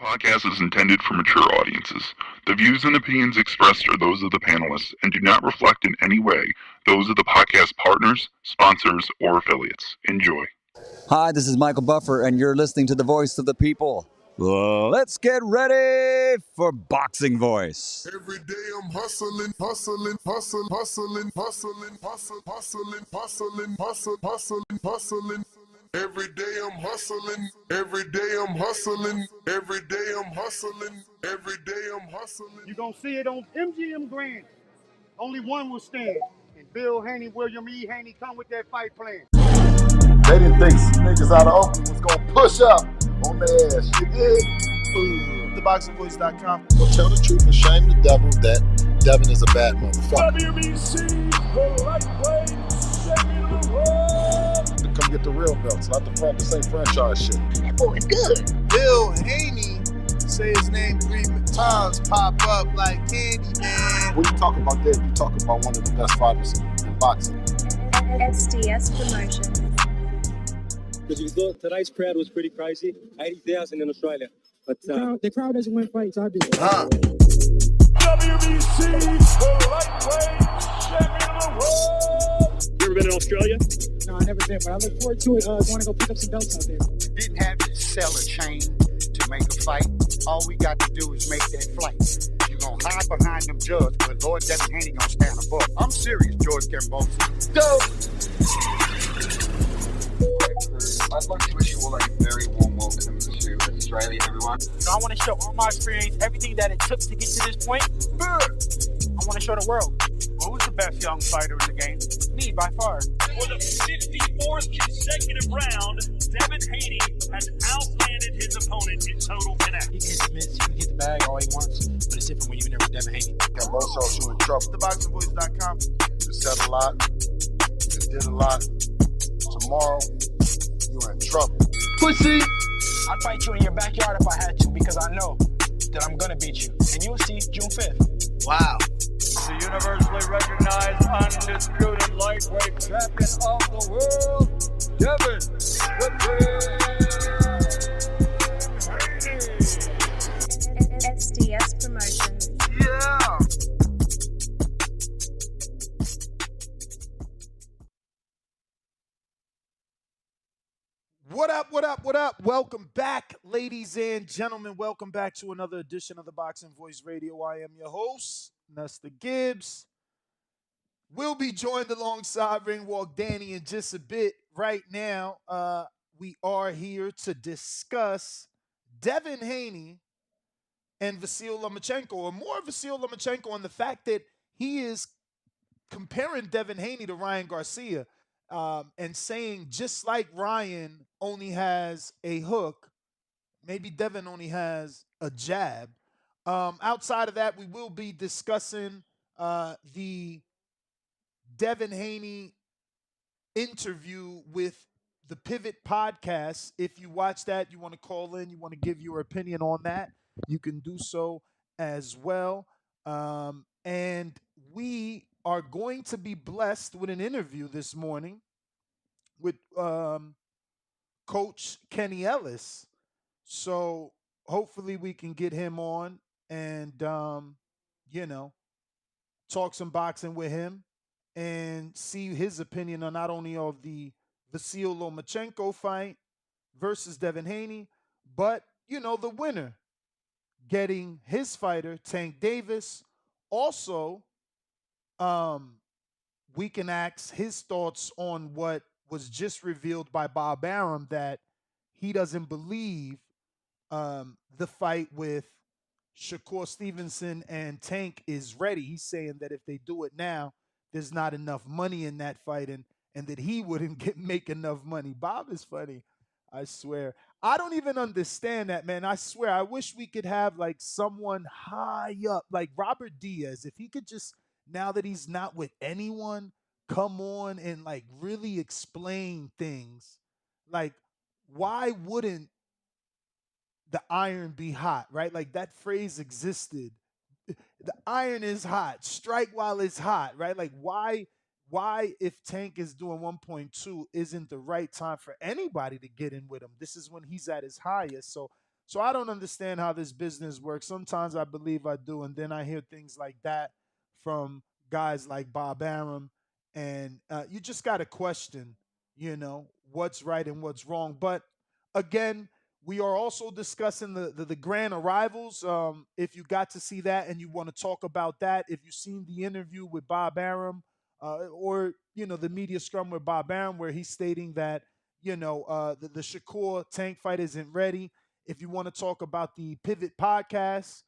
Podcast is intended for mature audiences. The views and opinions expressed are those of the panelists and do not reflect in any way those of the podcast partners, sponsors, or affiliates. Enjoy. Hi, this is Michael Buffer, and you're listening to the Voice of the People. Let's get ready for Boxing Voice. Every day I'm hustling, hustling, hustling, hustling, hustling, hustling, hustling, hustling, hustling, hustling, hustling. Every day I'm hustling, every day I'm hustling, every day I'm hustling, every day I'm hustling. You're going to see it on MGM Grand. Only one will stand. And Bill Haney, William E. Haney come with that fight plan. They didn't think niggas out of Oakland was going to push up on their ass. You dig? TheBoxingVoice.com. Well, tell the truth and shame the devil that Devin is a bad motherfucker. WBC, the lightweight champion of the world. Come get the real belts, not the same franchise shit. That boy is good. Bill Haney, say his name 3 times, pop up like candy, man. When you talk about that, you talk about one of the best fighters in boxing. SDS Promotions. Because you thought today's crowd was pretty crazy, 80,000 in Australia. But the crowd doesn't win fights, I do. WBC, the lightweight champion of the world. You ever been in Australia? No, I never been, but I look forward to it. Going to go pick up some belts out there. Didn't have to sell a chain to make a fight. All we got to do is make that flight. You're going to hide behind them judges, but Lord Devin Haney going to stand above. I'm serious, George Gamboa. Go! I'd like to wish you all a very warm welcome to Australia, everyone. I want to show all my experience, everything that it took to get to this point. I want to show the world. Who's the best young fighter in the game? Me, by far. For the 54th consecutive round, Devin Haney has outlanded his opponent in total connect. He can get the bag all he wants, but it's different when you're in there with Devin Haney. Most of you in trouble. TheBoxingVoice.com. You said a lot. You did a lot. Tomorrow, you're in trouble. Pussy! I'd fight you in your backyard if I had to, because I know that I'm gonna beat you. And you'll see June 5th. Wow. The universally recognized, undisputed lightweight champion of the world, Devin Haney. SDS Promotions. Yeah. What up, what up, what up? Welcome back, ladies and gentlemen. Welcome back to another edition of the Boxing Voice Radio. I am your host, Nestor Gibbs. We'll be joined alongside Ringwalk Danny in just a bit. Right now, we are here to discuss Devin Haney and Vasily Lomachenko, or more Vasily Lomachenko, and the fact that he is comparing Devin Haney to Ryan Garcia. And saying just like Ryan only has a hook, maybe Devin only has a jab. Outside of that, we will be discussing the Devin Haney interview with the Pivot Podcast. If you watch that, you want to call in, you want to give your opinion on that, you can do so as well. And we are going to be blessed with an interview this morning with Coach Kenny Ellis. So hopefully we can get him on and, talk some boxing with him and see his opinion on not only of the Vasily Lomachenko fight versus Devin Haney, but, the winner getting his fighter, Tank Davis. Also, we can ask his thoughts on what was just revealed by Bob Arum, that he doesn't believe the fight with Shakur Stevenson and Tank is ready. He's saying that if they do it now, there's not enough money in that fight, and that he wouldn't make enough money. Bob is funny, I swear. I don't even understand that, man. I swear, I wish we could have like someone high up, like Robert Diaz, if he could just, now that he's not with anyone, come on and like really explain things. Like, why wouldn't the iron be hot, right? Like that phrase existed. The iron is hot. Strike while it's hot, right? Like why if Tank is doing 1.2 isn't the right time for anybody to get in with him? This is when he's at his highest. So So I don't understand how this business works. Sometimes I believe I do, and then I hear things like that from guys like Bob Arum, and you just got to question, what's right and what's wrong. But again, we are also discussing the grand arrivals. If you got to see that and you want to talk about that, if you've seen the interview with Bob Arum, or the media scrum with Bob Arum, where he's stating that the Shakur Tank fight isn't ready. If you want to talk about the Pivot podcast,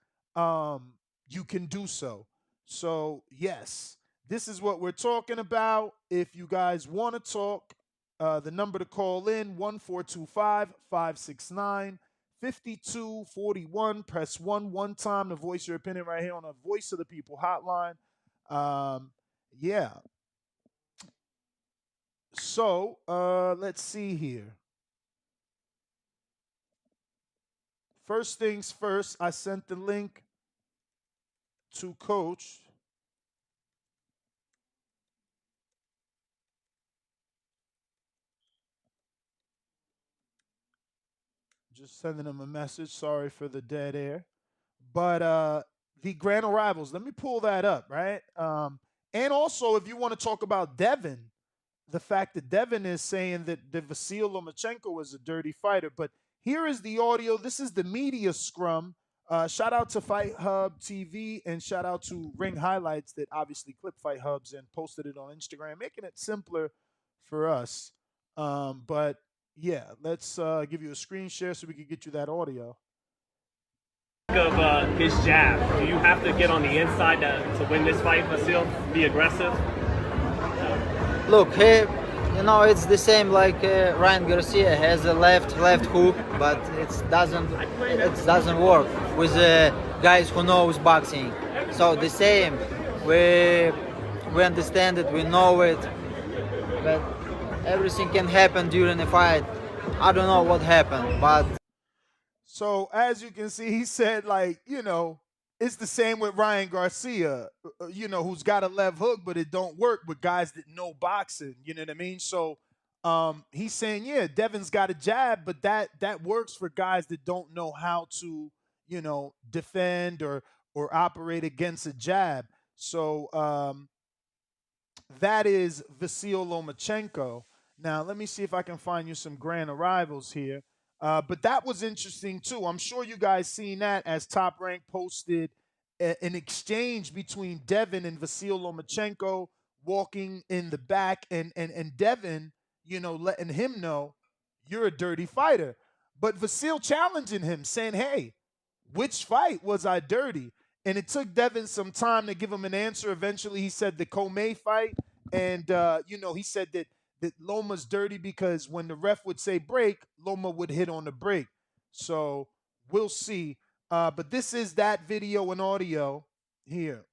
you can do so. So yes, this is what we're talking about. If you guys want to talk, the number to call in, 1-425-569-5241. Press 1 time to voice your opinion right here on a Voice of the People hotline. Yeah. So let's see here. First things first, I sent the link to Coach. Just sending him a message. Sorry for the dead air. But the grand arrivals, let me pull that up, right? And also, if you want to talk about Devin, the fact that Devin is saying that Vasily Lomachenko is a dirty fighter. But here is the audio. This is the media scrum. Shout out to Fight Hub TV and shout out to Ring Highlights that obviously clipped Fight Hubs and posted it on Instagram, making it simpler for us. But yeah, let's give you a screen share so we can get you that audio. Of his jab, do you have to get on the inside to win this fight, Vasily? Be aggressive? Look, it's the same like Ryan Garcia has a left hook, but it doesn't work with guys who knows boxing. So the same, we understand it, we know it, but everything can happen during a fight. I don't know what happened, but. So as you can see, he said it's the same with Ryan Garcia, who's got a left hook, but it don't work with guys that know boxing. You know what I mean? So he's saying, yeah, Devin's got a jab, but that works for guys that don't know how to, defend or operate against a jab. So that is Vasily Lomachenko. Now, let me see if I can find you some grand arrivals here. But that was interesting, too. I'm sure you guys seen that as Top Rank posted an exchange between Devin and Vasily Lomachenko walking in the back and Devin, letting him know you're a dirty fighter. But Vasily challenging him, saying, hey, which fight was I dirty? And it took Devin some time to give him an answer. Eventually, he said the Comey fight. And, he said that Loma's dirty because when the ref would say break, Loma would hit on the break. So we'll see. But this is that video and audio here.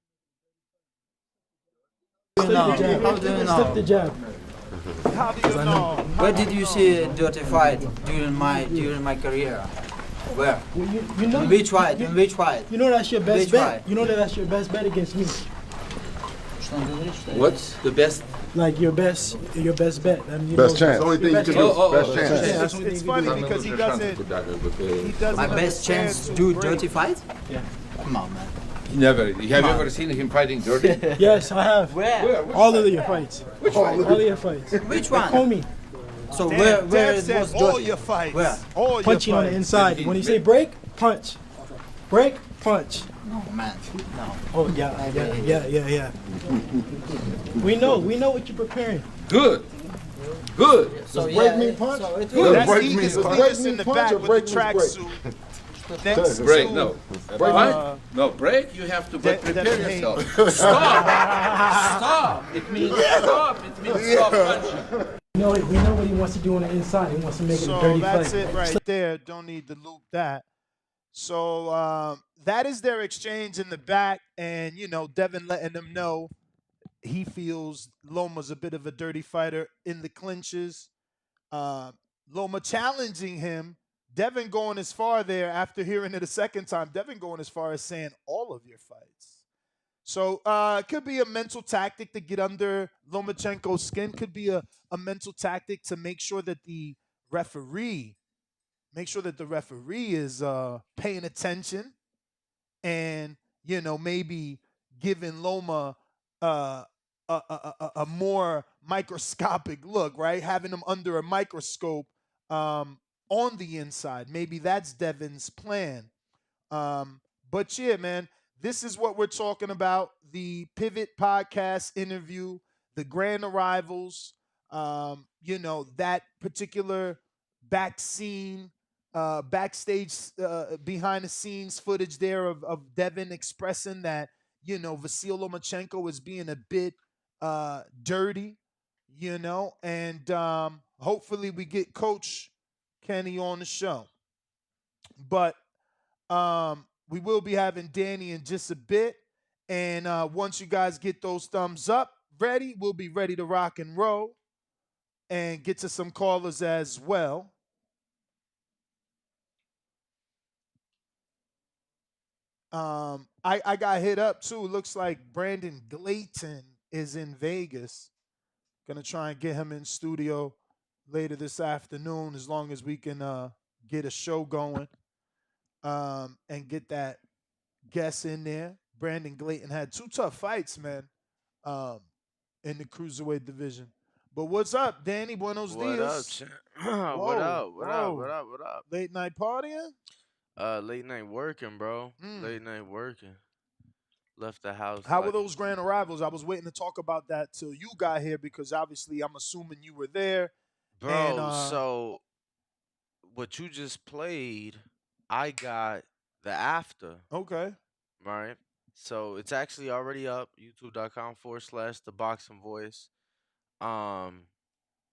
How do you know? Slip the jab. How do you know? Where did you see a dirty fight during my career? Where? You know, in which fight? In which fight? You know that's your best Which bet. fight? You know that's your best bet against me. What's the best? Like your best bet. I mean, Best chance. Only thing you can do. Best chance. It's funny because he doesn't. My best chance to do dirty fight? Yeah. Come on, man. Never. Have you ever seen him fighting dirty? Yes, I have. Where? All of your fights. Which all of your fights. Which one? Homie. So where it was all dirty? your fights. Where? All Punching your on fights. the inside. When you say break, punch. Break, punch. No, man. No. Oh yeah. We know what you're preparing. Good. So Does yeah, break mean punch? So it That's was. break he means is punch? leading us in the Break back means with the punch or break means tracksuit. Next Break, to, no. Break, No, break, you have to Devin prepare Haney. yourself. Stop. It means stop. It means stop punching. We know what he wants to do on the inside. He wants to make it a So dirty that's fight. it right there. Don't need to loop that. So that is their exchange in the back, and Devin letting them know he feels Loma's a bit of a dirty fighter in the clinches. Loma challenging him. Devin going as far there after hearing it a second time. Devin going as far as saying all of your fights. So it could be a mental tactic to get under Lomachenko's skin. Could be a mental tactic to make sure that the referee make sure that the referee is paying attention and, maybe giving Loma a more microscopic look, right? Having him under a microscope on the inside. Maybe that's Devin's plan. But yeah, man, this is what we're talking about. The Pivot Podcast interview, the grand arrivals, that particular backstage, behind the scenes footage there of Devin expressing that, Vasily Lomachenko is being a bit dirty, and hopefully we get Coach Kenny on the show. But we will be having Danny in just a bit. And once you guys get those thumbs up ready, we'll be ready to rock and roll and get to some callers as well. I got hit up too. Looks like Brandon Glayton is in Vegas. Gonna try and get him in studio later this afternoon, as long as we can get a show going and get that guest in there. Brandon Glayton had 2 tough fights, man, in the cruiserweight division. But what's up, Danny? Buenos dias. What up? What up? What up? What up? Late night partying? Late night working, bro. Late night working. Left the house. How were those grand arrivals? I was waiting to talk about that till you got here, because obviously I'm assuming you were there. Bro, and, so what you just played, I got the after. Okay. Right? So it's actually already up, youtube.com/The Boxing Voice.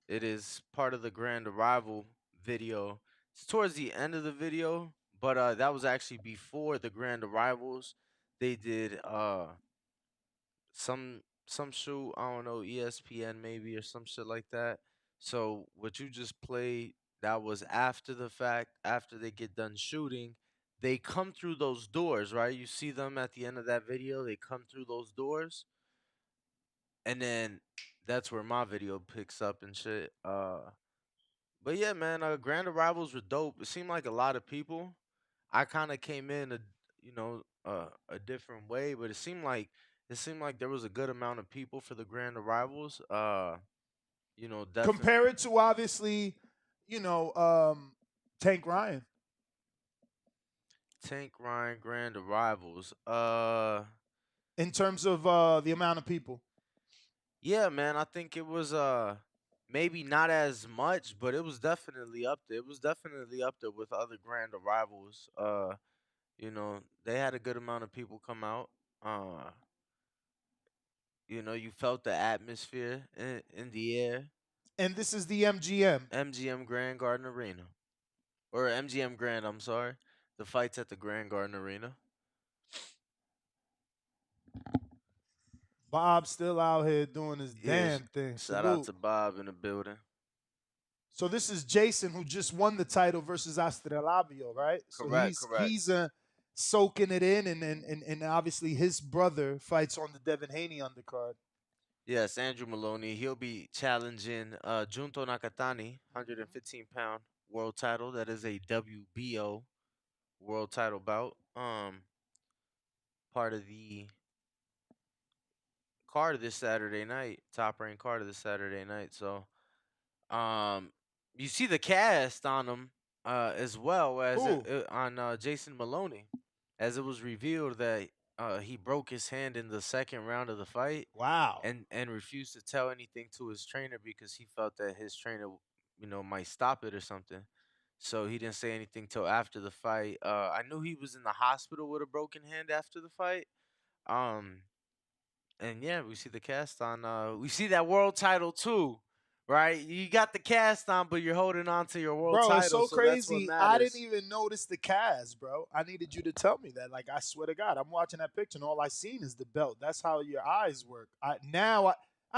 It is part of the grand arrival video. It's towards the end of the video, but that was actually before the grand arrivals. They did some shoot, I don't know, ESPN maybe or some shit like that. So what you just played, that was after the fact, after they get done shooting. They come through those doors, right? You see them at the end of that video. They come through those doors. And then that's where my video picks up and shit. But yeah, man, grand arrivals were dope. It seemed like a lot of people. I kind of came in a different way, but it seemed like there was a good amount of people for the grand arrivals. Definitely. Compare it to, obviously, Tank Ryan. Tank Ryan grand arrivals. In terms of the amount of people. Yeah, man, I think it was maybe not as much, but it was definitely up there. It was definitely up there with other grand arrivals. They had a good amount of people come out. You felt the atmosphere in the air. And this is the MGM. MGM Grand Garden Arena. Or MGM Grand, I'm sorry. The fight's at the Grand Garden Arena. Bob's still out here doing his damn thing. Shout out to Bob in the building. So this is Jason, who just won the title versus Astrelabio, right? Correct. He's soaking it in, and obviously his brother fights on the Devin Haney undercard. Yes, Andrew Maloney. He'll be challenging Junto Nakatani, 115-pound world title. That is a WBO world title bout. Part of the card of this Saturday night, top ranked card of this Saturday night. So, you see the cast on him as well as on Jason Maloney, as it was revealed that he broke his hand in the second round of the fight. Wow. And refused to tell anything to his trainer because he felt that his trainer, might stop it or something. So he didn't say anything till after the fight. I knew he was in the hospital with a broken hand after the fight. And yeah, we see the cast on. We see that world title too, right? You got the cast on, but you're holding on to your world title. Bro, it's so crazy. That's what I didn't even notice the cast, bro. I needed you to tell me that. Like, I swear to God, I'm watching that picture and all I seen is the belt. That's how your eyes work. I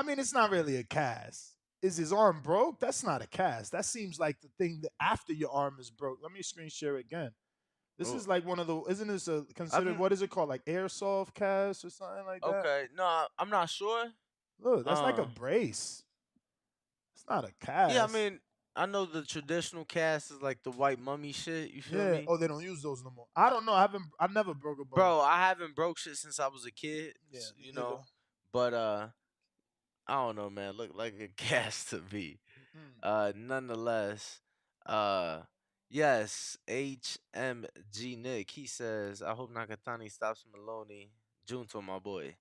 mean, it's not really a cast. Is his arm broke? That's not a cast. That seems like the thing that after your arm is broke. Let me screen share again. This is like one of the. Isn't this considered? What is it called? Like airsoft cast or something like that? Okay, no, I'm not sure. Look, that's like a brace. It's not a cast. Yeah, I mean, I know the traditional cast is like the white mummy shit. You feel Yeah. me? Oh, they don't use those no more. I don't know. I never broke a bone. Bro, I haven't broke shit since I was a kid. Yeah, me You neither. know, but I don't know, man. Look like a cast to me. Nonetheless, uh, yes, HMG Nick. He says, I hope Nakatani stops Maloney. Junto, my boy.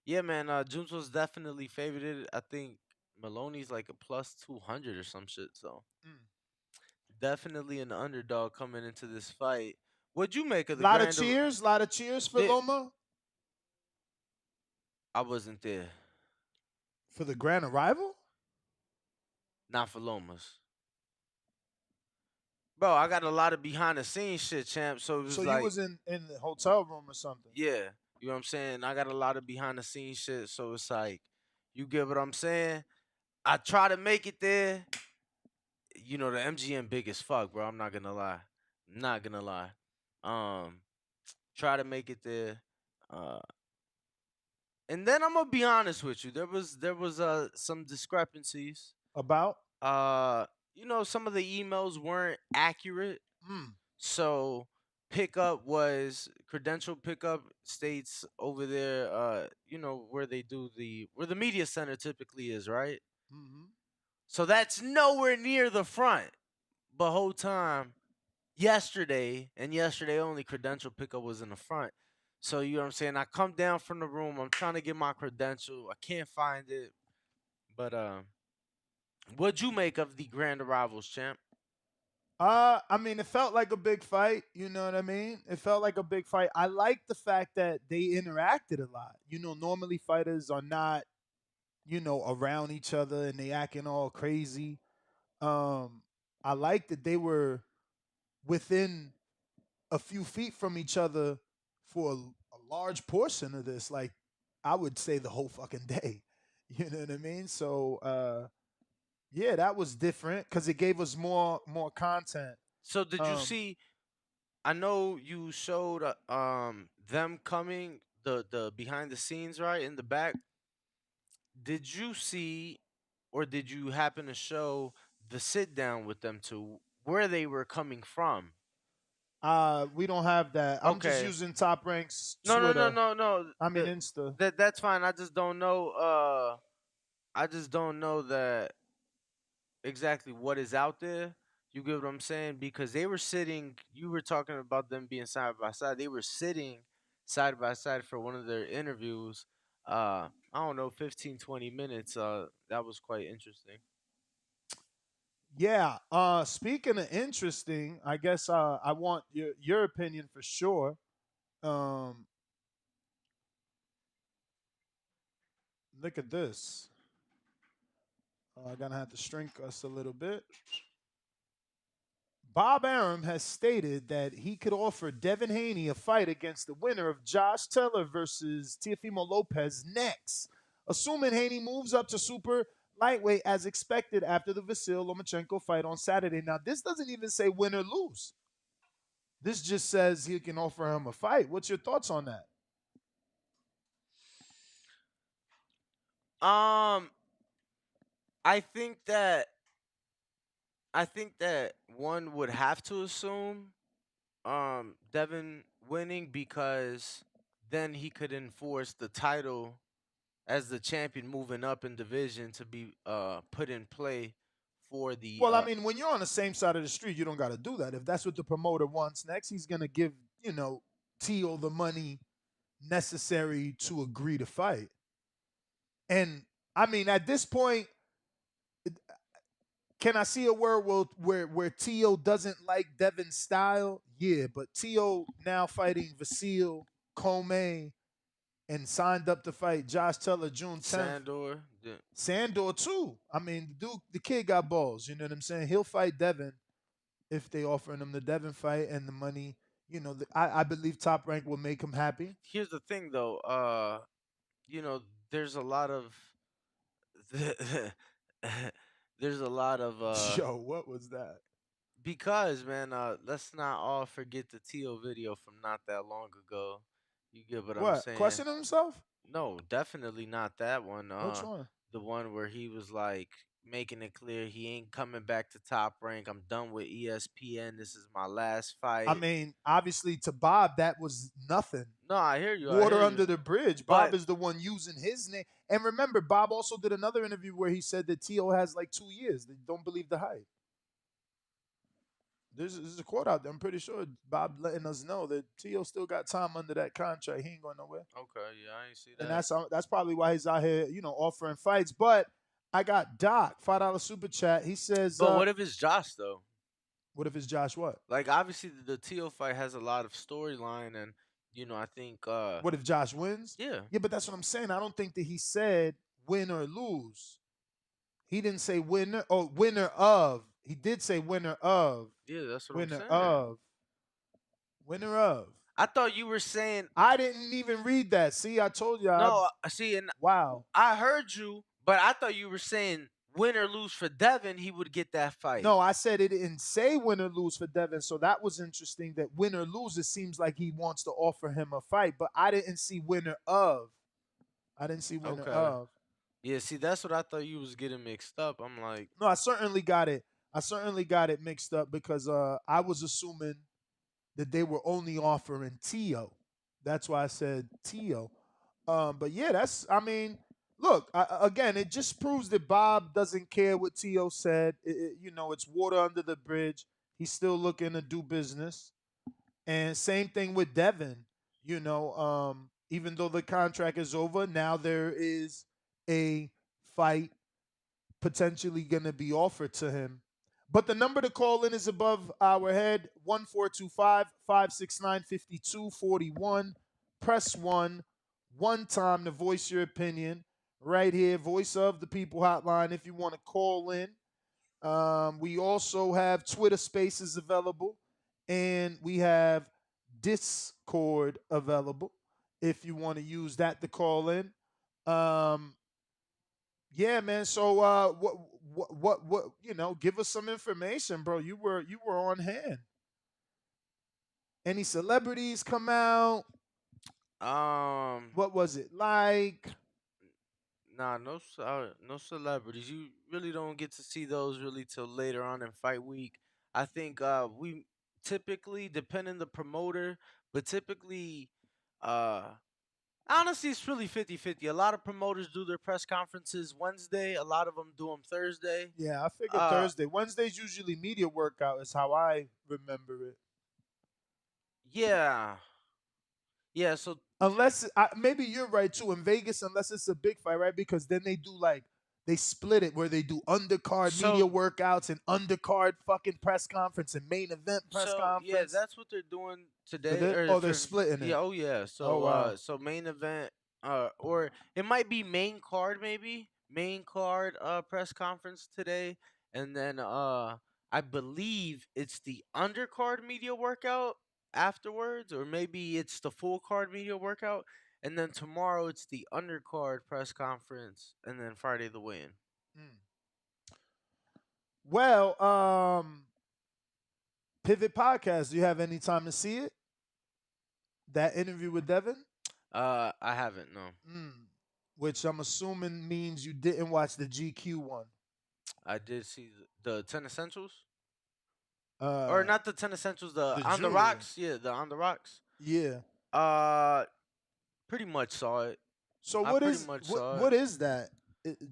Yeah, man. Junto's definitely favored. I think Maloney's like a plus 200 or some shit. So definitely an underdog coming into this fight. What'd you make of the Lot of grand? cheers. Lot of cheers for Loma. I wasn't there. For the grand arrival? Not for Lomas. Bro, I got a lot of behind the scenes shit, champ. So it was So like, you was in the hotel room or something? yeah, you know what I'm saying? I got a lot of behind the scenes shit. So it's like, you get what I'm saying? I try to make it there. You know, the MGM big as fuck, bro. I'm not gonna lie. Not gonna lie. Try to make it there. And then I'm gonna be honest with you. There was some discrepancies. About? You know, some of the emails weren't accurate. Mm. So credential pickup states over there, you know, where the media center typically is, right? Mm-hmm. So that's nowhere near the front. But whole time, yesterday only, credential pickup was in the front. So you know what I'm saying? I come down from the room, I'm trying to get my credential. I can't find it. But what'd you make of the grand arrivals, champ? I mean, it felt like a big fight. You know what I mean? It felt like a big fight. I like the fact that they interacted a lot. You know, normally fighters are not, you know, around each other and they acting all crazy. I like that they were within a few feet from each other for a large portion of this. Like, I would say the whole fucking day. You know what I mean? So, yeah, that was different because it gave us more content. So did you see? I know you showed them coming, the behind the scenes, right, in the back. Did you see, or did you happen to show the sit down with them to where they were coming from? We don't have that. I'm just Okay. using Top Rank's No, Twitter. no. I mean Insta. That's fine. I just don't know. I just don't know that exactly what is out there. You get what I'm saying? Because they were sitting. You were talking about them being side by side. They were sitting side by side for one of their interviews. I don't know, 15, 20 minutes. That was quite interesting. Yeah. Speaking of interesting, I guess I want your opinion for sure. Look at this. I'm gonna have to shrink us a little bit. Bob Arum has stated that he could offer Devin Haney a fight against the winner of Josh Taylor versus Teofimo Lopez next, assuming Haney moves up to super lightweight as expected after the Vasily Lomachenko fight on Saturday. Now, this doesn't even say win or lose. This just says he can offer him a fight. What's your thoughts on that? I think that one would have to assume Devin winning, because then he could enforce the title as the champion moving up in division to be put in play for the Well, I mean, when you're on the same side of the street, you don't got to do that. If that's what the promoter wants next, he's going to give, you know, Teal the money necessary to agree to fight. And I mean, at this point, can I see a world where Tio doesn't like Devin's style? Yeah, but Tio now fighting Vasily, Comey, and signed up to fight Josh Taylor June 10th. Sandor. Yeah. Sandor too. I mean, the kid got balls. You know what I'm saying? He'll fight Devin if they offering him the Devin fight and the money. You know, I believe Top Rank will make him happy. Here's the thing, though. You know, there's a lot of there's a lot of Yo, what was that? Because, man, let's not all forget the Tio video from not that long ago. You get what I'm What? saying? Questioning himself? No, definitely not that one. Which one? The one where he was like making it clear he ain't coming back to Top Rank. I'm done with ESPN. This is my last fight. I mean, obviously to Bob that was nothing. No, I hear you. Water I hear under you. the bridge. Bob is the one using his name. And remember, Bob also did another interview where he said that T.O. has like 2 years. They don't believe the hype. There's a quote out there. I'm pretty sure Bob letting us know that T.O. still got time under that contract. He ain't going nowhere. Okay, yeah, I ain't see that. And that's probably why he's out here, offering fights. But I got Doc, $5 super chat. He says, But what if it's Josh though? What if it's Josh? What? Like obviously the T.O. fight has a lot of storyline, and I think. What if Josh wins? Yeah. Yeah, but that's what I'm saying. I don't think that he said win or lose. He didn't say winner or winner of. He did say winner of. Yeah, that's what winner I'm saying. of. Winner of. I thought you were saying. I didn't even read that. See, I told you. No, see, and wow. I heard you, but I thought you were saying win or lose for Devin, he would get that fight. No, I said it didn't say win or lose for Devin, so that was interesting. That win or lose, it seems like he wants to offer him a fight, but I didn't see winner of. I didn't see winner of. Yeah, see, that's what I thought you was getting mixed up. I'm like, no, I certainly got it. I certainly got it mixed up because I was assuming that they were only offering T.O. That's why I said T.O. But yeah, look, again, it just proves that Bob doesn't care what T.O. said. It's water under the bridge. He's still looking to do business. And same thing with Devin. Even though the contract is over, now there is a fight potentially going to be offered to him. But the number to call in is above our head, 1425-569-5241. Press 1, one time to voice your opinion. Right here, Voice of the People hotline if you want to call in. We also have Twitter Spaces available, and we have Discord available if you want to use that to call in. Yeah, man. So what give us some information, bro. You were on hand. Any celebrities come out? What was it like? Nah, no celebrities. You really don't get to see those really till later on in fight week. I think we typically, depending the promoter, but typically honestly, it's really 50-50. A lot of promoters do their press conferences Wednesday. A lot of them do them Thursday. Yeah, I figured Thursday. Wednesday's usually media workout is how I remember it. Yeah. Yeah, so unless maybe you're right too in Vegas, unless it's a big fight, right? Because then they do they split it where they do undercard media workouts and undercard fucking press conference and main event press conference. Yeah, that's what they're doing today. They're splitting it. Yeah, oh yeah. So so main event, or it might be main card, maybe main card press conference today, and then I believe it's the undercard media workout afterwards, or maybe it's the full card media workout, and then tomorrow it's the undercard press conference, and then Friday the weigh-in. Well, Pivot Podcast, do you have any time to see it? That interview with Devin? I haven't, no. Which I'm assuming means you didn't watch the GQ one. I did see the 10 Essentials. Or not the 10 Essentials, the On the Rocks. Yeah, the On the Rocks. Yeah. Pretty much saw it. So what is that?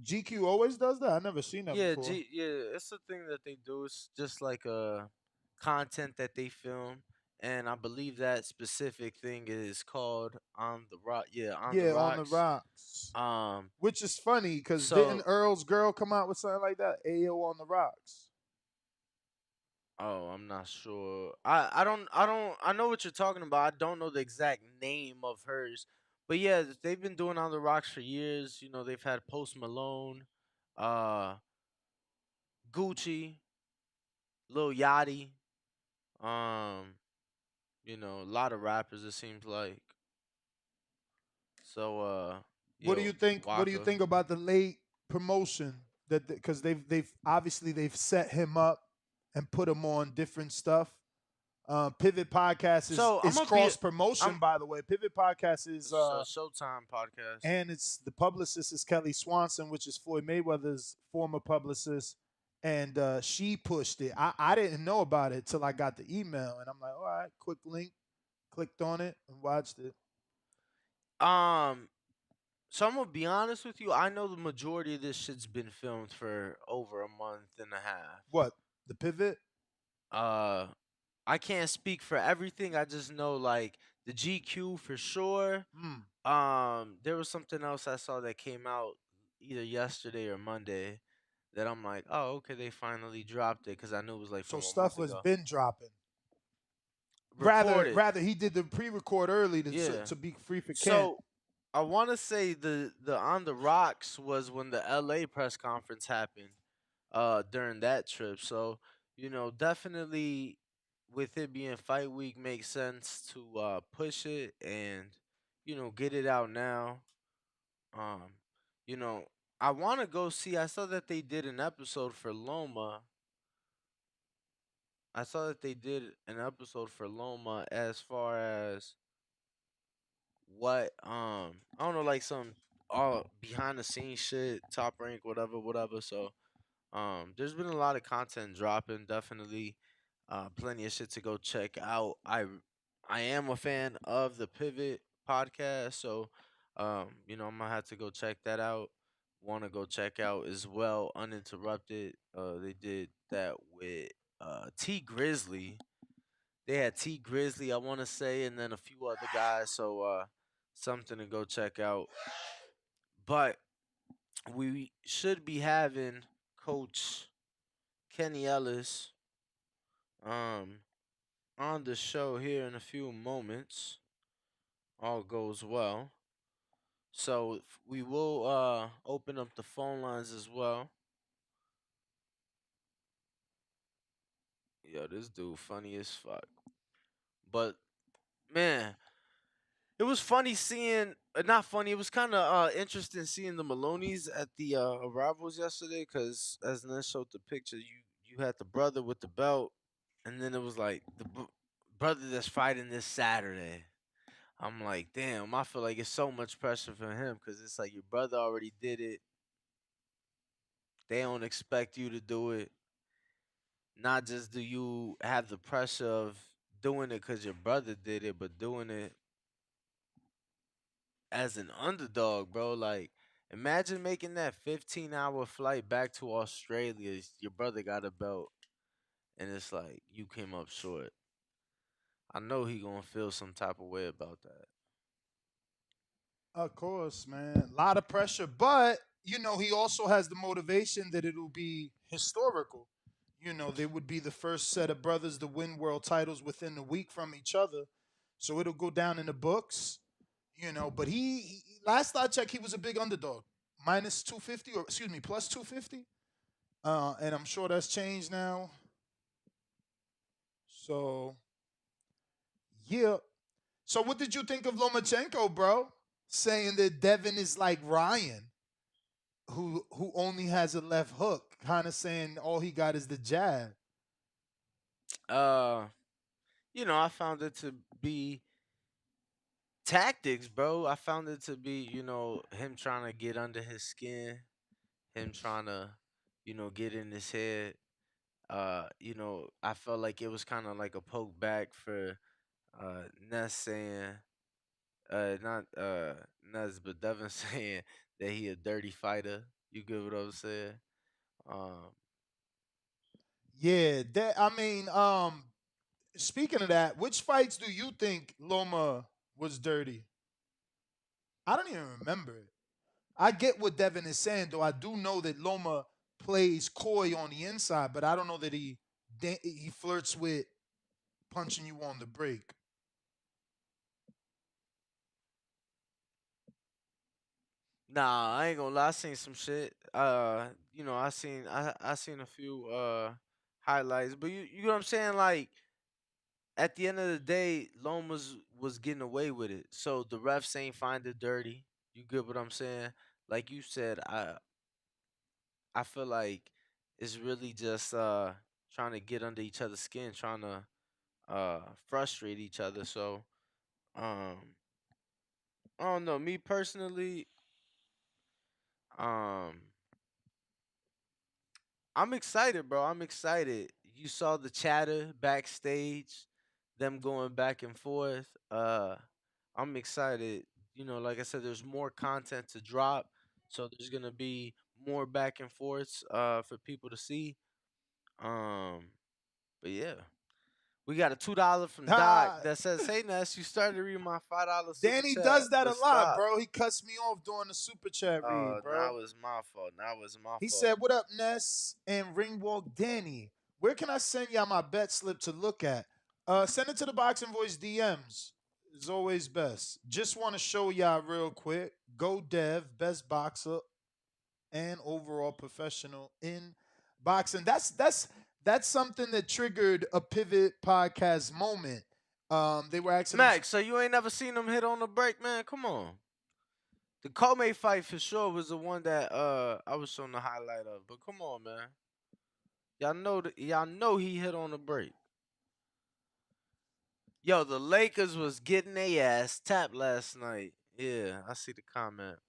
GQ always does that? I've never seen that before. It's a thing that they do. It's just like content that they film. And I believe that specific thing is called On the Rock. Yeah, On the Rocks. On the Rocks. Which is funny because didn't Earl's Girl come out with something like that? AO On the Rocks. Oh, I'm not sure. I know what you're talking about. I don't know the exact name of hers. But yeah, they've been doing On the Rocks for years. They've had Post Malone, Gucci, Lil Yachty, a lot of rappers, it seems like. So what do you think? Waka. What do you think about the late promotion? Because they've obviously set him up and put him on different stuff. Pivot Podcast So I'm is gonna cross promotion, I'm by the way. Pivot Podcast is Showtime podcast. and it's the publicist is Kelly Swanson, which is Floyd Mayweather's former publicist, and she pushed it. I didn't know about it till I got the email, and I'm like, all right, quick link, clicked on it and watched it. So I'm gonna be honest with you. I know the majority of this shit's been filmed for over a month and a half. What, the Pivot? I can't speak for everything. I just know like the GQ for sure. There was something else I saw that came out either yesterday or Monday that I'm like, oh, okay, they finally dropped it because I knew it was like So from a stuff month was ago. been dropping. Reported. Rather, he did the pre-record early Yeah. to be free for Ken. So I want to say the on the rocks was when the LA press conference happened during that trip. So, definitely with it being fight week makes sense to push it and get it out now. Um, you know, I want to go see. I saw that they did an episode for Loma. I saw that they did an episode for Loma as far as what I don't know, like some all behind the scenes shit, top rank, whatever. So there's been a lot of content dropping, definitely plenty of shit to go check out. I am a fan of the Pivot podcast, so I'm gonna have to go check that out. Want to go check out as well Uninterrupted. They did that with T Grizzly. They had T Grizzly, I want to say, and then a few other guys. So something to go check out. But we should be having Coach Kenny Ellis on the show here in a few moments. All goes well. So we will open up the phone lines as well. Yo, this dude funny as fuck. But man, it was funny seeing, not funny. It was kind of interesting seeing the Maloneys at the arrivals yesterday. Cause as Ness showed the picture, you had the brother with the belt, and then it was like the brother that's fighting this Saturday. I'm like, damn. I feel like it's so much pressure for him because it's like your brother already did it. They don't expect you to do it. Not just do you have the pressure of doing it because your brother did it, but doing it as an underdog, bro. Like, imagine making that 15-hour flight back to Australia. Your brother got a belt, and it's like you came up short. I know he gonna feel some type of way about that. Of course, man. A lot of pressure, but he also has the motivation that it'll be historical. They would be the first set of brothers to win world titles within a week from each other. So it'll go down in the books. But he last I checked, he was a big underdog. Minus 250, or excuse me, plus 250. And I'm sure that's changed now. So yeah. So what did you think of Lomachenko, bro? Saying that Devin is like Ryan, who only has a left hook, kind of saying all he got is the jab. I found it to be tactics, bro. I found it to be, him trying to get under his skin, him trying to, get in his head. I felt like it was kind of like a poke back for Ness saying, not Ness, but Devin saying that he a dirty fighter. You get what I'm saying? Yeah, speaking of that, which fights do you think Loma was dirty? I don't even remember it. I get what Devin is saying, though. I do know that Loma plays coy on the inside, but I don't know that he flirts with punching you on the break. Nah, I ain't gonna lie. I seen some shit. I seen a few highlights, but you know what I'm saying? Like at the end of the day, Lomas was getting away with it, so the refs ain't find it dirty. You get what I'm saying? Like you said, I feel like it's really just trying to get under each other's skin, trying to frustrate each other. So I don't know. Me personally, um, I'm excited, bro. I'm excited. You saw the chatter backstage, them going back and forth. I'm excited. Like I said, there's more content to drop, so there's gonna be more back and forths for people to see. Um, but yeah. We got a $2 from Doc that says, "Hey Ness, you started reading my $5 super Danny chat, does that a but lot, stop." bro. He cuts me off during the super chat read, bro. Now it's my fault. He said, "What up, Ness and Ringwalk Danny? Where can I send y'all my bet slip to look at? Send it to the Boxing Voice DMs. It's always best. Just want to show y'all real quick. Go Dev, best boxer and overall professional in boxing. That's something that triggered a Pivot podcast moment. They were asking Max, so you ain't never seen him hit on the break, man? Come on. The co-main fight for sure was the one that I was showing the highlight of. But come on, man. Y'all know he hit on the break. Yo, the Lakers was getting their ass tapped last night. Yeah, I see the comment.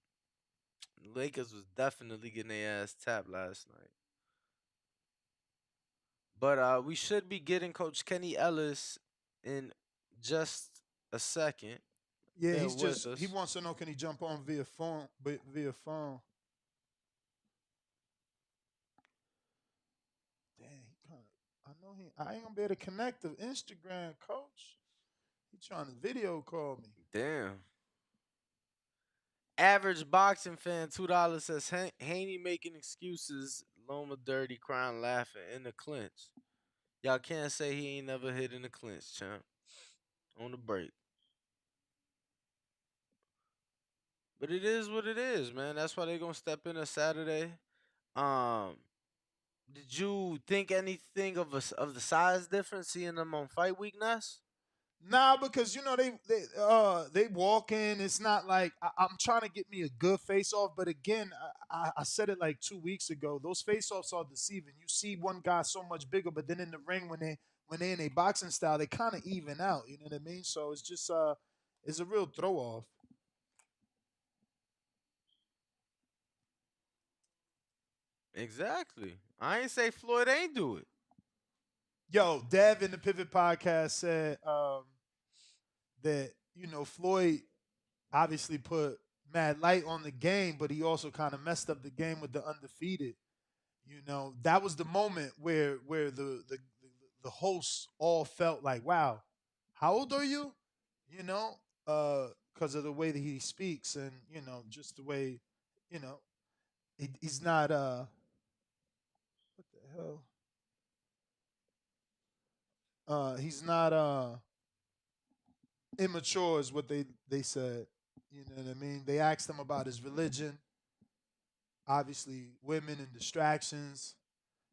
The Lakers was definitely getting their ass tapped last night. But we should be getting Coach Kenny Ellis in just a second. Yeah, Bear he's with just us. he wants to know, can he jump on via phone? Via phone. Dang, I ain't gonna be able to connect to Instagram, coach. He trying to video call me. Damn. Average boxing fan, $2 says Haney making excuses, Loma dirty, crying, laughing in the clinch. Y'all can't say he ain't never hit in the clinch, champ. On the break. But it is what it is, man. That's why they gonna step in a Saturday. Did you think anything of the size difference seeing them on fight week, Ness? Nah, because they walk in. It's not like I'm trying to get me a good face off, but again, I said it like 2 weeks ago. Those face offs are deceiving. You see one guy so much bigger, but then in the ring when they're in a boxing style, they kind of even out. You know what I mean? So it's just it's a real throw off. Exactly. I ain't say Floyd ain't do it. Yo, Dev in the Pivot podcast said that Floyd obviously put mad light on the game, but he also kind of messed up the game with the undefeated. That was the moment where the hosts all felt like, wow, how old are you? Because of the way that he speaks and just the way, he's not what the hell? He's not immature is what they said. You know what I mean? They asked him about his religion, obviously women and distractions.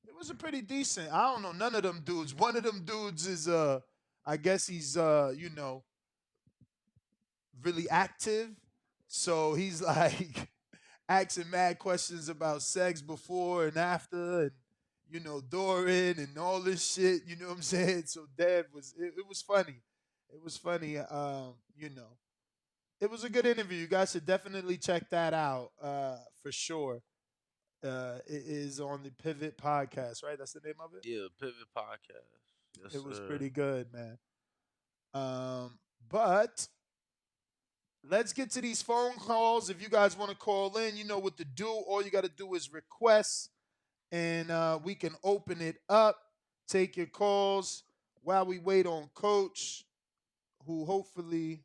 It was a pretty decent. I don't know none of them dudes. One of them dudes is I guess he's really active. So he's like asking mad questions about sex before and after and during and all this shit, you know what I'm saying? So Dev it was funny. It was funny. It was a good interview. You guys should definitely check that out for sure. It is on the Pivot podcast, right? That's the name of it? Yeah, Pivot podcast. Yes, It was sir. pretty good, man. But let's get to these phone calls. If you guys want to call in, you know what to do. All you got to do is request, and we can open it up. Take your calls while we wait on Coach, who hopefully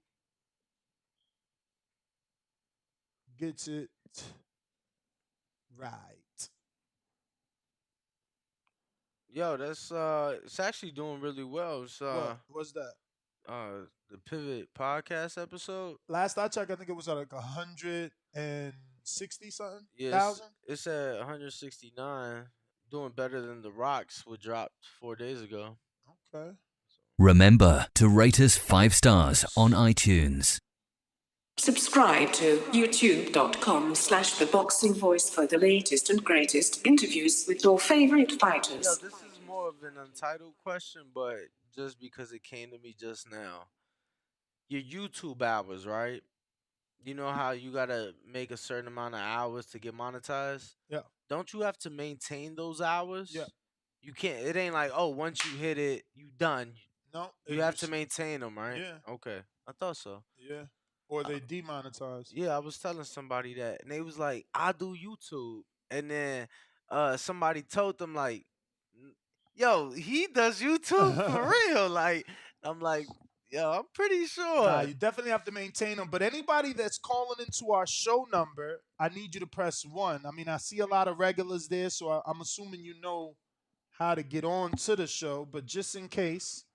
gets it right. Yo, that's it's actually doing really well. It's What's that? The Pivot podcast episode. Last I checked, I think it was at like 160 something Yes, it's at 169, doing better than the Rocks would dropped 4 days ago. Okay. Remember to rate us 5 stars on iTunes. Subscribe to youtube.com/theboxingvoice for the latest and greatest interviews with your favorite fighters. Yo, this is more more of an untitled question, but just because it came to me just now. Your YouTube hours, right? You know how you gotta make a certain amount of hours to get monetized? Yeah. Don't you have to maintain those Yeah. hours? You can't. It ain't like, oh, once you hit it, you done. No. You have to maintain them, right? Yeah. Okay, I thought so. Yeah. Or they demonetize. Yeah, I was telling somebody that, and they was like, "I do YouTube," and then somebody told them like, "Yo, he does YouTube for real." Like, I'm like, "Yo, I'm pretty sure." Nah, you definitely have to maintain them. But anybody that's calling into our show number, I need you to press 1. I mean, I see a lot of regulars there, so I'm assuming you know how to get on to the show. But just in case,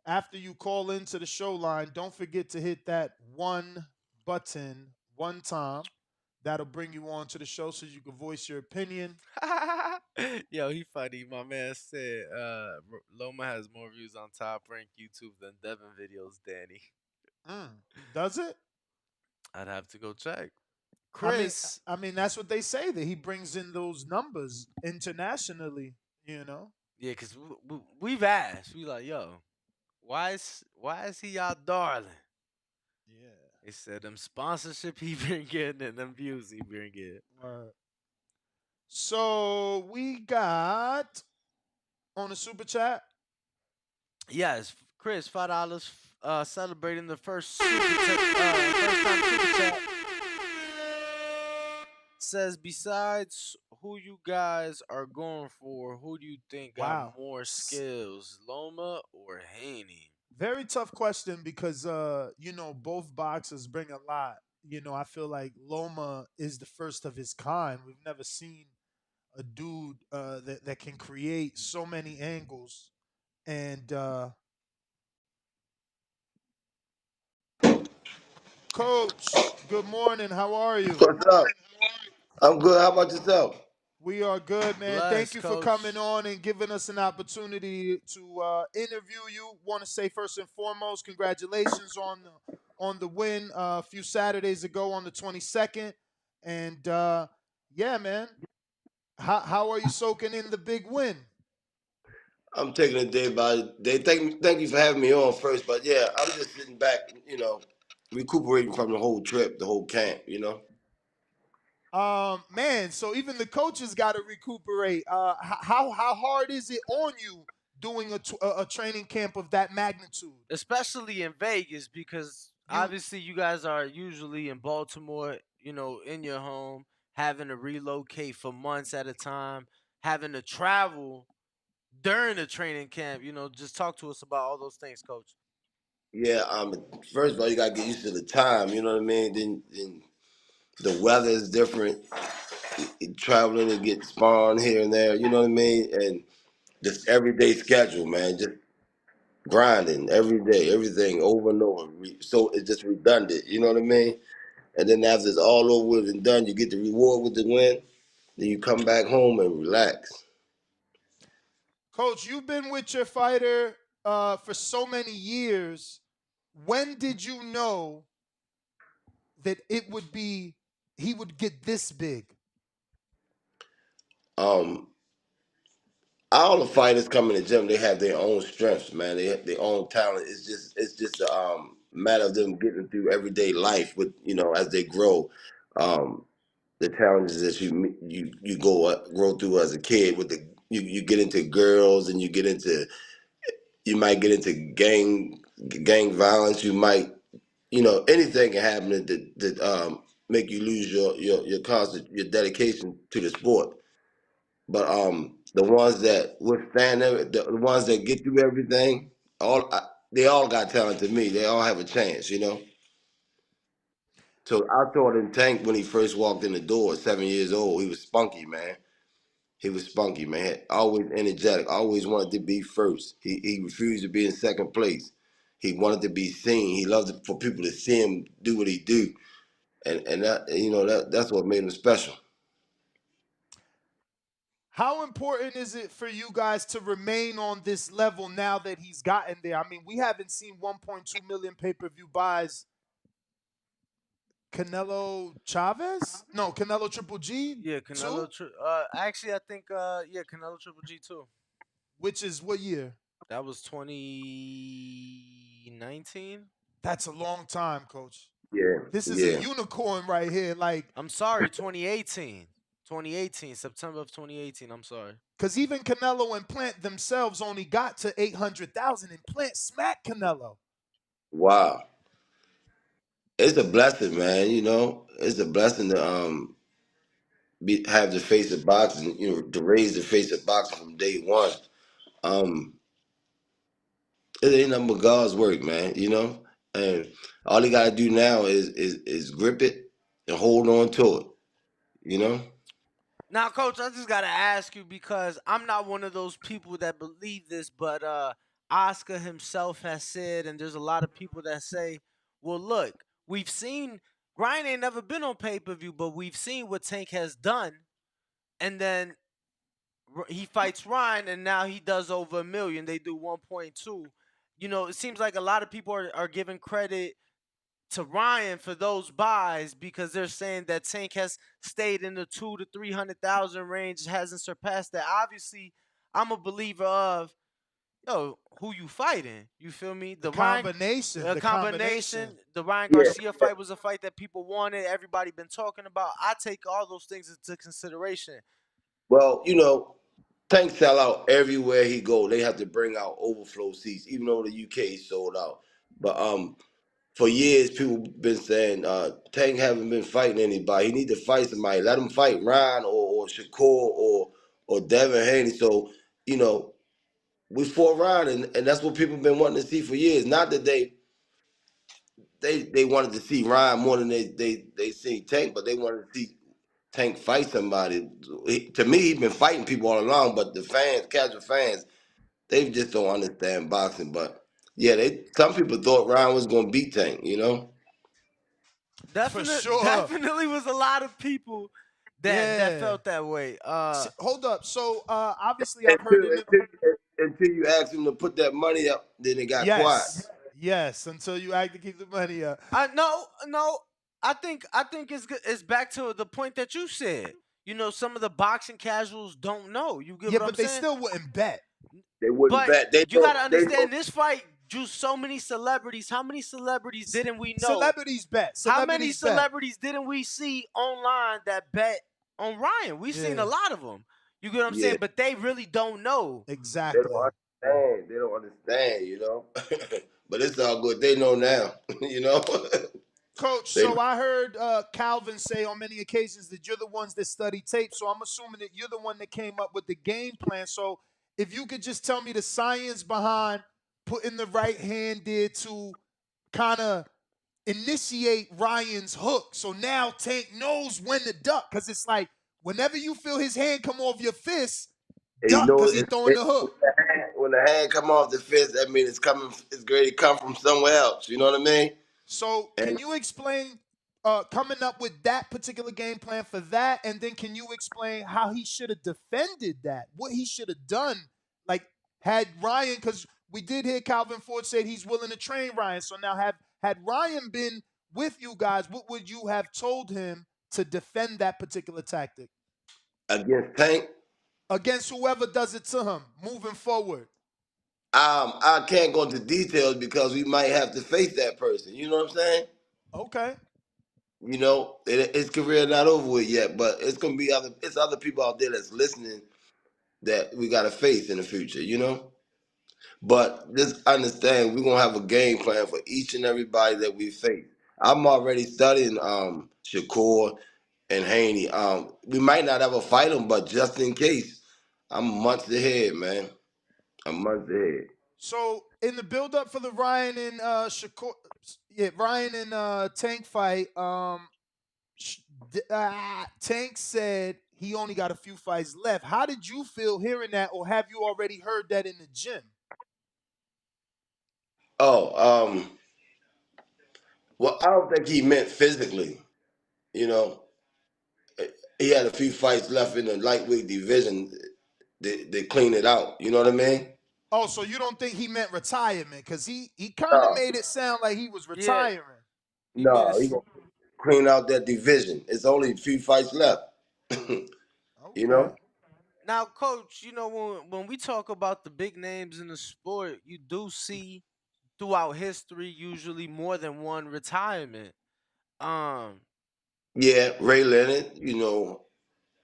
after you call into the show line, don't forget to hit that 1 button 1 time. That'll bring you on to the show so you can voice your opinion. Yo, he funny. My man said Loma has more views on Top Rank YouTube than Devin videos, Danny. Does it? I'd have to go check. I mean, Chris. that's what they say, that he brings in those numbers internationally, you know? Yeah, because we've asked. We like, yo, why is he our darling? Yeah. They said them sponsorship he been getting and them views he been getting. So we got on the super chat. Yes, Chris, $5 celebrating the first super first time super chat. Says, besides who you guys are going for, who do you think got more skills, Loma or Haney? Very tough question because both boxers bring a lot. I feel like Loma is the first of his kind. We've never seen a dude that can create so many angles. And Coach, good morning. How are you? What's up? I'm good. How about yourself? We are good, man. Thank Bless, you Coach. for coming on and giving us an opportunity to interview you. Want to say first and foremost, congratulations on the win a few Saturdays ago on the 22nd. And yeah, man, how are you soaking in the big win? I'm taking it day by day. Thank you for having me on first. But yeah, I'm just sitting back, recuperating from the whole trip, the whole camp, Man, so even the coaches got to recuperate. How hard is it on you doing a training camp of that magnitude? Especially in Vegas, because obviously you guys are usually in Baltimore, in your home, having to relocate for months at a time, having to travel during the training camp. Just talk to us about all those things, Coach. Yeah. First of all, you gotta get used to the time. You know what I mean? Then the weather is different. Traveling to get spawn here and there. You know what I mean? And just everyday schedule, man. Just grinding every day, everything over and over. So it's just redundant. You know what I mean? And then after it's all over with and done, you get the reward with the win. Then you come back home and relax. Coach, you've been with your fighter for so many years. When did you know that he would get this big? All the fighters come in the gym, they have their own strengths, man. They have their own talent. It's just a matter of them getting through everyday life with, as they grow. The challenges that you grow through as a kid with you get into girls and you might get into gang violence. You might, anything can happen that make you lose your constant your dedication to the sport. But the ones that withstand the ones that get through everything, they all got talent to me. They all have a chance. So I saw it in Tank when he first walked in the door at 7 years old. He was spunky, man. He was spunky, man. Always energetic. Always wanted to be first. He refused to be in second place. He wanted to be seen. He loved for people to see him do what he do, and that's what made him special. How important is it for you guys to remain on this level now that he's gotten there? I mean, we haven't seen 1.2 million pay-per-view buys. Canelo Chavez? No, Canelo Triple G? Yeah, Canelo. Actually, I think Canelo Triple G too. Which is what year? That was 2019. That's a long time, Coach. Yeah. This is a Yeah. unicorn right here. Like, I'm sorry, 2018. 2018, September of 2018. I'm sorry. because even Canelo and Plant themselves only got to 800,000, and Plant smacked Canelo. Wow. It's a blessing, man. You know, it's a blessing to have the face of boxing. You know, to raise the face of boxing from day one. It ain't nothing but God's work, man. You know, and all he got to do now is grip it and hold on to it. You know. Now, Coach, I just gotta ask you because I'm not one of those people that believe this, but Oscar himself has said, and there's a lot of people that say, "Well, look, we've seen Ryan ain't never been on pay-per-view, but we've seen what Tank has done, and then he fights Ryan, and now he does over $1 million. They do 1.2. You know, it seems like a lot of people are giving credit to Ryan for those buys because they're saying that Tank has stayed in the 200,000 to 300,000 range, hasn't surpassed that. Obviously, I'm a believer of who you fighting. You feel me? The combination. The Ryan Garcia fight was a fight that people wanted. Everybody been talking about. I take all those things into consideration. Well, you know, Tank sell out everywhere he go. They have to bring out overflow seats, even though the UK is sold out. But for years, people been saying Tank haven't been fighting anybody. He need to fight somebody. Let him fight Ryan or Shakur or Devin Haney. So, you know, we fought Ryan, and that's what people been wanting to see for years. Not that they wanted to see Ryan more than they see Tank, but they wanted to see Tank fight somebody. To me, he's been fighting people all along, but the fans, casual fans, they just don't understand boxing. But yeah, some people thought Ryan was going to beat Tank, you know? Definitely was a lot of people that felt that way. Hold up. So obviously I've heard until you ask him to put that money up, then it got quiet. Yes, until you act to keep the money up. No. I think it's back to the point that you said. You know, some of the boxing casuals don't know. You get what I'm saying? But they still wouldn't bet. They wouldn't bet. You gotta understand this fight drew so many celebrities. How many celebrities didn't we know? Celebrities bet. How many celebrities didn't we see online that bet on Ryan? We've seen a lot of them. You get what I'm saying? But they really don't know. Exactly. They don't understand, you know? But it's all good. They know now, you know? Coach, so I heard Calvin say on many occasions that you're the ones that study tape, so I'm assuming that you're the one that came up with the game plan. So if you could just tell me the science behind putting the right hand there to kind of initiate Ryan's hook. So now Tank knows when to duck, because it's like whenever you feel his hand come off your fist, duck, because he's throwing the hook. When the hand come off the fist, that means it's going to come from somewhere else. You know what I mean? So can you explain coming up with that particular game plan for that, and then can you explain how he should have defended that, what he should have done, like had Ryan, because we did hear Calvin Ford say he's willing to train Ryan. So now had Ryan been with you guys, what would you have told him to defend that particular tactic? Against Tank? Against whoever does it to him, moving forward. I can't go into details because we might have to face that person. You know what I'm saying? Okay. You know, his career not over with yet, but it's gonna be other people out there that's listening that we gotta face in the future. You know, but just understand we're gonna have a game plan for each and everybody that we face. I'm already studying Shakur and Haney. We might not ever fight them, but just in case, I'm months ahead, man. I'm months ahead. So in the build-up for the Ryan and Ryan and Tank fight, Tank said he only got a few fights left. How did you feel hearing that, or have you already heard that in the gym? Oh, well, I don't think he meant physically. You know, he had a few fights left in the lightweight division. They clean it out. You know what I mean? Oh, so you don't think he meant retirement? Because he kind of made it sound like he was retiring. No, he gonna clean out that division. It's only a few fights left. You know? Now, Coach, you know when we talk about the big names in the sport, you do see throughout history usually more than one retirement. Um, Yeah, Ray Leonard, you know,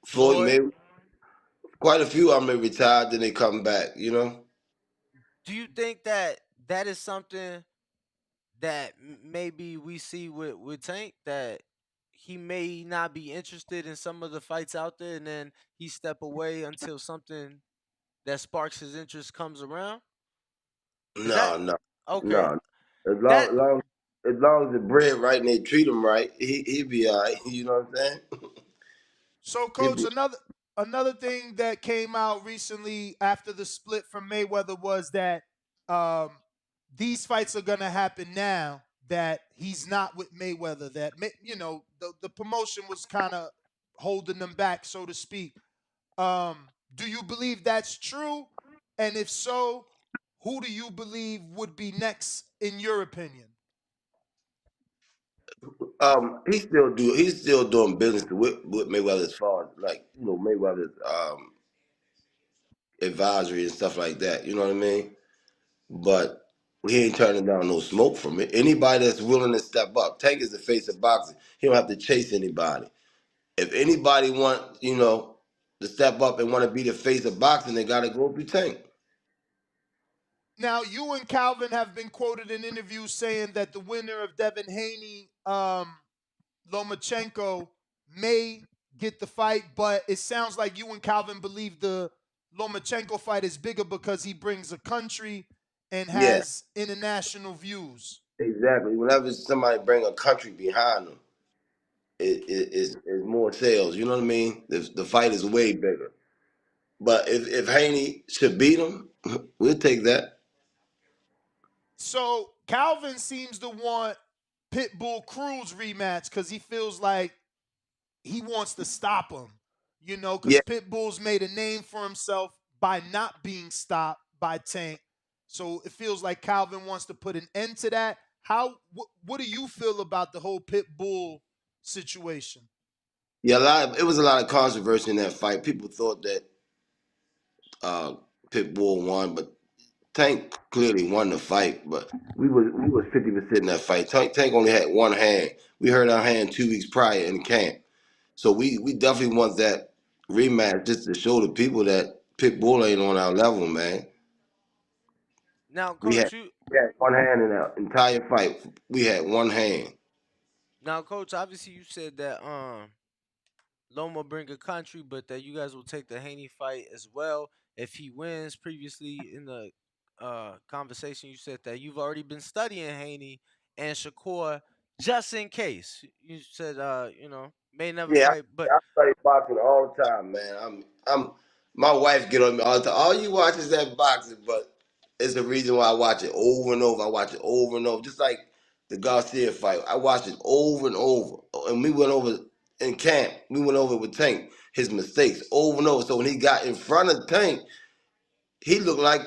Floyd Floyd, Mayweather, quite a few of them retired, then they come back, you know. do you think that that is something that maybe we see with Tank, that he may not be interested in some of the fights out there, and then he step away until something that sparks his interest comes around? Is that No, no, okay? no. As That long as the bread right and they treat him right, he be all right. You know what I'm saying? So, He'll Coach, be, another thing that came out recently after the split from Mayweather was that um, these fights are gonna happen now that he's not with Mayweather. That the promotion was kind of holding them back, so to speak. Do you believe that's true? And if so, who do you believe would be next in your opinion? he's still doing business with Mayweather as far as like, you know, Mayweather's advisory and stuff like that. You know what I mean? But he ain't turning down no smoke from it. Anybody that's willing to step up. Tank is the face of boxing. He don't have to chase anybody. If anybody want, you know, to step up and want to be the face of boxing, they got to go through Tank. Now, you and Calvin have been quoted in interviews saying that the winner of Devin Haney, Lomachenko, may get the fight, but it sounds like you and Calvin believe the Lomachenko fight is bigger because he brings a country and Yeah, has international views. exactly. Whenever somebody bring a country behind them, it's more sales. You know what I mean? The fight is way bigger. But if Haney should beat him, we'll take that. So Calvin seems to want Pitbull Cruz rematch because he feels like he wants to stop him, because Yeah, Pitbull's made a name for himself by not being stopped by Tank. So it feels like Calvin wants to put an end to that. What do you feel about the whole Pitbull situation? yeah. It was a lot of controversy in that fight. People thought that uh, Pitbull won, but Tank clearly won the fight. But we was 50% in that fight. Tank only had one hand. We heard our hand 2 weeks prior in camp. So we definitely want that rematch just to show the people that Pitbull ain't on our level, man. now, We had, Coach, you we had one hand in our entire fight. We had one hand. now, Coach. Obviously, you said that Loma bring a country, but that you guys will take the Haney fight as well if he wins. Previously in the conversation, you said that you've already been studying Haney and Shakur just in case. You said may never Yeah, fight, but I study boxing all the time, man. My wife get on me all the time. All you watch is that boxing, but it's the reason why I watch it over and over. I watch it over and over, just like the Garcia fight. I watched it over and over, and we went over in camp. We went over with Tank his mistakes over and over. So when he got in front of Tank, he looked like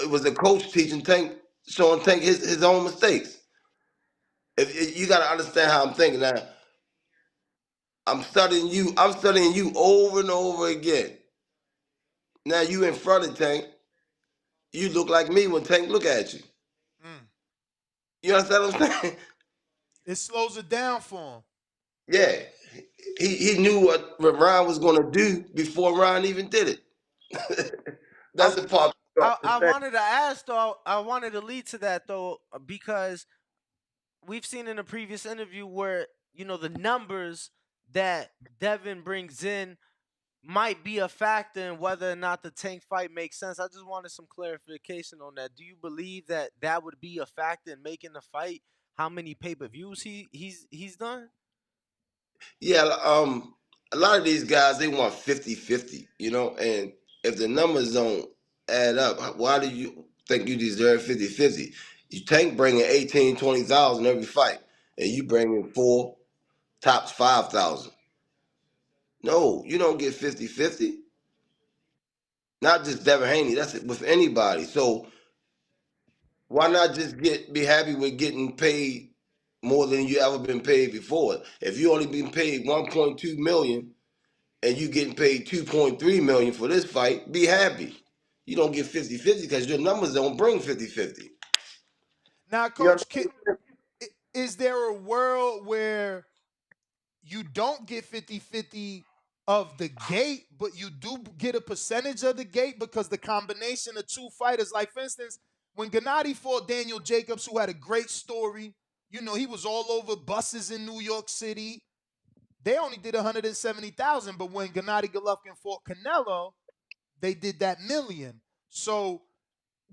it was the coach teaching Tank, showing Tank his own mistakes. If you got to understand how I'm thinking now. I'm studying you. I'm studying you over and over again. Now you in front of Tank. You look like me when Tank look at you. Mm. You understand what I'm saying? It slows it down for him. Yeah. He knew what Ryan was gonna do before Ryan even did it. I That's the part you don't I understand. wanted to ask though. I wanted to lead to that though because we've seen in a previous interview where the numbers that Devin brings in might be a factor in whether or not the Tank fight makes sense. I just wanted some clarification on that. Do you believe that that would be a factor in making the fight? How many pay-per-views he's done? Yeah, a lot of these guys they want 50-50, you know, and if the numbers don't add up, why do you think you deserve 50-50? You Tank bringing 18, 20,000 every fight, and you bringing four, tops 5,000. No, you don't get 50-50. Not just Devin Haney, that's it with anybody. So why not just be happy with getting paid more than you ever been paid before? If you only been paid 1.2 million, and you getting paid $2.3 million for this fight, be happy. You don't get 50-50 because your numbers don't bring 50-50. Now, Coach, is there a world where you don't get 50-50 of the gate, but you do get a percentage of the gate because the combination of two fighters, like for instance, when Gennady fought Daniel Jacobs, who had a great story, you know, he was all over buses in New York City. They only did 170,000, but when Gennady Golovkin fought Canelo, they did that million. So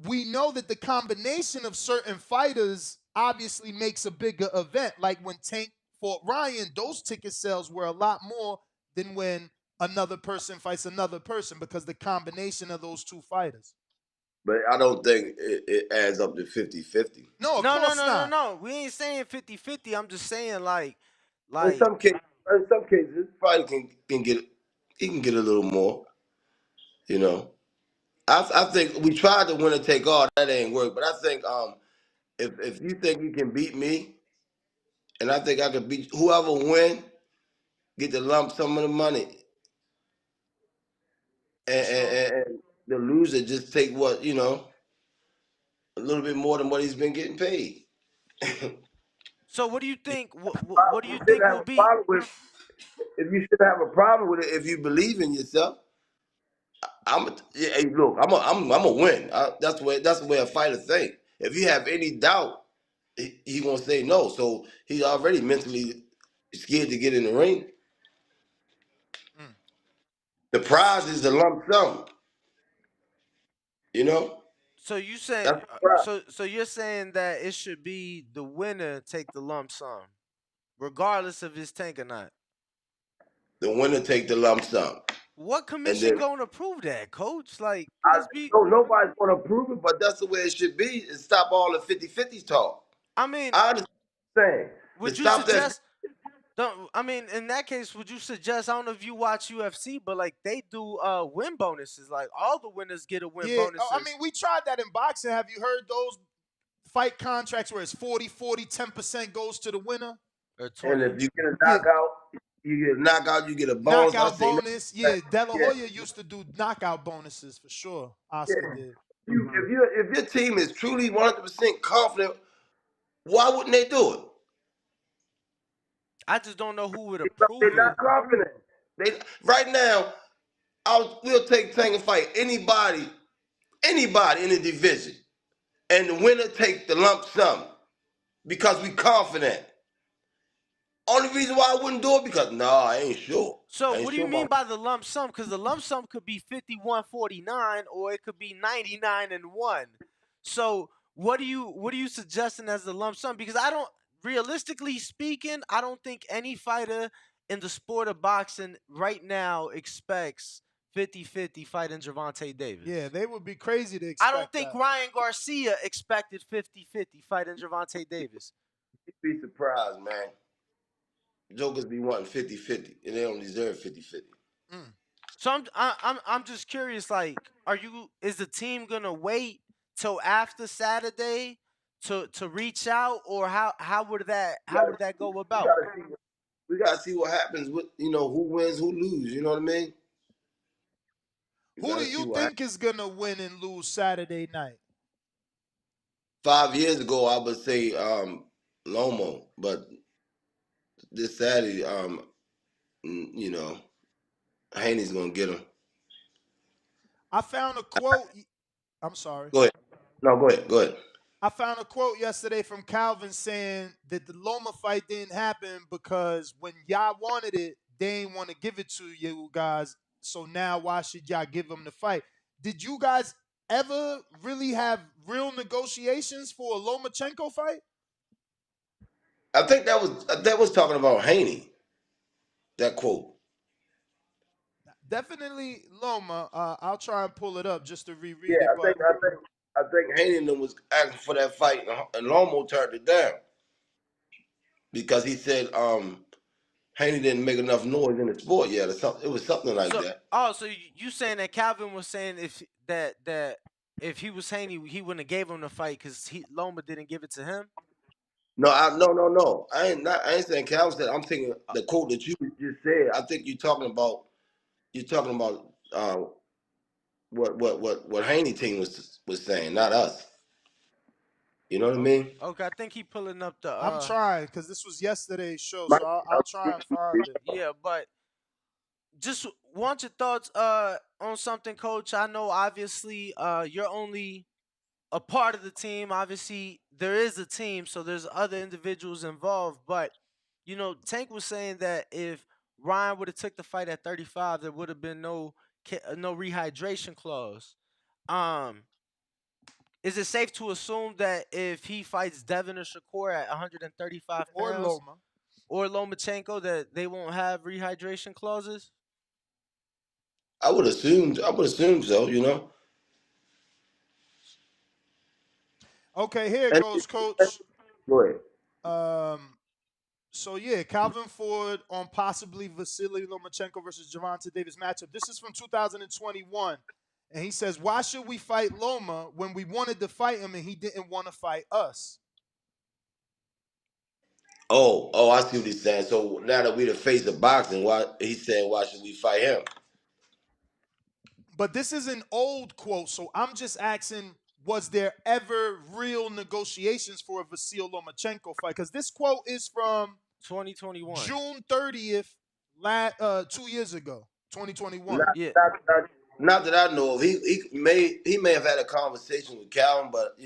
we know that the combination of certain fighters obviously makes a bigger event. Like when Tank fought Ryan, those ticket sales were a lot more than when another person fights another person because the combination of those two fighters. But I don't think it adds up to 50-50. No, of course not. No. We ain't saying 50-50. I'm just saying like In some cases, fighter can get a little more. You know, I think we tried to win and take all. That ain't work. But I think if you think you can beat me, and I think I can beat whoever win, get the lump sum of the money, and the loser just take what a little bit more than what he's been getting paid. So what do you think? What do you think will be? If you should have a problem with it, if you believe in yourself, hey, look, I'm a win. That's the way a fighter think. If you have any doubt, he gonna say no. So he's already mentally scared to get in the ring. The prize is the lump sum. You know. So you saying That's the prize. so you're saying that it should be the winner take the lump sum, regardless of his tank or not. The winner take the lump sum. What commission gonna prove that, Coach? Like, nobody's gonna prove it, but that's the way it should be. And stop all the 50-50 talk. I mean, I understand. Would you suggest? I mean, in that case, would you suggest? I don't know if you watch UFC, but like they do win bonuses. Like all the winners get a win bonus. I mean, we tried that in boxing. Have you heard those fight contracts where it's 40-40, 10% goes to the winner? And if you get a knockout, you get a bonus. Knockout bonus. Yeah, De La Hoya used to do knockout bonuses for sure. Oscar did. If your team is truly 100% confident, why wouldn't they do it? I just don't know who would approve it. They're not confident. Right now, we'll take Tank and fight anybody in the division, and the winner take the lump sum because we confident. Only reason why I wouldn't do it because I ain't sure. So what do you mean by the lump sum? Because the lump sum could be 51-49 or it could be 99-1. So what are you suggesting as the lump sum? Because realistically speaking, I don't think any fighter in the sport of boxing right now expects 50-50 fighting Gervonta Davis. Yeah, they would be crazy to expect I don't think Ryan Garcia expected 50-50 fighting Gervonta Davis. You'd be surprised, man. Jokers be wanting 50-50, and they don't deserve 50-50. So I'm just curious. Like, is the team gonna wait till after Saturday to reach out, or how would that go about? We gotta see what happens with who wins, who lose. You know what I mean? Who do you think is gonna win and lose Saturday night? 5 years ago, I would say Lomo, but this Saturday, Haney's gonna get him. I found a quote. I'm sorry. Go ahead. No, go ahead. I found a quote yesterday from Calvin saying that the Loma fight didn't happen because when y'all wanted it, they didn't want to give it to you guys. So now why should y'all give them the fight? Did you guys ever really have real negotiations for a Lomachenko fight? I think that was talking about Haney. That quote. Definitely Loma. I'll try and pull it up just to reread it. I think Haney was asking for that fight, and Lomo turned it down because he said Haney didn't make enough noise in the sport yet. It was something like that. Oh, so you saying that Calvin was saying if he was Haney, he wouldn't have gave him the fight because Loma didn't give it to him? No. I ain't saying Calvin said. I'm thinking the quote that you just said. I think you're talking about you're talking about what Haney team was saying, not us. You know what I mean? Okay, I think he pulling up the. I'm trying because this was yesterday's show, My- so I'll try and find it. Yeah, but just want your thoughts on something, Coach. I know obviously you're only a part of the team. Obviously, there is a team, so there's other individuals involved. But Tank was saying that if Ryan would have took the fight at 35, there would have been no rehydration clause. Um, is it safe to assume that if he fights Devin or Shakur at 135 Or pounds Loma. or Lomachenko, that they won't have rehydration clauses? I would assume so. Okay, here it And goes, Coach. go ahead. So yeah, Calvin Ford on possibly Vasily Lomachenko versus Gervonta Davis matchup. This is from 2021, and he says, "Why should we fight Loma when we wanted to fight him and he didn't want to fight us?" Oh, I see what he's saying. So now that we the face of boxing, why he's saying why should we fight him? But this is an old quote, so I'm just asking, was there ever real negotiations for a Vasily Lomachenko fight? Because this quote is from 2021. June 30th, 2 years ago, 2021. Yeah. Not that I know of. He may have had a conversation with Calvin, but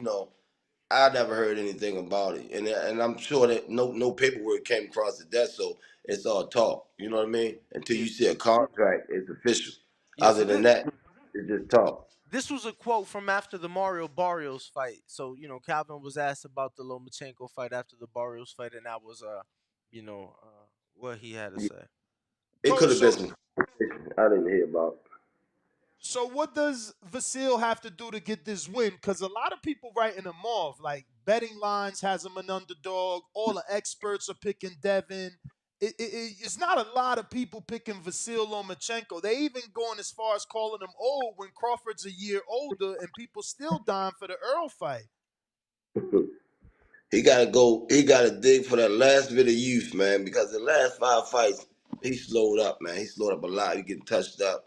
I never heard anything about it, and I'm sure that no paperwork came across the desk, so it's all talk. You know what I mean? Until you see a contract, it's official. Yeah, Other so than that, it's just talk. this was a quote from after the Mario Barrios fight. So, Calvin was asked about the Lomachenko fight after the Barrios fight, and that was what he had to say. It could have been some conversation I didn't hear about. So what does Vasil have to do to get this win? Because a lot of people writing him off. Like betting lines has him an underdog. All the experts are picking Devin. It's not a lot of people picking Vasil Lomachenko. They even going as far as calling him old when Crawford's a year older, and people still dying for the Earl fight. He gotta go. He gotta dig for that last bit of youth, man. Because the last 5 fights, he slowed up, man. He slowed up a lot. He getting touched up,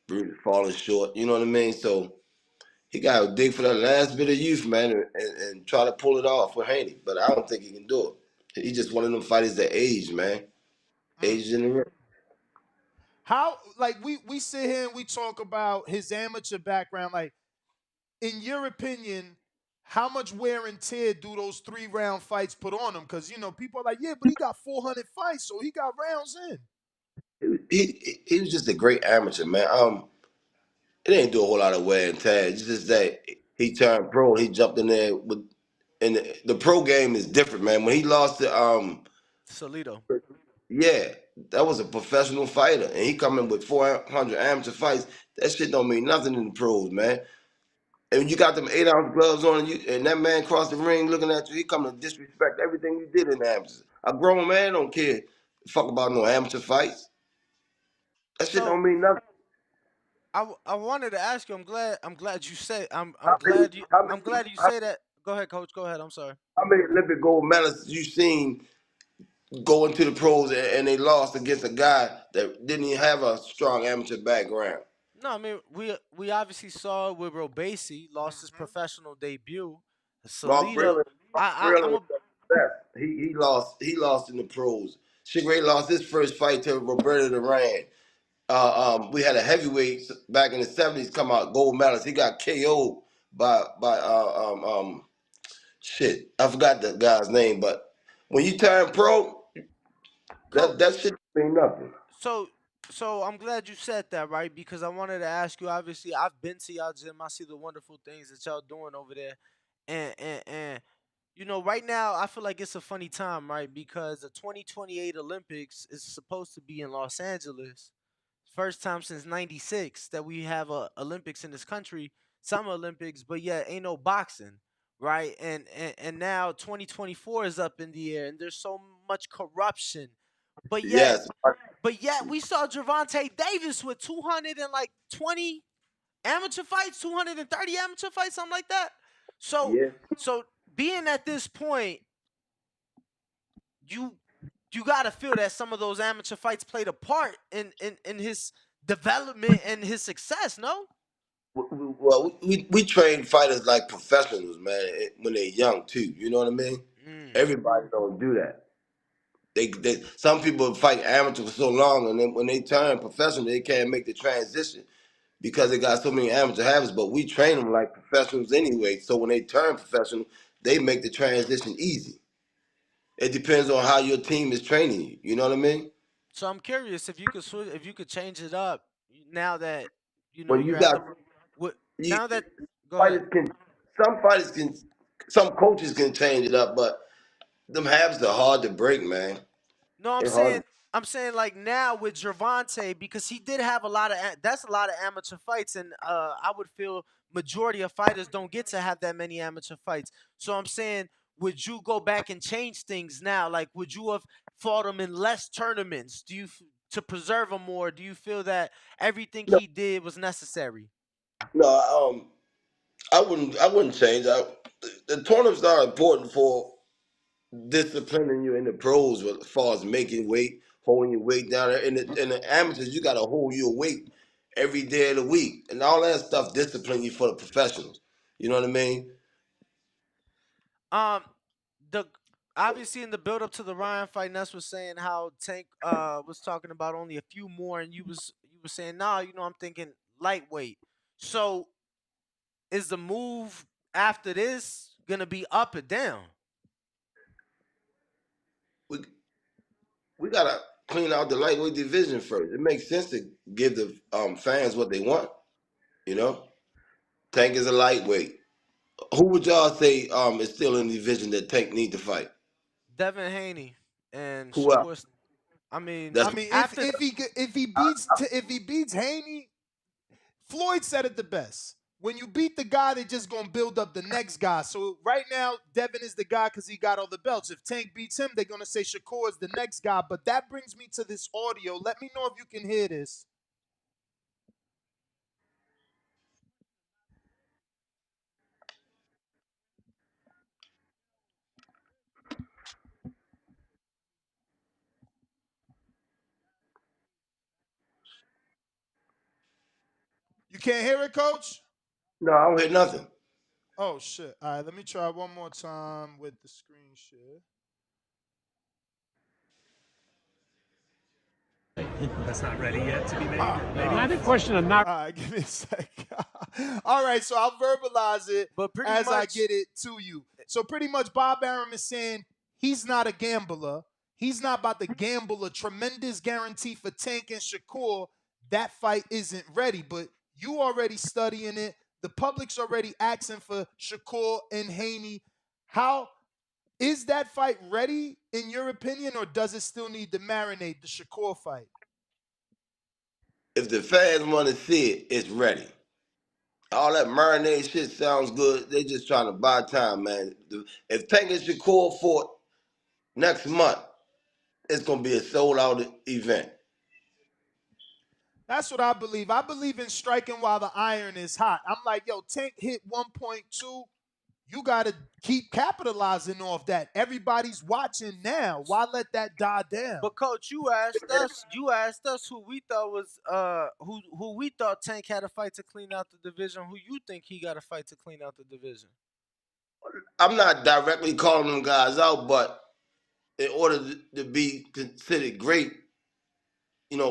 really falling short. You know what I mean? So he gotta dig for that last bit of youth, man, and try to pull it off with Haney. But I don't think he can do it. He just one of them fighters that age, man. Age in the ring. How we sit here and we talk about his amateur background. Like, in your opinion, how much wear and tear do those 3-round fights put on him? Because people are like, yeah, but he got 400 fights, so he got rounds in. He was just a great amateur, man. It didn't do a whole lot of wear and tear. It's just that he turned pro. He jumped in there and the pro game is different, man. When he lost to Salido. Yeah, that was a professional fighter, and he coming with 400 amateur fights. That shit don't mean nothing in the pros, man. And you got them 8-ounce gloves on, and that man crossed the ring looking at you. He come to disrespect everything you did in the amateurs. A grown man don't care fuck about no amateur fights. That shit don't mean nothing. I wanted to ask you. I'm glad you say. I'm glad you say that. Go ahead, Coach. Go ahead. I'm sorry. How many Olympic gold medalists you seen go into the pros and they lost against a guy that didn't even have a strong amateur background? No, I mean we obviously saw with Robesi lost his professional debut. Salido, I'm a He lost in the pros. Sugar lost his first fight to Roberto Duran. We had a heavyweight back in the 70s come out, gold medalist. He got KO'd by shit. I forgot the guy's name, but when you turn pro, that shit mean nothing. So I'm glad you said that, right? Because I wanted to ask you. Obviously, I've been to y'all gym. I see the wonderful things that y'all doing over there, and right now I feel like it's a funny time, right? Because the 2028 Olympics is supposed to be in Los Angeles. First time since '96 that we have a Olympics in this country, Summer Olympics, but yet ain't no boxing, right? And now 2024 is up in the air, and there's so much corruption, but yet. Yes. But yet we saw Gervonta Davis with 220 amateur fights, 230 amateur fights, something like that. So being at this point, you got to feel that some of those amateur fights played a part in his development and his success. No. Well, we train fighters like professionals, man, when they're young too. You know what I mean? Everybody don't do that. They some people fight amateur for so long, and then when they turn professional, they can't make the transition because they got so many amateur habits. But we train them like professionals anyway. So when they turn professional, they make the transition easy. It depends on how your team is training you. You know what I mean? So I'm curious if you could if you could change it up now that When you you're at got the what you, now that go ahead. fighters can, some fighters can, some coaches can change it up, but them habits are hard to break, man. No, It's hard. I'm saying like now with Gervonta because he did have a lot of that's a lot of amateur fights, and I would feel majority of fighters don't get to have that many amateur fights. So I'm saying, would you go back and change things now? Like, would you have fought him in less tournaments? To preserve him more? Do you feel that everything No, he did was necessary? no, I wouldn't change. The tournaments are important for disciplining you in the pros as far as making weight, holding your weight down. In the amateurs, you got to hold your weight every day of the week, and all that stuff discipline you for the professionals. You know what I mean? Um, the obviously in the build up to the Ryan fight, Ness was saying how Tank was talking about only a few more, and you were saying, nah, I'm thinking lightweight. So is the move after this gonna be up or down? We we gotta clean out the lightweight division first. It makes sense to give the fans what they want. You know, Tank is a lightweight. Who would y'all say is still in the division that Tank need to fight? Devin Haney and Who else? Shakur. I mean, That's I mean, after if he beats Haney, Floyd said it the best. When you beat the guy, they're just gonna build up the next guy. So right now, Devin is the guy because he got all the belts. If Tank beats him, they're gonna say Shakur is the next guy. But that brings me to this audio. Let me know if you can hear this. You can't hear it, Coach? no, I don't hear nothing. Oh shit! All right, let me try one more time with the screen share. That's not ready yet to be made. I have a question on not. All right, give me a sec. All right, so I'll verbalize it But pretty as I much- get it to you. So pretty much Bob Arum is saying he's not a gambler. He's not about to gamble a tremendous guarantee for Tank and Shakur. That fight isn't ready, but you already studying it. The public's already asking for Shakur and Haney. How is that fight ready in your opinion, or does it still need to marinate, the Shakur fight? If the fans want to see it, it's ready. All that marinade shit sounds good. They just trying to buy time, man. If Tank and Shakur fought next month, it's gonna be a sold out event. That's what I believe. I believe in striking while the iron is hot. I'm like, yo, Tank hit 1.2. You got to keep capitalizing off that. Everybody's watching now. Why let that die down? But coach, you asked us who we thought was who we thought Tank had a fight to clean out the division. Who you think he got a fight to clean out the division? I'm not directly calling them guys out, but in order to be considered great,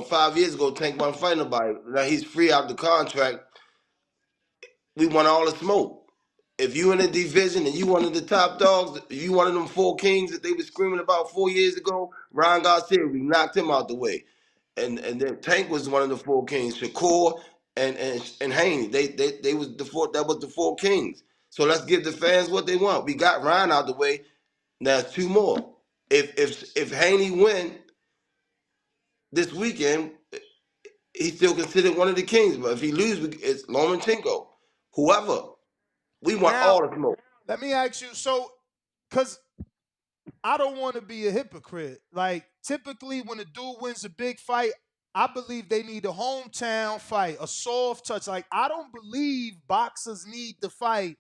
5 years ago, Tank wasn't fighting nobody. Now he's free out the contract. We want all the smoke. If you in a division and you one of the top dogs, you one of them four kings that they were screaming about 4 years ago, Ryan Garcia, we knocked him out the way. And then Tank was one of the four kings. Shakur and Haney, they was the four. That was the four kings. So let's give the fans what they want. We got Ryan out the way. Now it's two more. If Haney win this weekend, he's still considered one of the kings. But if he loses, it's Lomachenko. Whoever. We want all the smoke. Let me ask you, so, because I don't want to be a hypocrite. Like, typically when a dude wins a big fight, I believe they need a hometown fight, a soft touch. Like, I don't believe boxers need to fight.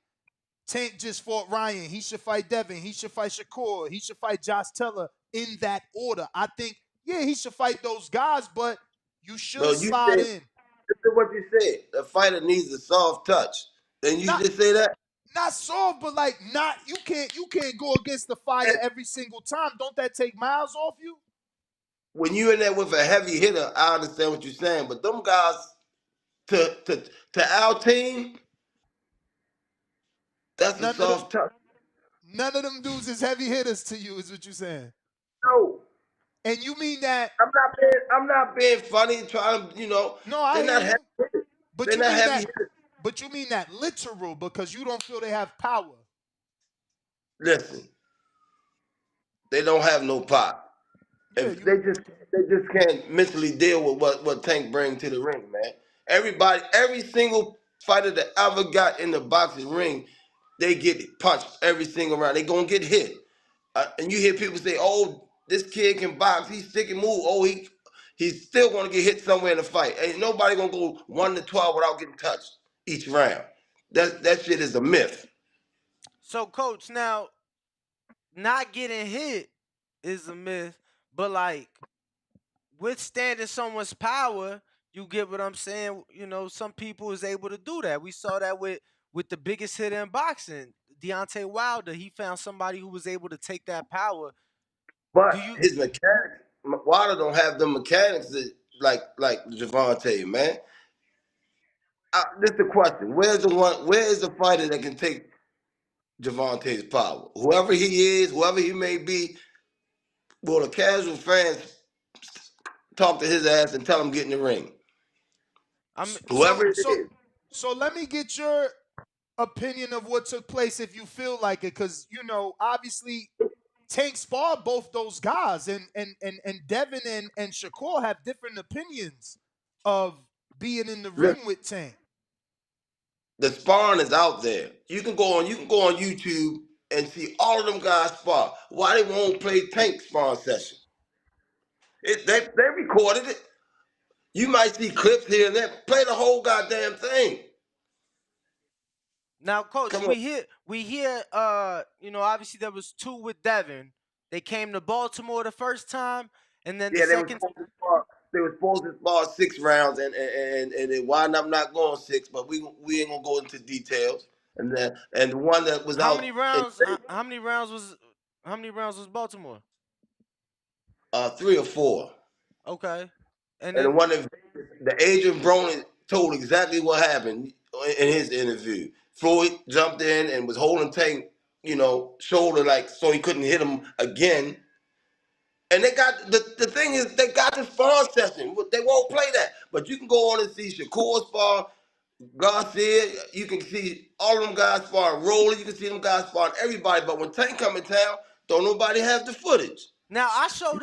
Tank just fought Ryan. He should fight Devin. He should fight Shakur. He should fight Josh Taylor in that order. I think, yeah, he should fight those guys, but You should No, you slide said, in. listen to what you said. The fighter needs a soft touch. Didn't you Not just say that? not soft, but like not you can't go against the fire every single time. Don't that take miles off you? When you're in there with a heavy hitter, I understand what you're saying. But them guys, to our team, that's a None of them soft touch. none of them dudes is heavy hitters to you, is what you're saying. No. And you mean that I'm not being funny, trying to, no, I they're hear not heavy you. hitters. But They're you not mean heavy that hitters. literal because you don't feel they have power. Listen, they don't have no pop. Yeah, If they just can't mentally deal with what Tank brings to the ring, man. Every single fighter that ever got in the boxing ring, they get punched every single round. They gonna get hit. And you hear people say, "Oh, this kid can box. He's stick and move. Oh, he's still gonna get hit somewhere in the fight. Ain't nobody gonna go 1-12 without getting touched each round. That shit is a myth." So, coach, now not getting hit is a myth, but like withstanding someone's power, you get what I'm saying? Some people is able to do that. We saw that with the biggest hitter in boxing, Deontay Wilder. He found somebody who was able to take that power. But his mechanics, Wilder don't have the mechanics that, like Javante, man. This is the question: Where is the fighter that can take Javante's power? Whoever he is, whoever he may be, will the casual fans talk to his ass and tell him get in the ring? Whoever it is. So let me get your opinion of what took place if you feel like it, because obviously Tank sparred both those guys, and Devin and Shakur have different opinions of being in the ring with Tank. The sparring is out there. You can go on YouTube and see all of them guys spar. Why they won't play Tank sparring session? They recorded it. You might see clips here and there. Play the whole goddamn thing. Now, coach, we hear obviously there was 2 with Devin. They came to Baltimore the first time, and then the second. They were supposed to spar 6 rounds, and it wound up not going 6. But we ain't gonna go into details. And the one that was How out. many rounds? How many rounds was Baltimore? 3 or 4. Okay. And the one that the agent Bronin told exactly what happened in his interview. Floyd jumped in and was holding Tank, shoulder so he couldn't hit him again. And they got the thing is they got the spawn session. They won't play that, but you can go on and see Shakur spar, Garcia. You can see all of them guys sparring. Rolling, you can see them guys sparring everybody. But when Tank come in town, don't nobody have the footage. Now I showed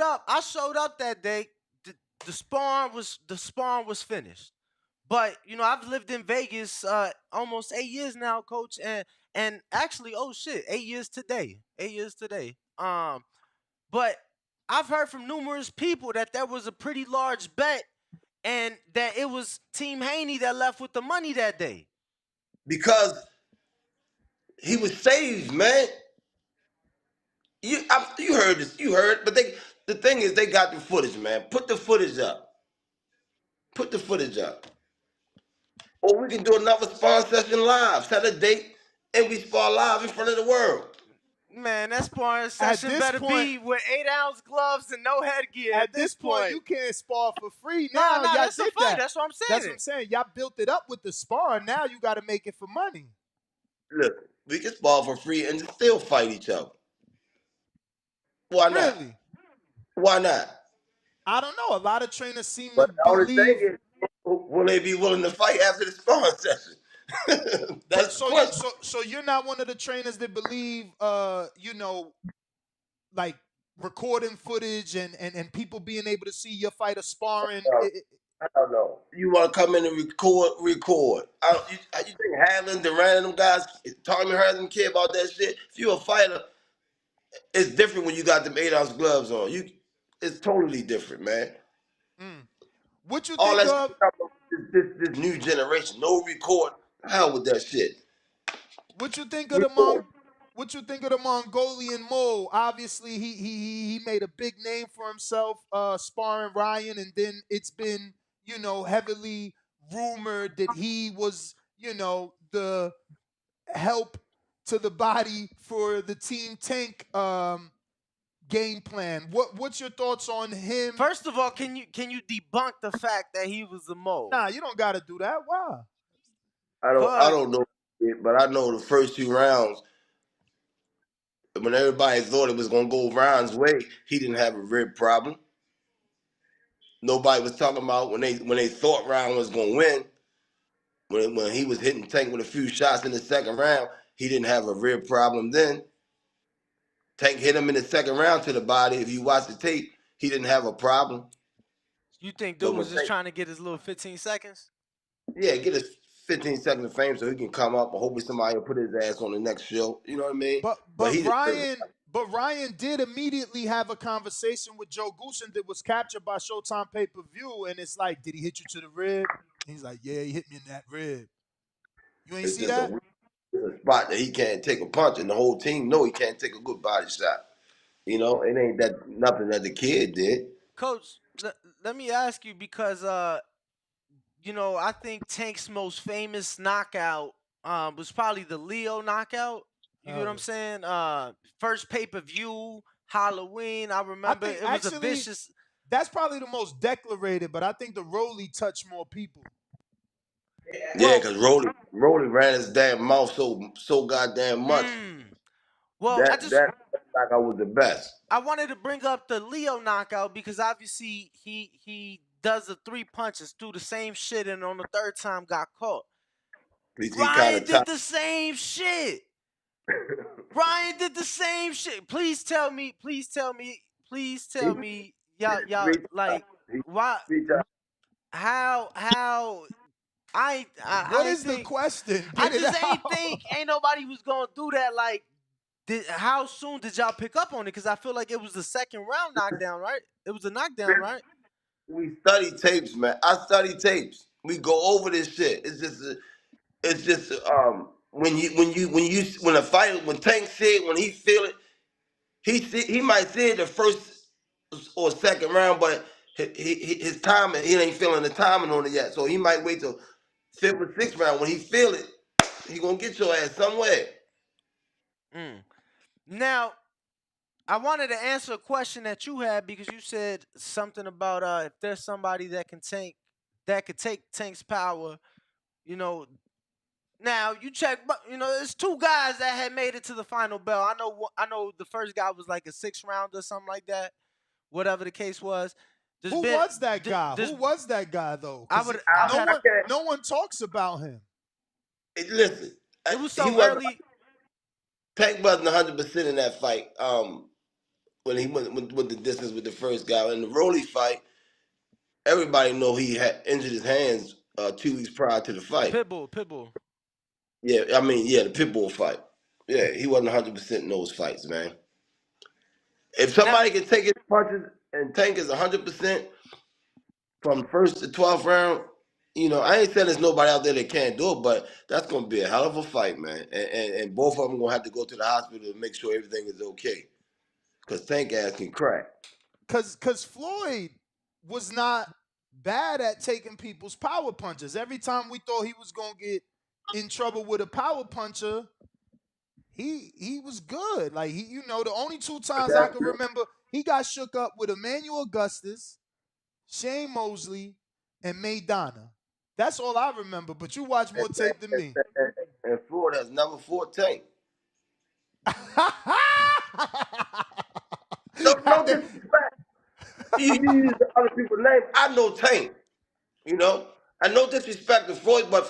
up that day. The spawn was finished. But I've lived in Vegas almost 8 years now, coach, and actually, 8 years today. 8 years today. But I've heard from numerous people that there was a pretty large bet and that it was Team Haney that left with the money that day. Because he was saved, man. You heard this. You heard, but the thing is they got the footage, man. Put the footage up. Put the footage up. Or we can do another spar session live. Set a date and we spar live in front of the world. Man, that sparring session better be with 8-ounce gloves and no headgear. At this point, you can't spar for free. Now, no, that's a fight. That's what I'm saying. That's what I'm saying. Y'all built it up with the spar. Now you got to make it for money. Look, we can spar for free and still fight each other. Why not? Really? Why not? I don't know. A lot of trainers seem but to the only believe. thing is, will they be willing to fight after the sparring session? That's the question. So you're not one of the trainers that believe, like recording footage and people being able to see your fighter sparring. I don't know. You want to come in and record? You think Hadlin, Duran, them guys, Tommy Hearns, them care about that shit? If you're a fighter, it's different when you got them 8-ounce gloves on. It's totally different, man. What you all think that of? This new generation, no record. Hell with that shit. What you think of the Mongolian Mole? Obviously, he made a big name for himself sparring Ryan, and then it's been heavily rumored that he was, the help to the body for the Team Tank game plan. What's your thoughts on him? First of all, can you debunk the fact that he was the mole? Nah, you don't got to do that. Why? I don't know, but I know the first 2 rounds, when everybody thought it was gonna go Ron's way, he didn't have a rib problem. Nobody was talking about when they thought Ron was gonna win. When he was hitting Tank with a few shots in the second round, he didn't have a rib problem then. Tank hit him in the second round to the body. If you watch the tape, he didn't have a problem. You think But dude when was just Tank, trying to get his little 15 seconds? yeah, get his 15 seconds of fame so he can come up and hopefully somebody will put his ass on the next show. You know what I mean? But he Ryan did immediately have a conversation with Joe Goosen that was captured by Showtime pay-per-view, and it's like, did he hit you to the rib? And he's like, yeah, he hit me in that rib. You ain't see that? It's a spot that he can't take a punch, and the whole team know he can't take a good body shot. It ain't that nothing that the kid did. Coach, let me ask you because I think Tank's most famous knockout was probably the Leo knockout. You know what I'm saying? First pay-per-view, Halloween. I remember it was a vicious. That's probably the most declarated, but I think the Rolly touched more people. Yeah, because Rolly ran his damn mouth so goddamn much. Well, that knockout was the best. I wanted to bring up the Leo knockout because obviously he does the 3 punches, do the same shit, and on the third time got caught. Ryan did the same shit. Ryan did the same shit. Please tell me, y'all like why? How? What is the question? I just ain't nobody was gonna do that. Like, how soon did y'all pick up on it? Because I feel like it was the second round knockdown, right? It was a knockdown, right? We study tapes, man. I study tapes. We go over this shit. It's just when a fighter, when Tank see it, when he feel it, he might see it the first or second round, but his timing, he ain't feeling the timing on it yet. So he might wait till 5th or 6th round. When he feel it, he gonna get your ass somewhere. Now, I wanted to answer a question that you had because you said something about if there's somebody that could take Tank's power, Now you check, there's 2 guys that had made it to the final bell. I know the first guy was like a 6th round or something like that, whatever the case was. Who was that guy? Who was that guy though? No one talks about him. Listen, it was so early. Tank wasn't 100% in that fight. When he went with the distance with the first guy in the Rolly fight, everybody know he had injured his hands 2 weeks prior to the fight. Pitbull. Yeah, the Pitbull fight. Yeah, he wasn't 100% in those fights, man. If somebody can take his punches and Tank is 100% from 1st to 12th round, I ain't saying there's nobody out there that can't do it, but that's going to be a hell of a fight, man. And both of them going to have to go to the hospital to make sure everything is okay. Because Tank ass can crack. Because Floyd was not bad at taking people's power punches. Every time we thought he was going to get in trouble with a power puncher, he was good. Like, the only 2 times I can remember, he got shook up with Emmanuel Augustus, Shane Mosley, and Maidana. That's all I remember, but you watch more tape than me. And Floyd has never fought Tank. No disrespect. You use other people's names. I know Tank. I no disrespect to Floyd, but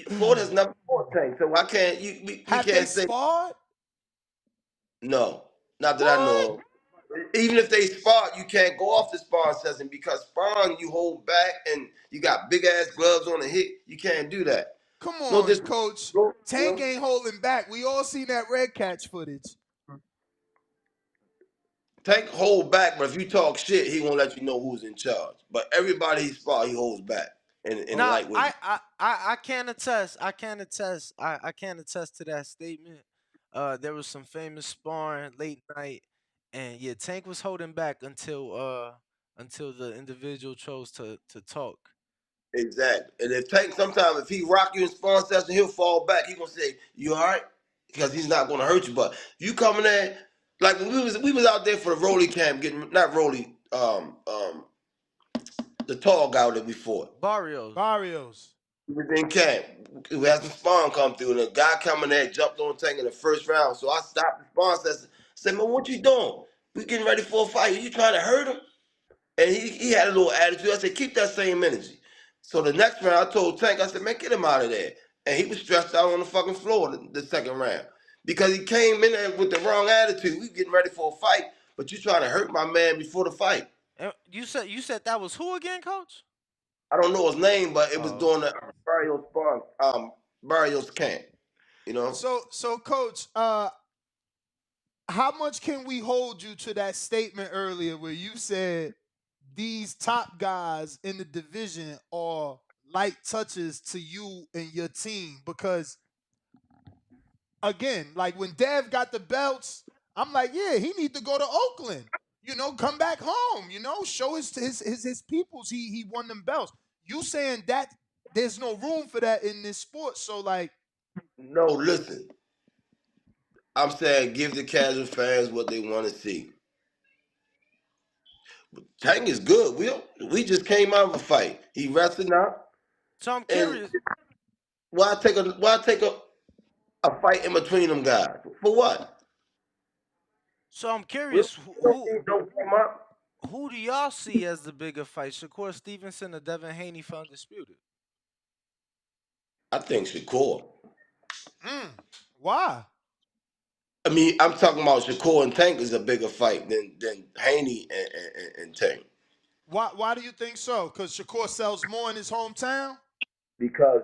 Floyd has never fought Tank, so I can't. We can't they say. Sparred? No, not that I know of. Even if they spar, you can't go off the sparring session because sparring you hold back and you got big ass gloves on the hip. You can't do that. Come on, Coach. Tank ain't holding back. We all seen that red catch footage. Tank hold back, but if you talk shit, he won't let you know who's in charge. But everybody he spar, he holds back. I can attest. I can attest to that statement. There was some famous sparring late night, and Tank was holding back until until the individual chose to talk. Exactly. And if Tank, sometimes if he rock you in spawn session, he'll fall back. He gonna say, "You all right?" Because he's not gonna hurt you. But you coming there, like when we was out there for the Rolly camp, getting not Rolly, the tall guy that we fought. Barrios. We was in camp. We had some spawn come through, and a guy coming there jumped on Tank in the first round. So I stopped the spawn session. Said, "Man, what you doing? We getting ready for a fight. Are you trying to hurt him?" And he had a little attitude. I said, "Keep that same energy." So the next round, I told Tank, I said, "Man, get him out of there." And he was stressed out on the fucking floor the second round because he came in there with the wrong attitude. We getting ready for a fight, but you trying to hurt my man before the fight. And you said that was who again, Coach? I don't know his name, but it was during the Barrios camp. You know. So Coach, how much can we hold you to that statement earlier where you said these top guys in the division are light touches to you and your team? Because again, like when Dev got the belts, I'm like, yeah, he need to go to Oakland. You know, come back home. You know, show his peoples he won them belts. You saying that there's no room for that in this sport? So like, no, listen. I'm saying give the casual fans what they want to see. Tank is good. We just came out of a fight. He wrestled out. So I'm curious. Why take a fight in between them guys? For what? So I'm curious, who do y'all see as the bigger fight, Shakur Stevenson or Devin Haney for Undisputed? I think Shakur. Why? I mean, I'm talking about Shakur and Tank is a bigger fight than Haney and Tank. Why do you think so? Because Shakur sells more in his hometown? Because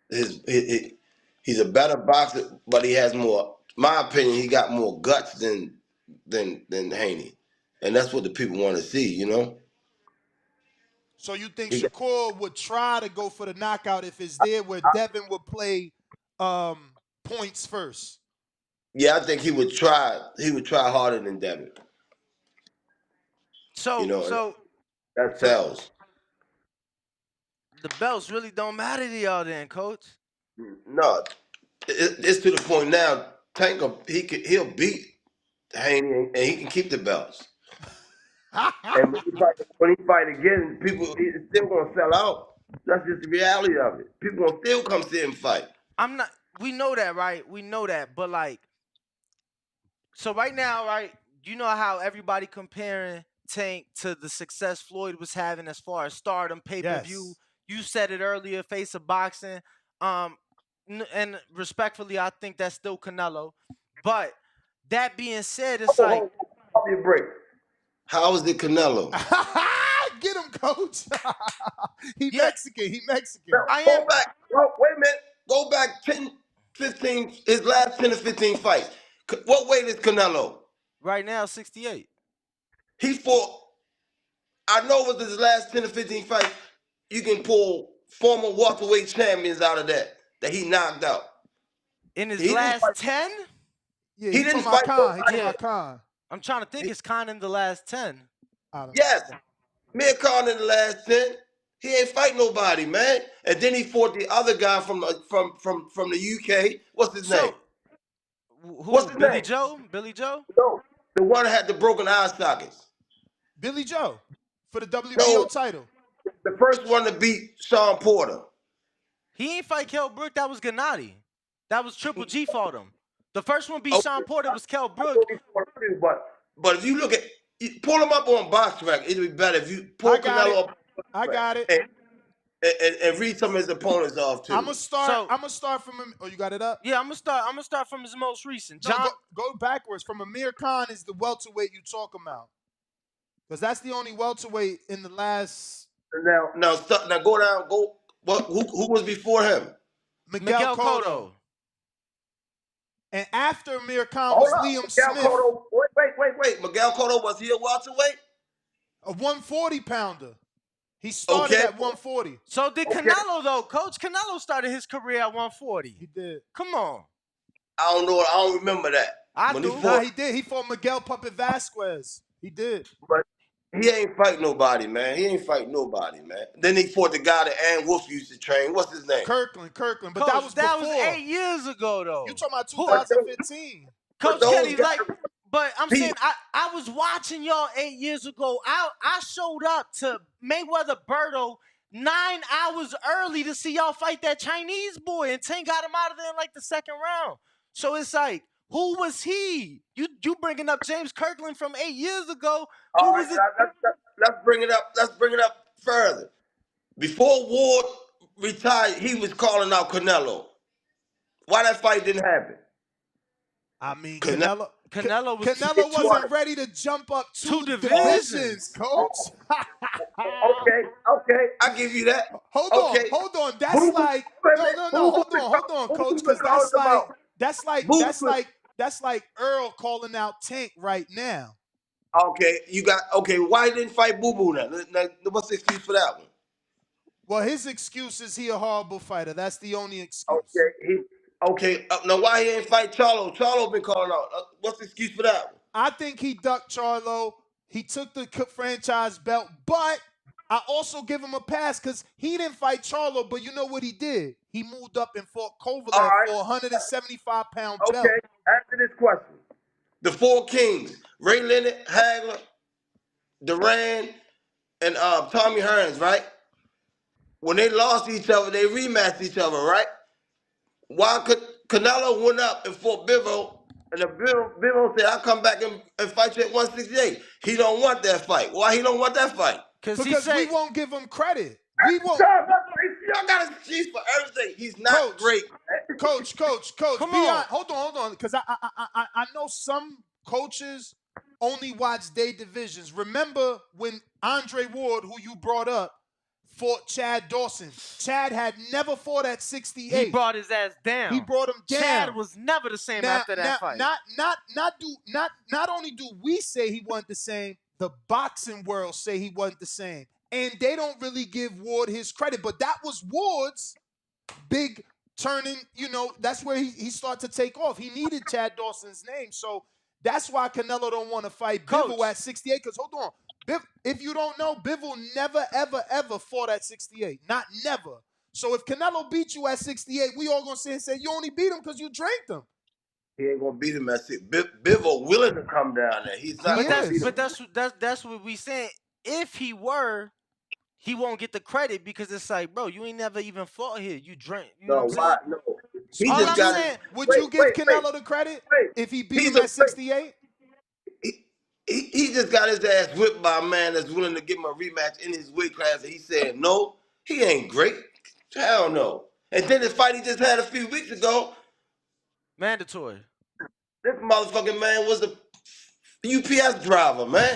he's a better boxer, but he has more. My opinion, he got more guts than Haney, and that's what the people want to see. You know. So you think Shakur would try to go for the knockout if it's there, where Devin would play points first? Yeah, I think he would try. He would try harder than Devin. So that sells. The belts really don't matter to y'all then, Coach. No, it's to the point now. Tank, he'll beat Haney and he can keep the belts. And when he fight again, people he's still gonna sell out. That's just the reality of it. People gonna still come see him fight. We know that, right? We know that, but like, so right now, right? You know how everybody comparing Tank to the success Floyd was having as far as stardom, pay-per-view. Yes. You said it earlier, face of boxing. And respectfully, I think that's still Canelo. But that being said, it's like. Give me a break. How is it Canelo? Get him, Coach. He Mexican. Go back. Wait a minute. Go back 10, 15, his last 10 to 15 fights. What weight is Canelo? Right now, 68. He fought, I know with his last 10 to 15 fights, you can pull former welterweight champions out of that he knocked out. In his last 10? Yeah, he didn't fight Khan. I'm trying to think. It's Khan in the last 10. Yes. Mir Khan in the last 10. He ain't fight nobody, man. And then he fought the other guy from the UK. What's his name? What's his name? Joe? Billy Joe? No. The one that had the broken eye sockets. Billy Joe. For the WBO title. The first one to beat Sean Porter. He ain't fight Kell Brook. That was Gennady. That was Triple G fought him. The first one beat Sean Porter was Kell Brook. But if you look at, pull him up on BoxRec, it'd be better if you pull Canelo up. I got it. And read some of his opponents off too. I'm gonna start from him. Oh, you got it up? Yeah, I'm gonna start from his most recent. No, go backwards. From Amir Khan is the welterweight you talking about, because that's the only welterweight in the last. Now go down. Who was before him? Miguel Cotto. And after Amir Khan was Liam Smith. Cotto, wait. Miguel Cotto, was he a welterweight? A 140 pounder. He started at 140. So did Canelo though, Coach? Canelo started his career at 140. He did. Come on. I don't know. I don't remember that. He did. He fought Miguel Puppet Vasquez. He did. But He ain't fight nobody, man. He ain't fight nobody, man. Then he fought the guy that Ann Wolf used to train. What's his name? Kirkland. But Coach, that was before. that was 8 years ago, though. You talking about 2015? Coach Kenny, like, but I'm He- saying I was watching y'all 8 years ago. I showed up to Mayweather Berto 9 hours early to see y'all fight that Chinese boy, and Tank got him out of there in like the second round. So it's like, who was he? You bringing up James Kirkland from 8 years ago? Who was it? Let's bring it up. Let's bring it up further. Before Ward retired, he was calling out Canelo. Why that fight didn't happen? I mean, Canelo was wasn't ready to jump up two divisions, Coach. Okay, I give you that. Hold on. That's Boo-boo. like no. Hold on, Coach, because that's like Earl calling out Tank right now. Okay, why he didn't fight Boo Boo now? What's the excuse for that one? Well, his excuse is he a horrible fighter. That's the only excuse. Now why he ain't fight Charlo? Charlo been calling out. What's the excuse for that one? I think he ducked Charlo. He took the franchise belt, but I also give him a pass because he didn't fight Charlo, but you know what he did? He moved up and fought Kovalev for a 175-pound belt. Okay, answer this question. The four kings, Ray Leonard, Hagler, Duran, and Tommy Hearns, right? When they lost each other, they rematched each other, right? Why could Canelo went up and fought Bivol, and the Bivol said, I'll come back and fight you at 168. He don't want that fight. Why he don't want that fight? Because we won't give him credit. We won't. Y'all got an excuse for everything. He's not great. Coach. Come on. Hold on. Because I know some coaches only watch their divisions. Remember when Andre Ward, who you brought up, fought Chad Dawson. Chad had never fought at 68. He brought his ass down. He brought him down. Chad was never the same after that fight. Not only do we say he wasn't the same, the boxing world say he wasn't the same. And they don't really give Ward his credit. But that was Ward's big turning, that's where he started to take off. He needed Chad Dawson's name. So that's why Canelo don't want to fight Bivol at 68. Because hold on. If you don't know, Bivol never, ever fought at 68. Not never. So if Canelo beat you at 68, we all going to sit and say, you only beat him because you drank him. He ain't going to beat him at 68. Bivol willing to come down there. He's not going to beat him. But that's what we saying. If he were, he won't get the credit because it's like, bro, you ain't never even fought here. You drank. You know what I'm saying? No. He just got it. Would you give Canelo the credit if he beat him at 68? He just got his ass whipped by a man that's willing to give him a rematch in his weight class, and he said, no, he ain't great. Hell no. And then this fight he just had a few weeks ago. Mandatory. This motherfucking man was a UPS driver, man.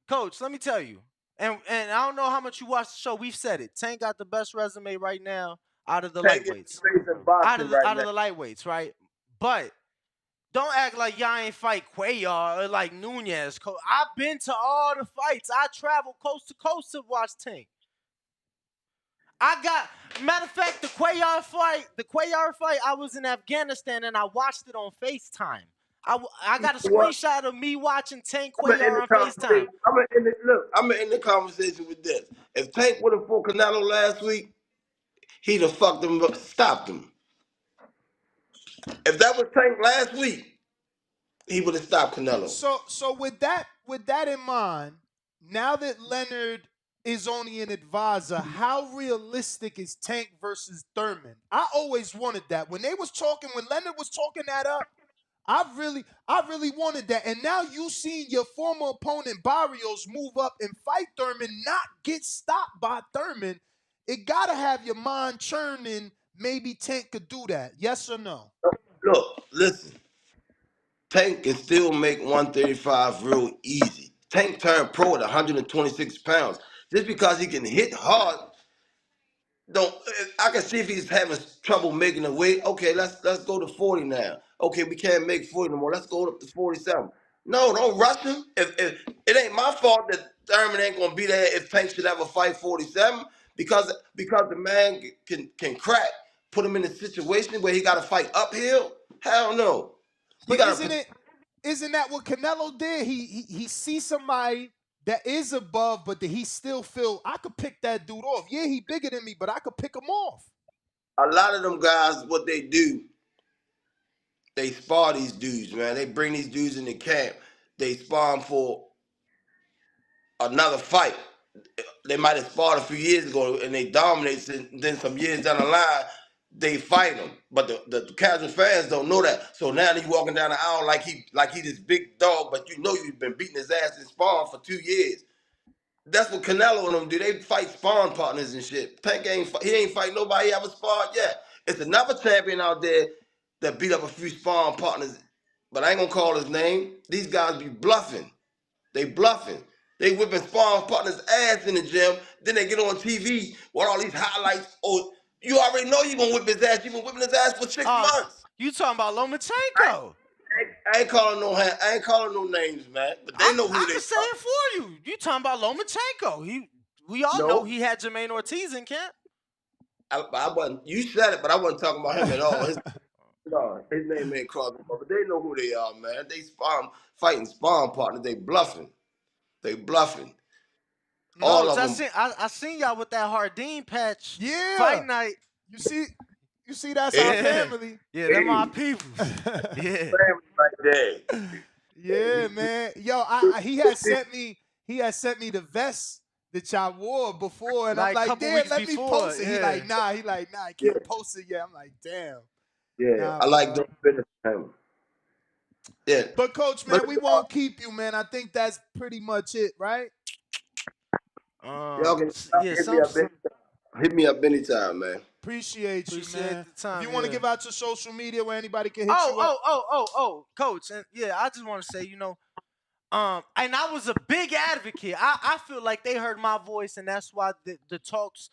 Coach, let me tell you. And I don't know how much you watch the show. We've said it. Tank got the best resume right now out of the lightweights. Out of the lightweights, right? But don't act like y'all ain't fight Cuellar or like Nunez. I've been to all the fights. I traveled coast to coast to watch Tank. Matter of fact, the Cuellar fight, I was in Afghanistan and I watched it on FaceTime. I got a screenshot of me watching Tank Cuellar on FaceTime. I'm gonna end the conversation with this. If Tank would have fought Canelo last week, he'd have fucked him up, stopped him. If that was Tank last week, he would have stopped Canelo. So with that in mind, now that Leonard is only an advisor, how realistic is Tank versus Thurman? I always wanted that. When Leonard was talking that up, I really wanted that. And now you seen your former opponent Barrios move up and fight Thurman, not get stopped by Thurman. It gotta have your mind churning. Maybe Tank could do that. Yes or no? Look, listen. Tank can still make 135 real easy. Tank turned pro at 126 pounds. Just because he can hit hard, I can see if he's having trouble making the weight. Okay, let's go to 40 now. Okay, we can't make 40 no more. Let's go up to 47. No, don't rush him. If it ain't my fault that Thurman ain't gonna be there if Tank should ever fight 47 because the man can crack, put him in a situation where he got to fight uphill. Hell no. But isn't that what Canelo did? He sees somebody that is above, but that he still feel I could pick that dude off. Yeah, he bigger than me, but I could pick him off. A lot of them guys, what they do, they spar these dudes, man. They bring these dudes in the camp. They spar them for another fight. They might have sparred a few years ago and they dominate. And then some years down the line, they fight them. But the casual fans don't know that. So now he's walking down the aisle like he this big dog, but you know you've been beating his ass in sparring for 2 years. That's what Canelo and them do. They fight sparring partners and shit. Tank he ain't fight nobody he ever sparred yet. It's another champion out there that beat up a few sparring partners, but I ain't gonna call his name. These guys be bluffing. They bluffing. They whipping sparring partners' ass in the gym. Then they get on TV with all these highlights. Oh, you already know you gonna whip his ass. You been whipping his ass for 6 months. You talking about Lomachenko? I ain't calling no names, man. But they know who I they can say it for you. You talking about Lomachenko? We all know he had Jermaine Ortiz in camp. I wasn't. You said it, but I wasn't talking about him at all. His name ain't crossing, but they know who they are, man. They fighting sparring partners. They bluffing. All of them. I seen y'all with that Hardin patch. Yeah. Fight night. You see that's our family. Yeah, they're my people. Yeah. Family right there. Yeah, man. Yo, he had sent me the vest that y'all wore before, and Like, I'm like, couple damn, weeks let me before, post it. yeah. He like, nah, I can't post it yet. I'm like, damn. Yeah, Nah, I like bro. those business him. Yeah. But coach, man, we won't keep you, man. I think that's pretty much it, right? Y'all can hit me up anytime, man. Appreciate you, man. the time. If you want to yeah. give out your social media where anybody can hit you up. Coach. And yeah, I just want to say, and I was a big advocate. I feel like they heard my voice, and that's why the talks.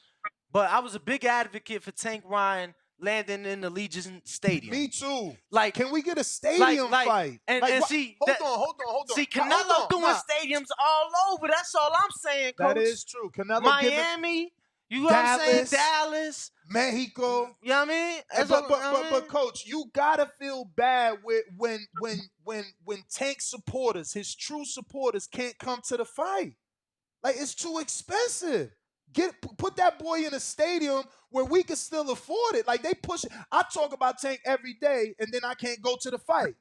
But I was a big advocate for Tank Ryan landing in the Legion Stadium. Me too. Like, can we get a stadium fight? See, hold on. See, Canelo doing stadiums all over. That's all I'm saying, Coach. That is true. Canelo Miami, you know what I'm saying? Dallas, Mexico. You know what I mean? But coach, you gotta feel bad when Tank supporters, his true supporters, can't come to the fight. Like, it's too expensive. Put that boy in a stadium where we can still afford it. Like, they push it. I talk about Tank every day, and then I can't go to the fight.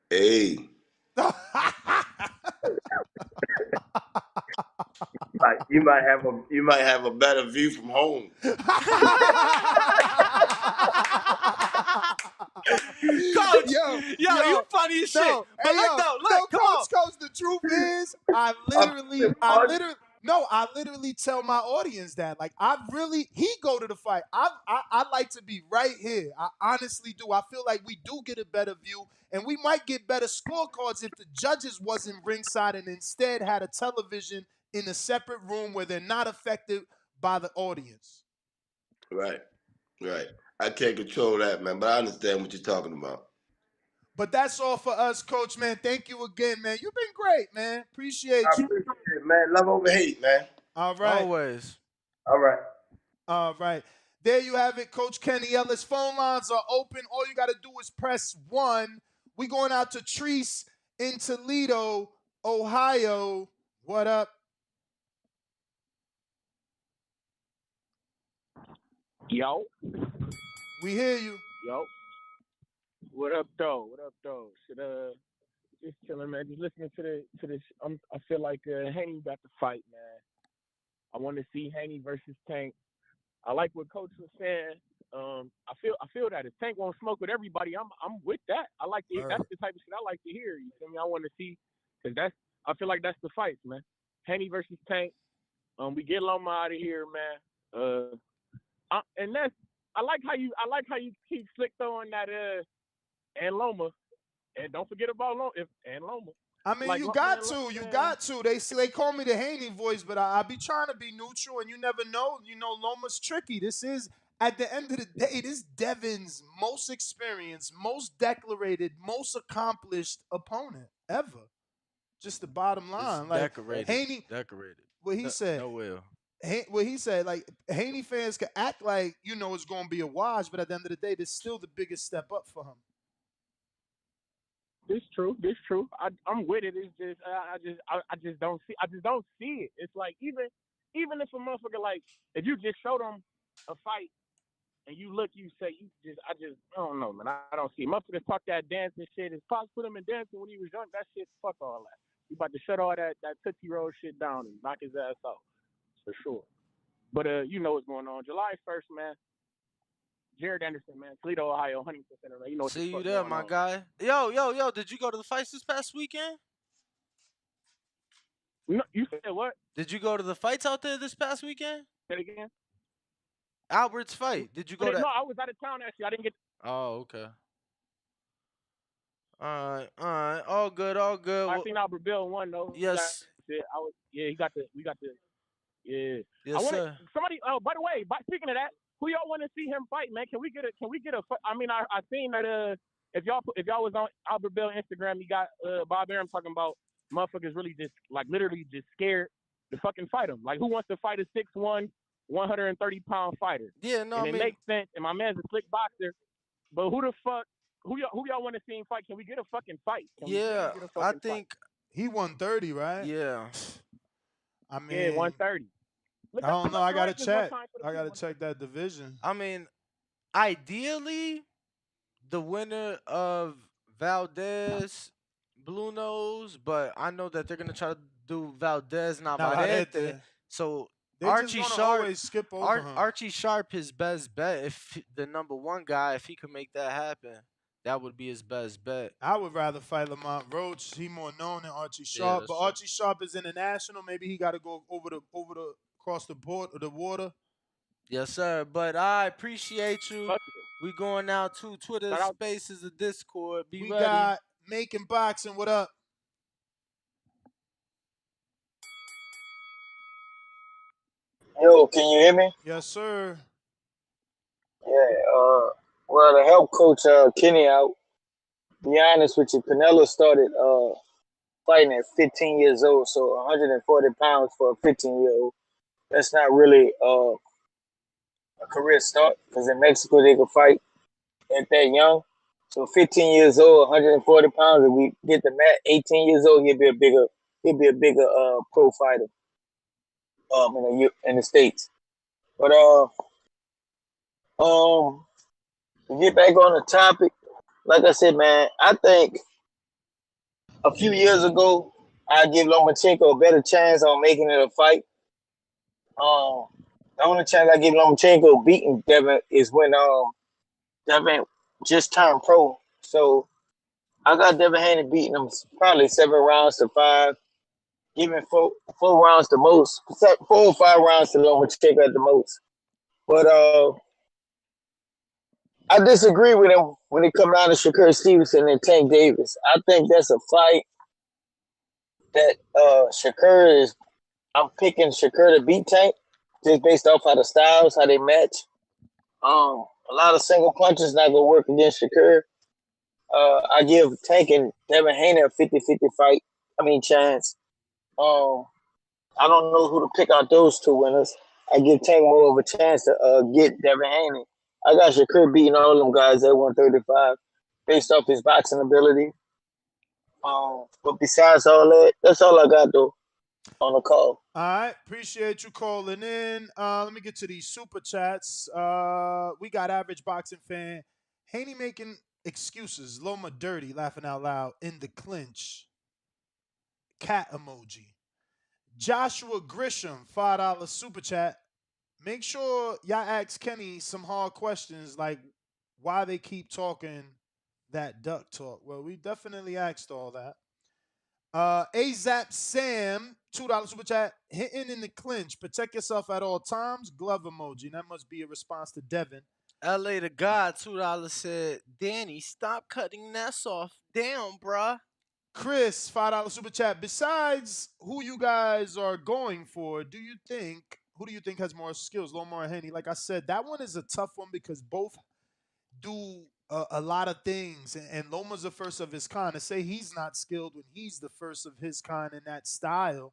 Hey. You might have a better view from home. Coach, yo, you funny as shit. But look, come on. Coach, the truth is, I literally tell my audience that. Like, he go to the fight. I like to be right here. I honestly do. I feel like we do get a better view, and we might get better scorecards if the judges wasn't ringside and instead had a television in a separate room where they're not affected by the audience. Right. I can't control that, man, but I understand what you're talking about. But that's all for us, Coach, man. Thank you again, man. You've been great, man. Appreciate you. I appreciate it, man. Love over hate, man. All right. Always. All right. All right. There you have it, Coach Kenny Ellis. Phone lines are open. All you got to do is press 1. We going out to Treese in Toledo, Ohio. What up? Yo. We hear you. Yo. What up, though? Just chilling, man. Just listening to this. I feel like Haney got to fight, man. I want to see Haney versus Tank. I like what Coach was saying. I feel that if Tank won't smoke with everybody, I'm with that. I like to. That's the type of shit I like to hear. You feel me? I want to see because I feel like that's the fight, man. Haney versus Tank. We get Loma out of here, man. And that's I like how you keep slick throwing that and Loma, and don't forget about Loma. I mean, like, you got to. They call me the Haney voice, but I be trying to be neutral, and you never know. You know, Loma's tricky. This is, at the end of the day, this Devin's most experienced, most decorated, most accomplished opponent ever. Just the bottom line. It's like decorated. Haney, decorated. What he said. No will. What he said, like, Haney fans can act like, it's going to be a wash, but at the end of the day, this is still the biggest step up for him. This true. I'm with it. It's just I just don't see it. It's like even if a motherfucker like if you just showed them a fight and you look, you say I don't know, man. I don't see it. Motherfuckers talk that dancing shit. It's Pops put him in dancing when he was young. That shit, fuck all that. You about to shut all that Tootsie Roll shit down and knock his ass out for sure. But you know what's going on. July 1st, man. Jared Anderson, man. Toledo, Ohio, Huntington Center, man. You know what the See you fuck there, going my on. guy. Yo. Did you go to the fights this past weekend? No, you said what? Did you go to the fights out there this past weekend? Say it again. Albert's fight. Did you go to? No, I was out of town actually. I didn't get. Oh, okay. All right. All good. I seen Albert Bill won though. Yes. We got the. Yeah. Yes, sir. Somebody. Oh, by the way, speaking of that, who y'all want to see him fight, man? Can we get a? I mean, I seen that. If y'all was on Albert Bill Instagram, you got Bob Arum talking about motherfuckers really just like literally just scared to fucking fight him. Like who wants to fight a 6'1", 130-pound fighter? Yeah, no, and it makes sense. And my man's a slick boxer, but who the fuck? Who y'all want to see him fight? Can we get a fucking fight? I think he 130, right? Yeah. I mean, yeah, 130. I don't know. I gotta check. I gotta check that division. I mean, ideally, the winner of Valdez, Blue Nose, but I know that they're gonna try to do Valdez Navarrete. So They're Archie just Sharp, always skip over him. Archie Sharp, his best bet. If the number one guy, if he could make that happen, that would be his best bet. I would rather fight Lamont Roach. He more known than Archie Sharp, but Archie Sharp is international. Maybe he got to go over the across the board or the water. Yes, sir. But I appreciate you. We going now to Twitter Spaces, the Discord. Be ready. We got Making Boxing. What up? Yo, can you hear me? Yes, sir. Yeah. Well, to help coach Kenny out, be honest with you, Canelo started fighting at 15 years old, so 140 pounds for a 15-year-old. That's not really a career start because in Mexico they could fight at that young. So 15 years old, 140 pounds. If we get the mat, 18 years old, he'll be a bigger pro fighter in the States. But to get back on the topic, like I said, man, I think a few years ago I'd give Lomachenko a better chance on making it a fight. The only chance I give Lomachenko beating Devin is when Devin just turned pro. So I got Devin Haney beating him probably 7 rounds to 5, giving 4 rounds the most, 4 or 5 rounds to Lomachenko at the most. But I disagree with him when it comes down to Shakur Stevenson and Tank Davis. I think that's a fight that Shakur is. I'm picking Shakur to beat Tank just based off how the styles, how they match. A lot of single punches not gonna work against Shakur. I give Tank and Devin Haney a 50-50 fight. Chance. I don't know who to pick out those 2 winners. I give Tank more of a chance to get Devin Haney. I got Shakur beating all them guys at 135 based off his boxing ability. But besides all that, that's all I got though on the call. All right, appreciate you calling in. Let me get to these super chats. We got Average Boxing Fan. Haney making excuses. Loma dirty, laughing out loud in the clinch. Cat emoji. Joshua Grisham, $5 super chat. Make sure y'all ask Kenny some hard questions like why they keep talking that duck talk. Well, we definitely asked all that. AZAP Sam, $2 super chat. Hitting in the clinch. Protect yourself at all times. Glove emoji. That must be a response to Devin. LA to God, $2 said, Danny, stop cutting that off down, bruh. Chris, $5 super chat. Besides who you guys are going for, who do you think has more skills, Lomar and Haney? Like I said, that one is a tough one because both do a lot of things, and Loma's the first of his kind. To say he's not skilled when he's the first of his kind in that style,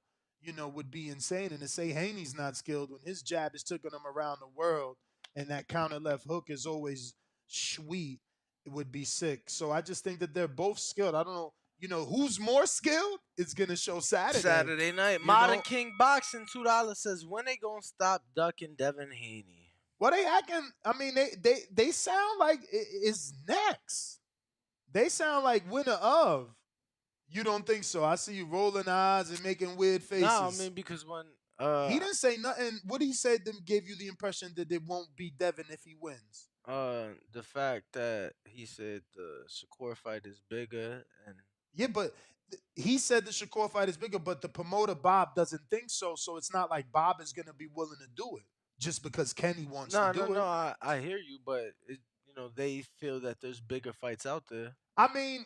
would be insane. And to say Haney's not skilled when his jab is taking him around the world and that counter left hook is always sweet. would be sick. So I just think that they're both skilled. I don't know, who's more skilled? It's gonna show Saturday night. Modern King Boxing $2 says when they gonna stop ducking Devin Haney. Well, they acting. I mean, they sound like it's next. They sound like winner of. You don't think so? I see you rolling eyes and making weird faces. No, I mean because when he didn't say nothing. What he said them gave you the impression that it won't be Devin if he wins. The fact that he said the Shakur fight is bigger and yeah, but he said the Shakur fight is bigger, but the promoter Bob doesn't think so. So it's not like Bob is gonna be willing to do it just because Kenny wants to do it. No, I hear you, but they feel that there's bigger fights out there. I mean,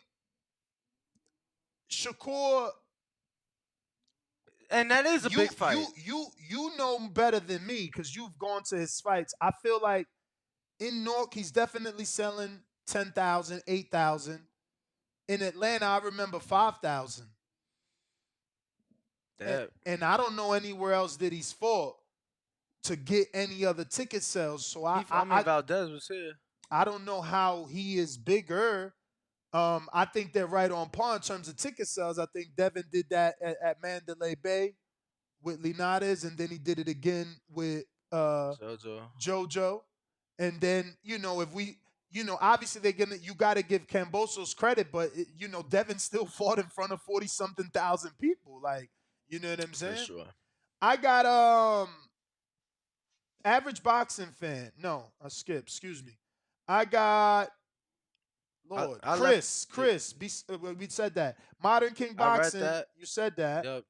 Shakur, and that is a big fight. You know better than me because you've gone to his fights. I feel like in Newark, he's definitely selling 10,000, 8,000. In Atlanta, I remember 5,000. And I don't know anywhere else that he's fought to get any other ticket sales. So Valdez was here. I don't know how he is bigger. I think they're right on par in terms of ticket sales. I think Devin did that at Mandalay Bay with Linares, and then he did it again with JoJo. And then, if we, obviously you got to give Cambosos credit, but, Devin still fought in front of 40-something thousand people. Like, you know what I'm saying? For sure. I got average boxing fan. No, I skipped. Excuse me. I got Lord Chris. We said that. Modern King Boxing. You said that. Yep.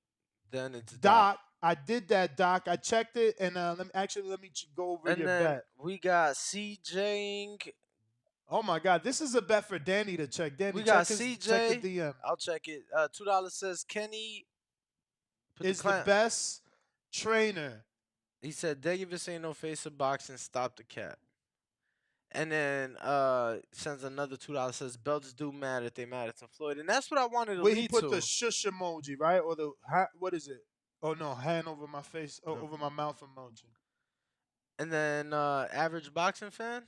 Then it's Doc. I did that, Doc. I checked it, and let me go over your bet. We got CJ. Oh my God, this is a bet for Danny to check. Danny, we got CJ. Check the DM. I'll check it. $2 says Kenny is the best trainer. He said Davis ain't no face of boxing. Stop the cap. And then sends another $2 says belts do matter. They matter to Floyd, and that's what I wanted to lead to. He put the shush emoji, right? Or the what is it? Oh no, hand over my face, over my mouth emoji. And then average boxing fan.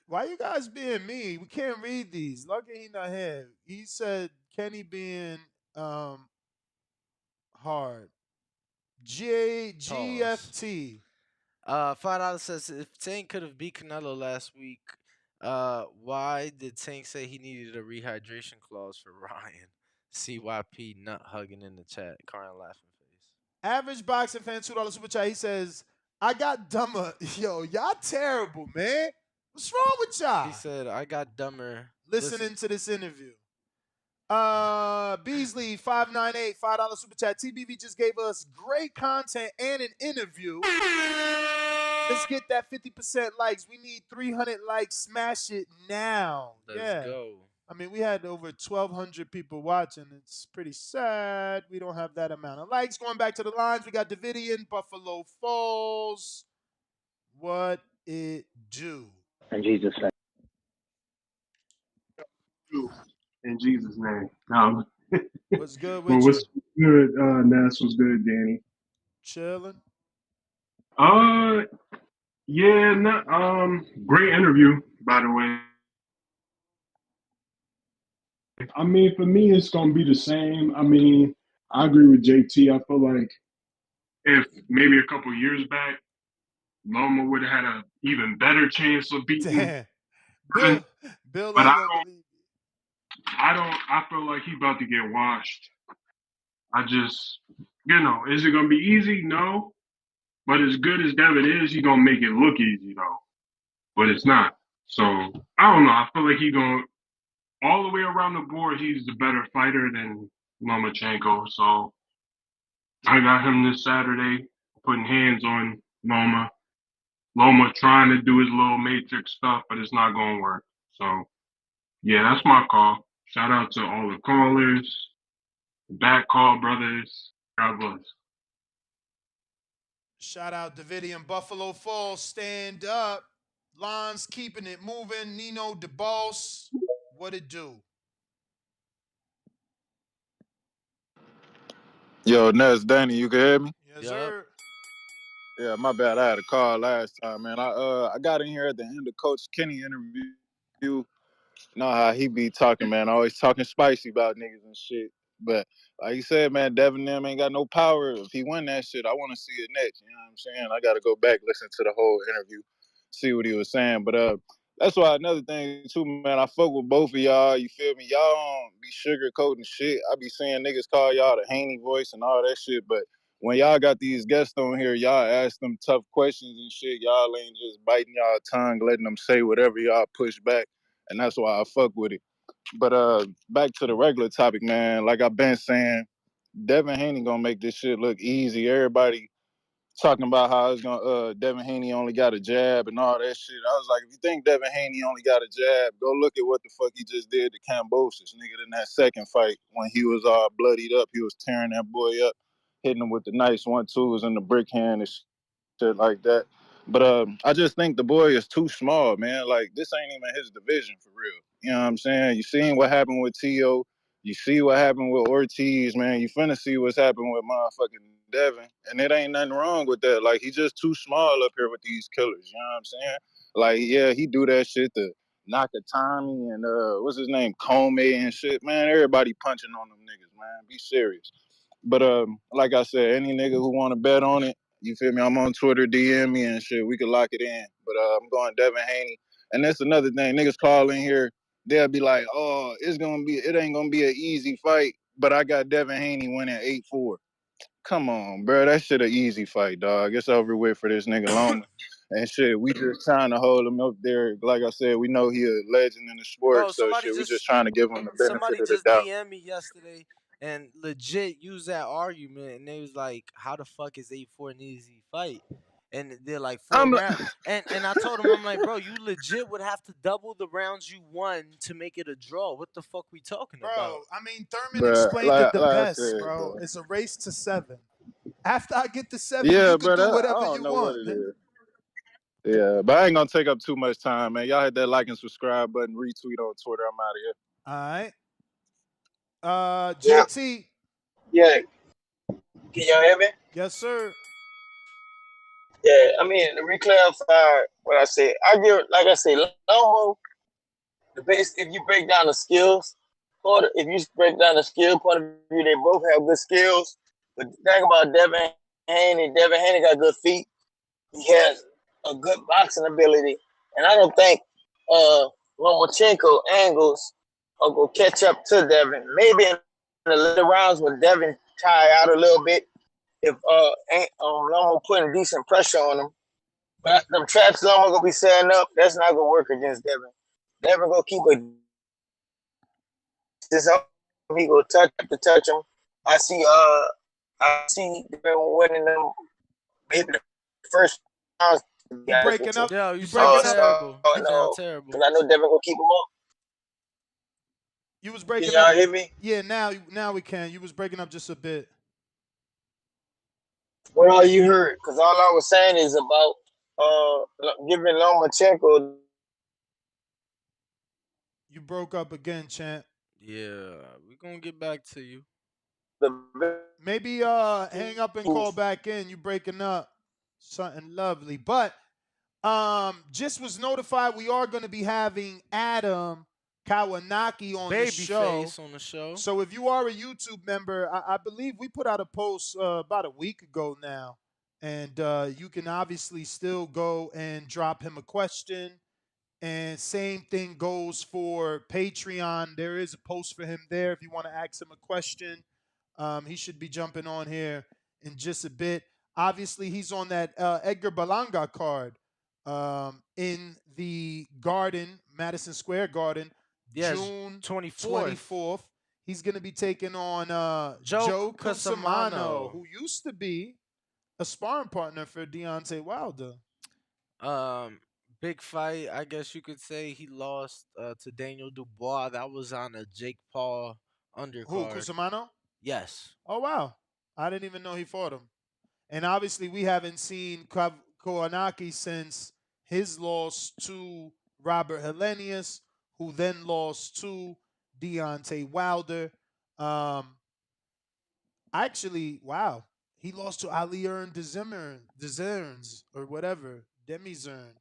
Why you guys being mean? We can't read these. Lucky he not here. He said Kenny being hard. GFT. $5 says if Tank could have beat Canelo last week, why did Tank say he needed a rehydration clause for Ryan? CYP nut hugging in the chat, crying laughing face. Average boxing fan $2 super chat. He says, "I got dumber." Yo, y'all terrible, man. What's wrong with y'all? He said, "I got dumber." Listening to this interview. Beasley 598 $5 super chat. TBV just gave us great content and an interview. Let's get that 50% likes. We need 300 likes. Smash it now. Let's go. I mean, we had over 1,200 people watching. It's pretty sad we don't have that amount of likes. Going back to the lines, we got Davidian, Buffalo Falls. What it do? In Jesus' name. In Jesus' name. What's good with what's good, Ness? What's good, Danny? Chilling. Yeah, great interview, by the way. I mean, for me, it's gonna be the same. I mean, I agree with JT. I feel like if maybe a couple years back, Loma would have had an even better chance of beating Bill. But I feel like he's about to get washed. I just, is it gonna be easy? No. But as good as Devin is, he's gonna make it look easy though. But it's not. So I don't know. I feel like he's gonna all the way around the board, he's the better fighter than Lomachenko. So I got him this Saturday, putting hands on Loma. Loma trying to do his little matrix stuff, but it's not gonna work. So yeah, that's my call. Shout out to all the callers, the back call brothers. God bless. Shout out Davidian, Buffalo Falls, stand up. Lons keeping it moving. Nino the boss. What it do? Yo, Ness, Danny, you can hear me? Yes, sir. Yeah, my bad. I had a call last time, man. I got in here at the end of Coach Kenny interview. know how he be talking, man. Always talking spicy about niggas and shit. But like you said, man, Devin them ain't got no power. If he win that shit, I want to see it next. You know what I'm saying? I got to go back listen to the whole interview, see what he was saying. But that's why another thing too, man. I fuck with both of y'all. You feel me? Y'all don't be sugarcoating shit. I be seeing niggas call y'all the Haney voice and all that shit, but when y'all got these guests on here, y'all ask them tough questions and shit. Y'all ain't just biting y'all tongue, letting them say whatever y'all push back, and that's why I fuck with it. But back to the regular topic, man. Like I've been saying, Devin Haney gonna make this shit look easy. Everybody talking about how it's gonna Devin Haney only got a jab and all that shit. I was like, if you think Devin Haney only got a jab, go look at what the fuck he just did to Cambosis, nigga, in that second fight when he was all bloodied up. He was tearing that boy up, hitting him with the nice 1-2s and the brick hand and shit like that. But I just think the boy is too small, man. Like this ain't even his division for real. You know what I'm saying? You seen what happened with T.O. You see what happened with Ortiz, man. You finna see what's happened with motherfucking Devin. And it ain't nothing wrong with that. Like, he just too small up here with these killers. You know what I'm saying? Like, yeah, he do that shit to Nakatani and, what's his name? Comey and shit. Man, everybody punching on them niggas, man. Be serious. But, like I said, any nigga who want to bet on it, you feel me? I'm on Twitter, DM me and shit. We can lock it in. But I'm going Devin Haney. And that's another thing. Niggas call in here, they'll be like, "Oh, it ain't gonna be an easy fight." But I got Devin Haney winning 8-4. Come on, bro. That shit an easy fight, dog. It's over with for this nigga Loma. And shit, we just trying to hold him up there. Like I said, we know he a legend in the sport, Bro, so shit, we just trying to give him the benefit somebody of the just doubt. DM'd me yesterday and legit used that argument, and they was like, "How the fuck is 8-4 an easy fight?" And they're like four I'm rounds, and I told him, I'm like, bro, you legit would have to double the rounds you won to make it a draw. What the fuck we talking about? Bro, I mean, Thurman Bro, explained it the like I best, said, bro. bro. It's a race to 7. After I get to 7, Yeah, you could bro, do I whatever don't you know what want, it man. is. Yeah, but I ain't gonna take up too much time, man. Y'all hit that like and subscribe button, retweet on Twitter. I'm out of here. All right. Yeah. JT. Yeah. Can y'all hear me? Yes, sir. Yeah. I mean, to reclarify what I said, I give, like I said, Lomo, the base, if you break down the skills, if you break down the skill point of view, they both have good skills. But the thing about Devin Haney got good feet. He has a good boxing ability. And I don't think Lomachenko angles are going to catch up to Devin. Maybe in the later rounds when Devin tire out a little bit, if Loma putting decent pressure on him. But them traps Loma going to be setting up, that's not going to work against Devin. Devin going to keep a this up. He going to touch him. I see Devin winning them maybe the first round. You breaking up? Yo, you You sound breaking up? terrible. You sound No, terrible. because I know Devin going to keep him up. You was Can breaking y'all up. hear me? Yeah, now we can. You was breaking up just a bit. What all you heard? Because all I was saying is about giving Lomachenko You broke up again, champ. Yeah, we gonna get back to you. the Maybe hang up and call back in. You breaking up. Something lovely. But just was notified we are going to be having Adam Kownacki on the show. Babyface on the show. So if you are a YouTube member, I believe we put out a post about a week ago now. And you can obviously still go and drop him a question. And same thing goes for Patreon. There is a post for him there if you want to ask him a question. He should be jumping on here in just a bit. Obviously, he's on that Edgar Berlanga card in the Garden, Madison Square Garden, Yes, June 24th. 24th. He's going to be taking on Joe Joe Cusimano, Cusimano. who used to be a sparring partner for Deontay Wilder. Big fight. I guess you could say he lost to Daniel Dubois. That was on a Jake Paul undercard. Who, Cusimano? Yes. Oh, wow. I didn't even know he fought him. And obviously, we haven't seen Kownacki since his loss to Robert Helenius, who then lost to Deontay Wilder. Actually, wow. He lost to Ali Earn Dezerns or whatever, Demizern.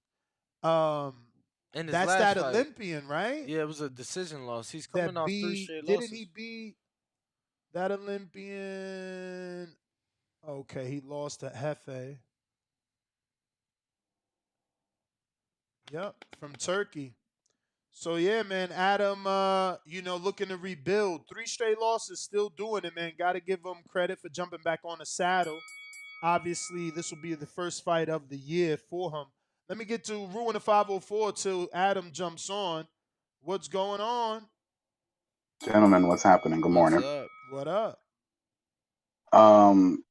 in his That's last that fight. Olympian, right? Yeah, it was a decision loss. He's coming That off 3 beat. straight Didn't losses. he beat that Olympian? Okay, he lost to Hefe. Yep, from Turkey. So yeah, man, Adam, looking to rebuild. 3 straight losses, still doing it, man. Got to give him credit for jumping back on the saddle. Obviously, this will be the first fight of the year for him. Let me get to Ruin the 504 till Adam jumps on. What's going on? Gentlemen, what's happening? Good What's morning. up? What up?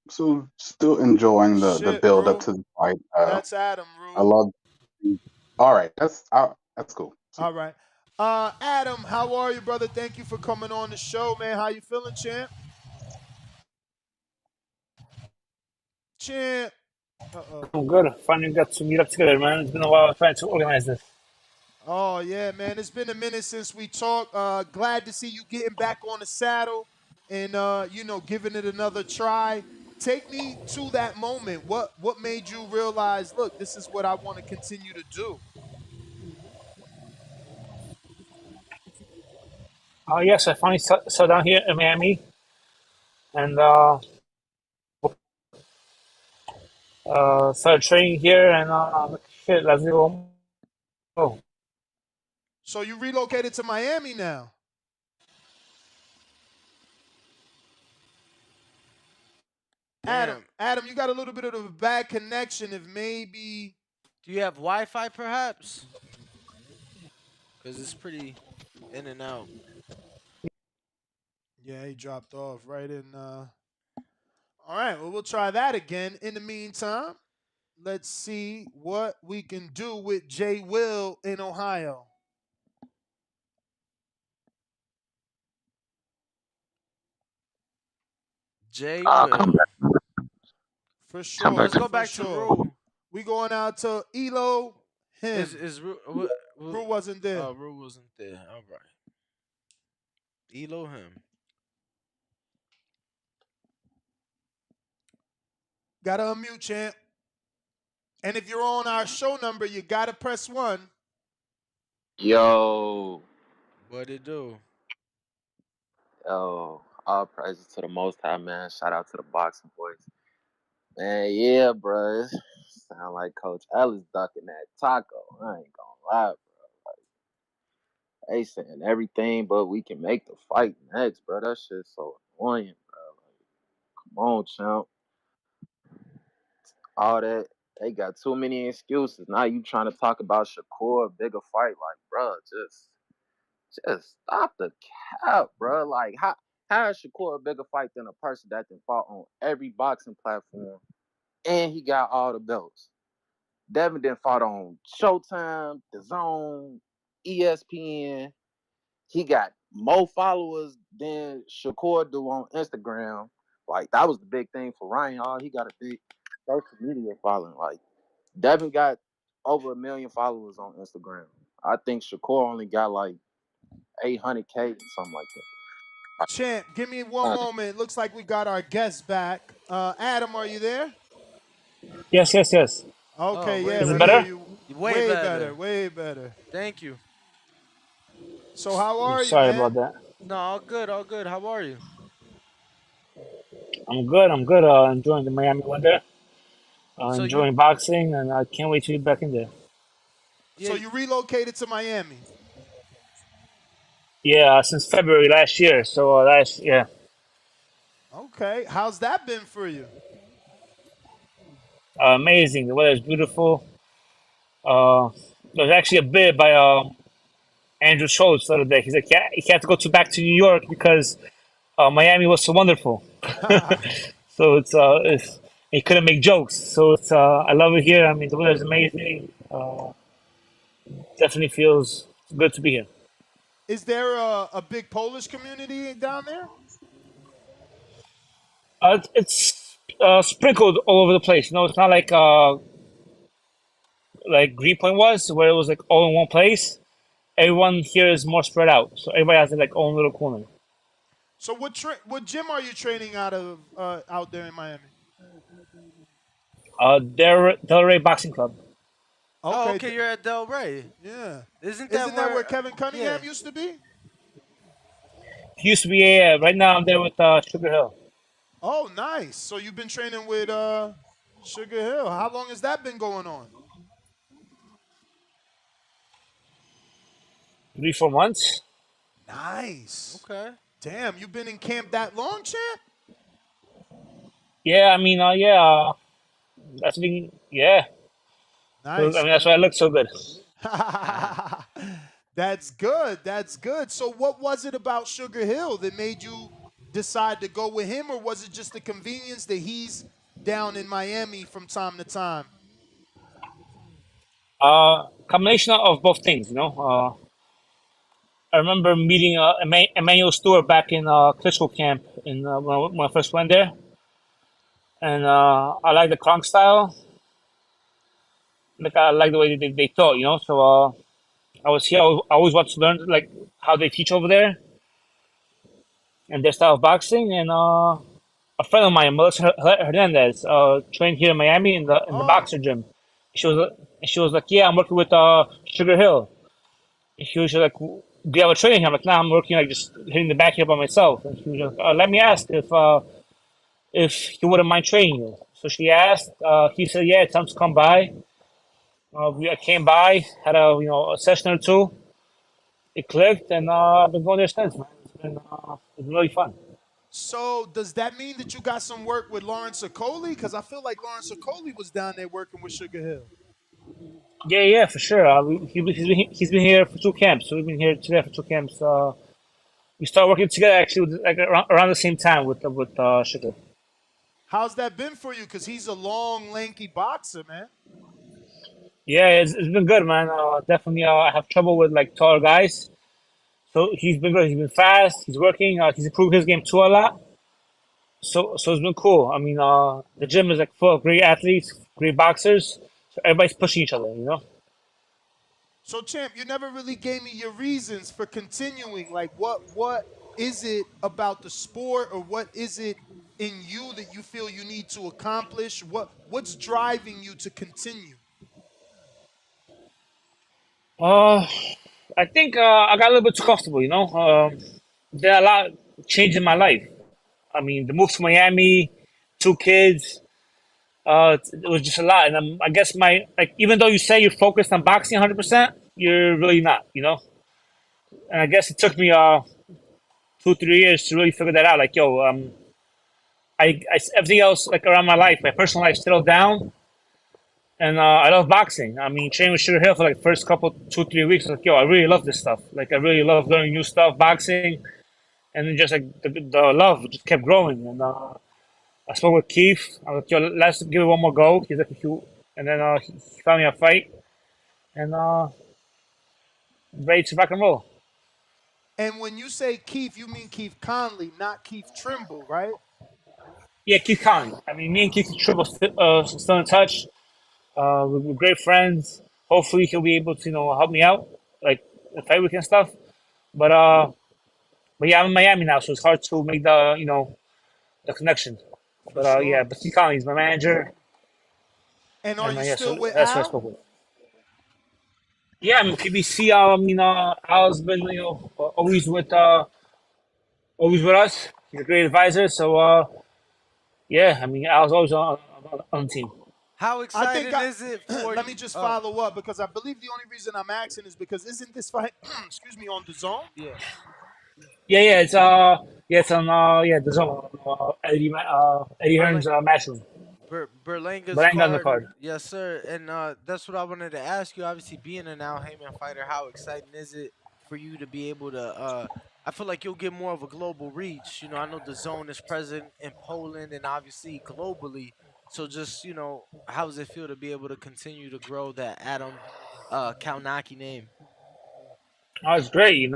So still enjoying the Shit, build up Rue. to the fight. That's Adam, I Rue. love. All right, that's cool. All right. Adam, how are you, brother? Thank you for coming on the show, man. How you feeling, champ? Champ. Uh-oh. I'm good. Finally got to meet up together, man. It's been a while trying to organize this. Oh yeah, man. It's been a minute since we talked. Glad to see you getting back on the saddle and giving it another try. Take me to that moment. What made you realize, look, this is what I want to continue to do? Yes, I finally sat down here in Miami and started training here. And shit, let's go. Oh, So you relocated to Miami now. Damn. Adam, you got a little bit of a bad connection. If maybe Do you have Wi-Fi perhaps? Because it's pretty in and out. yeah, he dropped off right in. All right, well, we'll try that again. In the meantime, let's see what we can do with Jay Will in Ohio. Jay Will. For sure. Let's go for back sure. to Rue. We going out to Elo. Him. Is Rue? Rue wasn't there. Oh, Rue wasn't there. All right. Elo him. Gotta unmute, champ. And if you're on our show number, you gotta press 1. Yo, What it do? yo, all praises to the Most High, man. Shout out to the boxing boys. Man, yeah, bro. Sound like Coach Ellis ducking that taco. I ain't gonna lie, bro. They saying everything, but we can make the fight next, bro. That shit's so annoying, bro. Like, come on, champ. All that. They got too many excuses. Now you trying to talk about Shakur, bigger fight. Like, bro, just stop the cap, bro. Like, how is Shakur a bigger fight than a person that can fought on every boxing platform and he got all the belts? Devin then fought on Showtime, The Zone, ESPN. He got more followers than Shakur do on Instagram. Like, that was the big thing for Ryan. He got a big social media following. Like, Devin got over 1 million followers on Instagram. I think Shakur only got like 800K, something like that. Champ, give me one moment. Looks like we got our guest back. Adam, are you there? yes. Okay, yeah, Is it we better? hear you. Way better. Way better. Thank you. So how I'm are you, sorry man? about that. No, all good, all good. How are you? I'm good. Enjoying the Miami weather. So you, Enjoying boxing, and I can't wait to be back in there. yeah, So you relocated to Miami. Yeah, since February last year. So yeah. Okay. How's that been for you? Amazing. The weather is beautiful. There's actually a bit by Andrew Schultz the other day. He's like, yeah, he had to go back to New York because Miami was so wonderful. So he couldn't make jokes. So I love it here. I mean, the weather is amazing. Definitely feels good to be here. Is there a big Polish community down there? It's sprinkled all over the place. You know, it's not like Greenpoint was, where it was like all in one place. Everyone here is more spread out, so everybody has like own little corner. So what gym are you training out of out there in Miami? Delray Boxing Club. Oh, Okay. okay, you're at Del Rey. Yeah. Isn't Isn't that where Kevin yeah. Cunningham used to be? He used to be, right now I'm there with Sugar Hill. Oh, nice. So you've been training with Sugar Hill. How long has that been going on? 3-4 months. Nice. Okay. Damn, you've been in camp that long, champ? Yeah, I mean, that's been, yeah. Nice, I mean, that's why I look so good. That's good. That's good. So what was it about Sugar Hill that made you decide to go with him, or was it just the convenience that he's down in Miami from time to time? Combination of both things, you know. I remember meeting Emmanuel Stewart back in Klitschko camp when I first went there, and I like the Kronk style. Like I like the way they thought, you know. So I was here. I always wanted to learn like how they teach over there and their style of boxing. And a friend of mine, Melissa Hernandez, trained here in Miami in the boxer gym. She was like, "Yeah, I'm working with Sugar Hill." And she was like, "Do you have a training here?" I'm like, "Nah, I'm working like just hitting the back here by myself." And she was like, "Let me ask if he wouldn't mind training you." So she asked. He said, "Yeah, time to come by." I came by, had a session or two. It clicked, and I've been going there since, man. It's been really fun. So does that mean that you got some work with Lawrence Okoli? Because I feel like Lawrence Okoli was down there working with Sugar Hill. Yeah, for sure. He's been here for two camps. So we've been here together for two camps. We started working together actually like around the same time with Sugar. How's that been for you? Because he's a long, lanky boxer, man. Yeah, it's been good, man. Definitely, I have trouble with like taller guys. So he's been good. He's been fast. He's working. He's improved his game too a lot. So it's been cool. I mean, the gym is like full of great athletes, great boxers. So everybody's pushing each other, you know. So, champ, you never really gave me your reasons for continuing. Like, what is it about the sport, or what is it in you that you feel you need to accomplish? What's driving you to continue? Uh, I think I got a little bit too comfortable, you know. There are a lot change in my life. I mean, the move to Miami, two kids. It was just a lot, and I guess my like even though you say you're focused on boxing 100%, you're really not, you know. And I guess it took me 2-3 years to really figure that out. Like, yo, everything else like around my life, my personal life settled down, and I love boxing. I mean, training with Sugar Hill for like first couple 2-3 weeks, I was like, yo, I really love this stuff. Like, I really love learning new stuff, boxing, and then just like the love just kept growing. And I spoke with Keith. I was like, yo, let's give it one more go. He's like, you, and then he found me a fight, and ready to rock and roll. And when you say Keith, you mean Keith Conley, not Keith Trimble, right? Yeah, Keith Conley. I mean, me and Keith Triple still in touch. We're great friends. Hopefully, he'll be able to help me out, like the fight week and stuff. But yeah, I'm in Miami now, so it's hard to make the connection. But sure. yeah, but Keith Conley's my manager. And are you yeah, still so with that's what I Al? spoke with. Yeah, I mean PBC. Al's been always with us. He's a great advisor. So yeah, I mean Al's always on the team. How exciting is it for Let you? me just follow up, because I believe the only reason I'm asking is because isn't this fight, excuse me, on the zone? Yeah. Yeah, it's on the zone. Eddie Hearn's matchroom. Berlanga's Berlanga on the card. card. Yes, sir. And that's what I wanted to ask you. Obviously, being an Al Heyman fighter, how exciting is it for you to be able to? I feel like you'll get more of a global reach. You know, I know the zone is present in Poland and obviously globally. So just how does it feel to be able to continue to grow that Adam Kownacki name? Oh, it's great.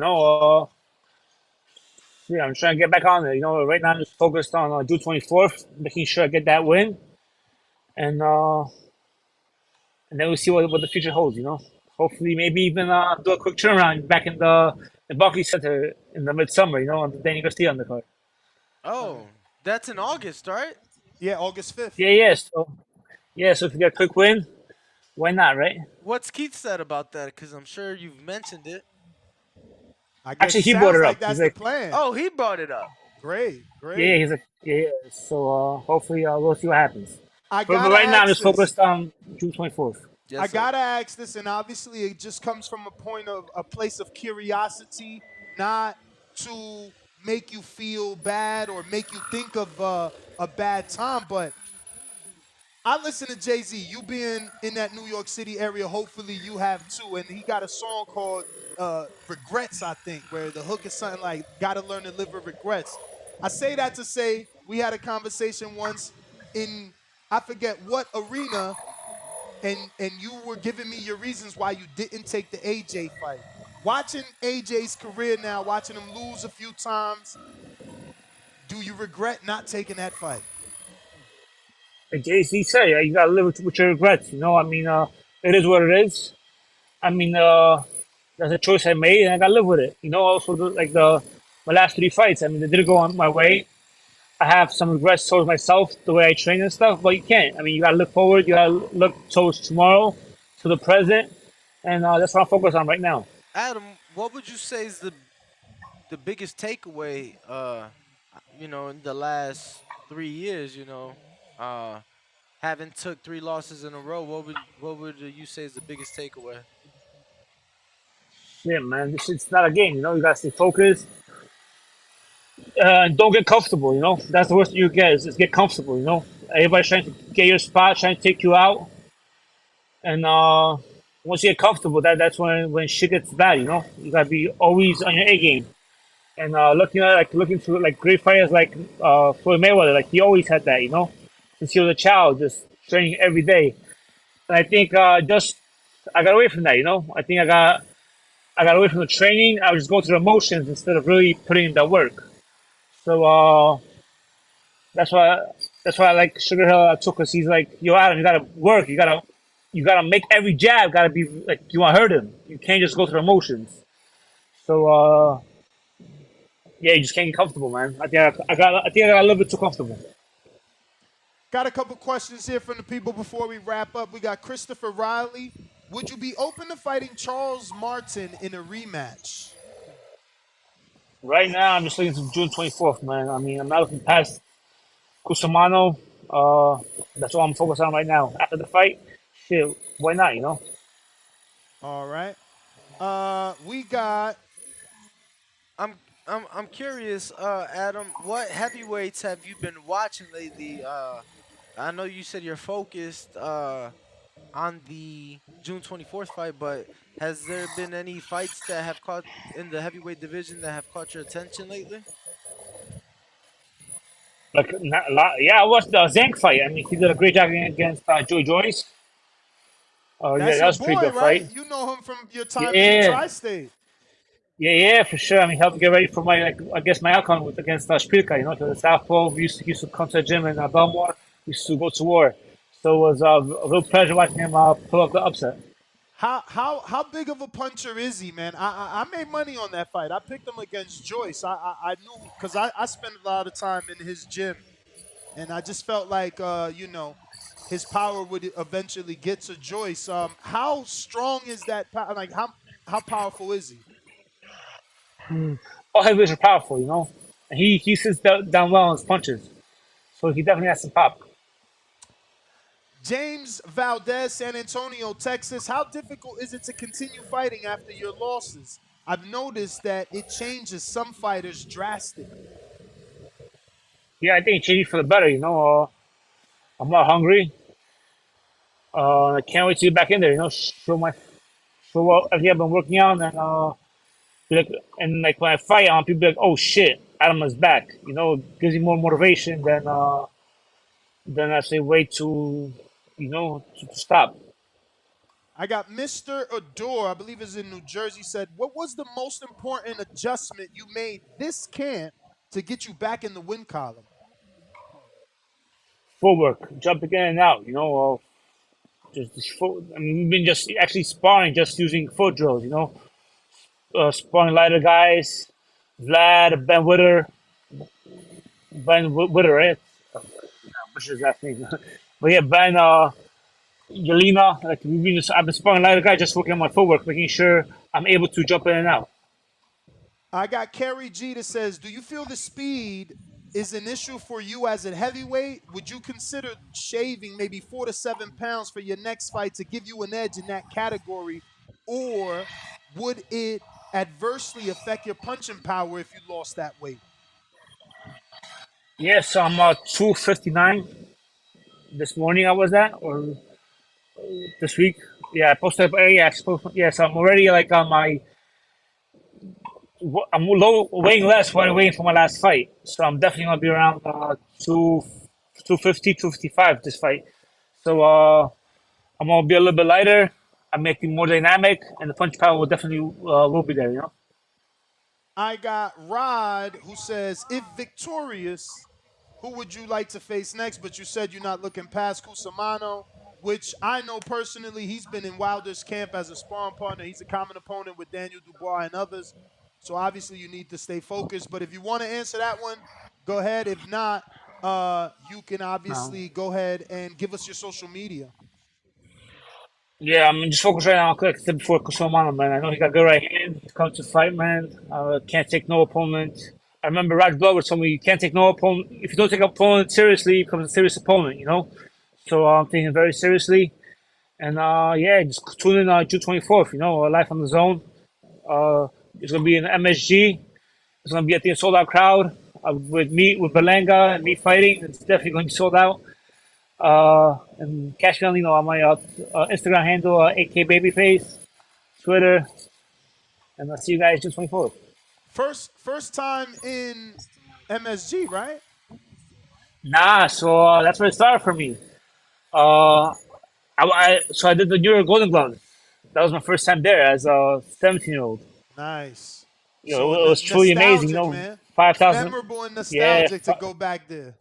Yeah, I'm trying to get back on there. Right now I'm just focused on June 24th, making sure I get that win, and then we'll see what the future holds. Hopefully maybe even do a quick turnaround back in the Barclays Center in the midsummer. On the Danny Garcia undercard. Oh, that's in August, right? Yeah, August 5th. Yeah. So if we get a quick win, Why not, right? What's Keith said about that? Because I'm sure you've mentioned it. I guess Actually, it he brought sounds it like up. He's that's the like, plan. Oh, he brought it up. Great, yeah, great. he's like, yeah. So hopefully we'll see what happens. I But gotta right now I'm ask just this. focused on June 24th. I gotta ask this, and obviously it just comes from a point of a place of curiosity, not to make you feel bad or make you think of a bad time. But I listen to Jay-Z. You being in that New York City area, hopefully you have too. And he got a song called Regrets, I think, where the hook is something like, gotta learn to live with regrets. I say that to say we had a conversation once in, I forget what arena, and you were giving me your reasons why you didn't take the AJ fight. Watching AJ's career now, watching him lose a few times, do you regret not taking that fight? Like JC said, yeah, you gotta live with your regrets. You know, I mean, it is what it is. I mean, that's a choice I made, and I gotta live with it. You know, also my last three fights. I mean, they didn't go on my way. I have some regrets towards myself, the way I train and stuff. But you can't. I mean, you gotta look forward. You gotta look towards tomorrow, to the present, and that's what I'm focused on right now. Adam, what would you say is the biggest takeaway? In the last 3 years, having took 3 losses in a row, what would you say is the biggest takeaway? Shit, man, this shit's not a game. You know, you gotta stay focused. And don't get comfortable. You know, that's the worst thing you get is get comfortable. You know, everybody's trying to get your spot, trying to take you out, and once you get comfortable, that's when shit gets bad. You know, you gotta be always on your A game. And looking to like great fighters like Floyd Mayweather, like he always had that. You know, since he was a child, just training every day. And I think just I got away from that. You know, I think I got away from the training. I was just going through the motions instead of really putting in the work. So that's why I like Sugar Hill too, because he's like, yo, Adam, you gotta work. You gotta make every jab. Gotta be like you want to hurt him. You can't just go through the motions. So yeah, you just can't get comfortable, man. I got a little bit too comfortable. Got a couple questions here from the people before we wrap up. We got Christopher Riley. Would you be open to fighting Charles Martin in a rematch? Right now, I'm just looking to June 24th, man. I mean, I'm not looking past Cusimano. That's all I'm focused on right now. After the fight, shit, why not? You know. All right. We got. I'm curious, Adam. What heavyweights have you been watching lately? I know you said you're focused on the June 24th fight, but has there been any fights that have caught in the heavyweight division that have caught your attention lately? Like not a lot. Yeah, I watched the Zank fight. I mean, he did a great job against Joey Joyce. Yeah, That's that your was a pretty boy, good right? fight. You know him from your time in the Yeah, tri-state. yeah, for sure. I mean, helped get ready for my I guess my outcome against Spilka. You know, to the Southpaw. We used to come to the gym in Belmore. We used to go to war. So it was a real pleasure watching him pull off the upset. How big of a puncher is he, man? I made money on that fight. I picked him against Joyce. I knew because I spent a lot of time in his gym, and I just felt like his power would eventually get to Joyce. How strong is that? Like how powerful is he? All heavyweights are powerful, you know. And he sits down well on his punches, so he definitely has some pop. James Valdez, San Antonio, Texas. How difficult is it to continue fighting after your losses? I've noticed that it changes some fighters drastically. Yeah, I think it changed for the better. You know, I'm not hungry. I can't wait to get back in there. You know, show what everything I've been working on, and like when I fight, people be like, "Oh shit, Adam is back." You know, it gives you more motivation than I say wait to stop. I got Mr. Adore, I believe is in New Jersey, said, what was the most important adjustment you made this camp to get you back in the win column? Footwork, jumping in and out. You know, just foot. I mean, we've been just actually sparring, just using foot drills. You know, sparring lighter guys, Vlad, Ben Witter, right? Which is that name? But yeah, Ben. Yelena, like I've been sparring a lot of guys, just working on my footwork, making sure I'm able to jump in and out. I got Kerry G that says, do you feel the speed is an issue for you as a heavyweight? Would you consider shaving maybe 4 to 7 pounds for your next fight to give you an edge in that category? Or would it adversely affect your punching power if you lost that weight? Yes, I'm 259 this morning. I was at, or this week. Yeah, I posted. Yes, I'm already like on my. I'm weighing less what I'm weighing for my last fight, so I'm definitely gonna be around 250, 255 this fight. So I'm gonna be a little bit lighter. I'm making more dynamic, and the punch power will definitely will be there. You know. I got Rod who says, if victorious, who would you like to face next? But you said you're not looking past Cusimano, which I know personally. He's been in Wilder's camp as a sparring partner. He's a common opponent with Daniel Dubois and others. So obviously you need to stay focused. But if you want to answer that one, go ahead. If not, you can No. obviously go ahead and give us your social media. Yeah, I'm just focused right now. Like I said before, Kusomano, man. I know he got good right hand. He's come to fight, man. Can't take no opponent. I remember Raj Glover told me you can't take no opponent. If you don't take an opponent seriously, he becomes a serious opponent, you know? So I'm taking it very seriously. And yeah, just tune in June 24th, you know, live on the zone. It's going to be in MSG. It's going to be, I think, a sold out crowd with me, with Berlanga and me fighting. It's definitely going to be sold out. And catch me on, on my Instagram handle, AK Babyface, Twitter, and I'll see you guys June 24th. First time in MSG, right? Nah, so that's where it started for me. So I did the New York Golden Gloves. That was my first time there as a 17-year-old. Nice. You know, So it was truly amazing. You nostalgic, know, man. 5,000. Memorable and Yeah, nostalgic to go back there.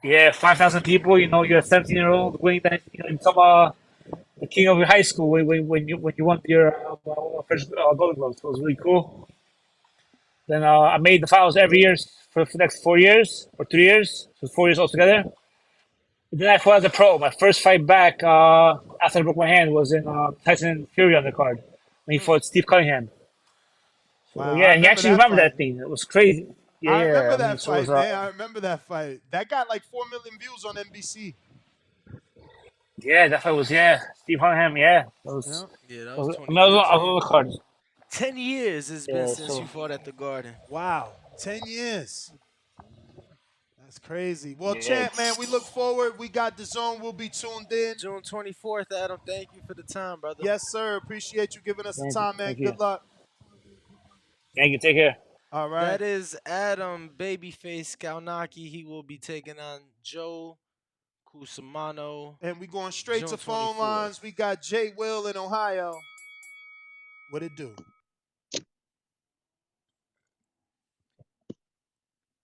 yeah, 5,000 people. You know, you're a 17-year-old winning that. You know, you become the king of your high school when you won your first Golden Gloves. So it was really cool. Then I made the finals every year for the next 4 years or 3 years, so 4 years altogether. And then I fought as a pro. My first fight back after I broke my hand was in Tyson Fury on the card when he fought Steve Cunningham. So Wow, I yeah, and you remember actually that remember fight. that thing. It was crazy. Yeah, I yeah. remember I mean, that so it was fight, man. I remember that fight. That got like 4 million views on NBC. yeah, that fight was Steve Cunningham. Yeah, that was. Yeah. Yeah, that I was was, I mean, I was on 2013. the card. 10 years it's been Yeah, since so you fought at the Garden. Wow, 10 years. That's crazy. Well, yeah. champ, man, we look forward. We got the zone. We'll be tuned in. June 24th, Adam. Thank you for the time, brother. Yes, sir. Appreciate you giving us the time, man. Thank you. Good luck. Thank you. Take care. All right. That is Adam Babyface Kownacki. He will be taking on Joe Cusimano. And we going straight June to phone 24th. lines. We got Jay Will in Ohio. What it do?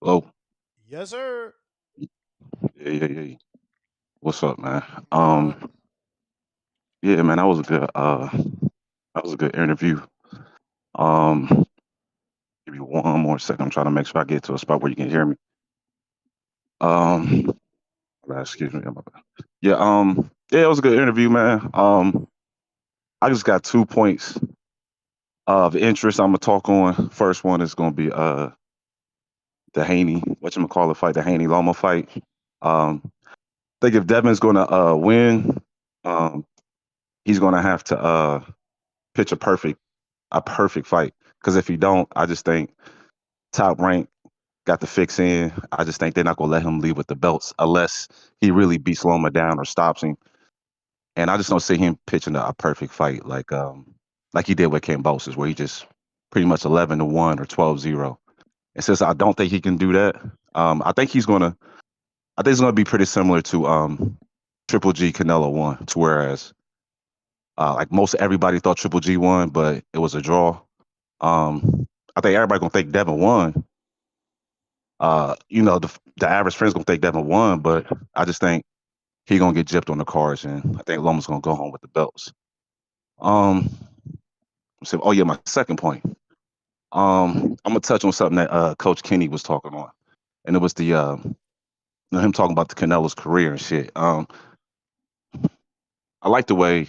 Hello. Yes, sir. Yeah. What's up, man? Going Yeah, man, that was a good interview. Give you one more second. I'm trying to make sure I get to a spot where you can hear me. Um, excuse me. Yeah, it was a good interview, man. I just got 2 points of interest I'm gonna talk on. First one is gonna be the Haney, whatchamacallit fight, the Haney Loma fight. I think if Devin's gonna win, he's gonna have to pitch a perfect fight. Because if he don't, I just think Top Rank got the fix in. I just think they're not gonna let him leave with the belts unless he really beats Loma down or stops him. And I just don't see him pitching a perfect fight like he did with Cambosis, where he just pretty much 11-1 or 12-0. And since I don't think he can do that, I think it's gonna be pretty similar to Triple G Canelo won, to whereas like most everybody thought Triple G won, but it was a draw. I think everybody gonna think Devin won. The average friend's gonna think Devin won, but I just think he gonna get gypped on the cards, and I think Loma's gonna go home with the belts. Oh yeah, my second point. I'm gonna touch on something that Coach Kenny was talking on, and it was him talking about the Canelo's career and shit. I like the way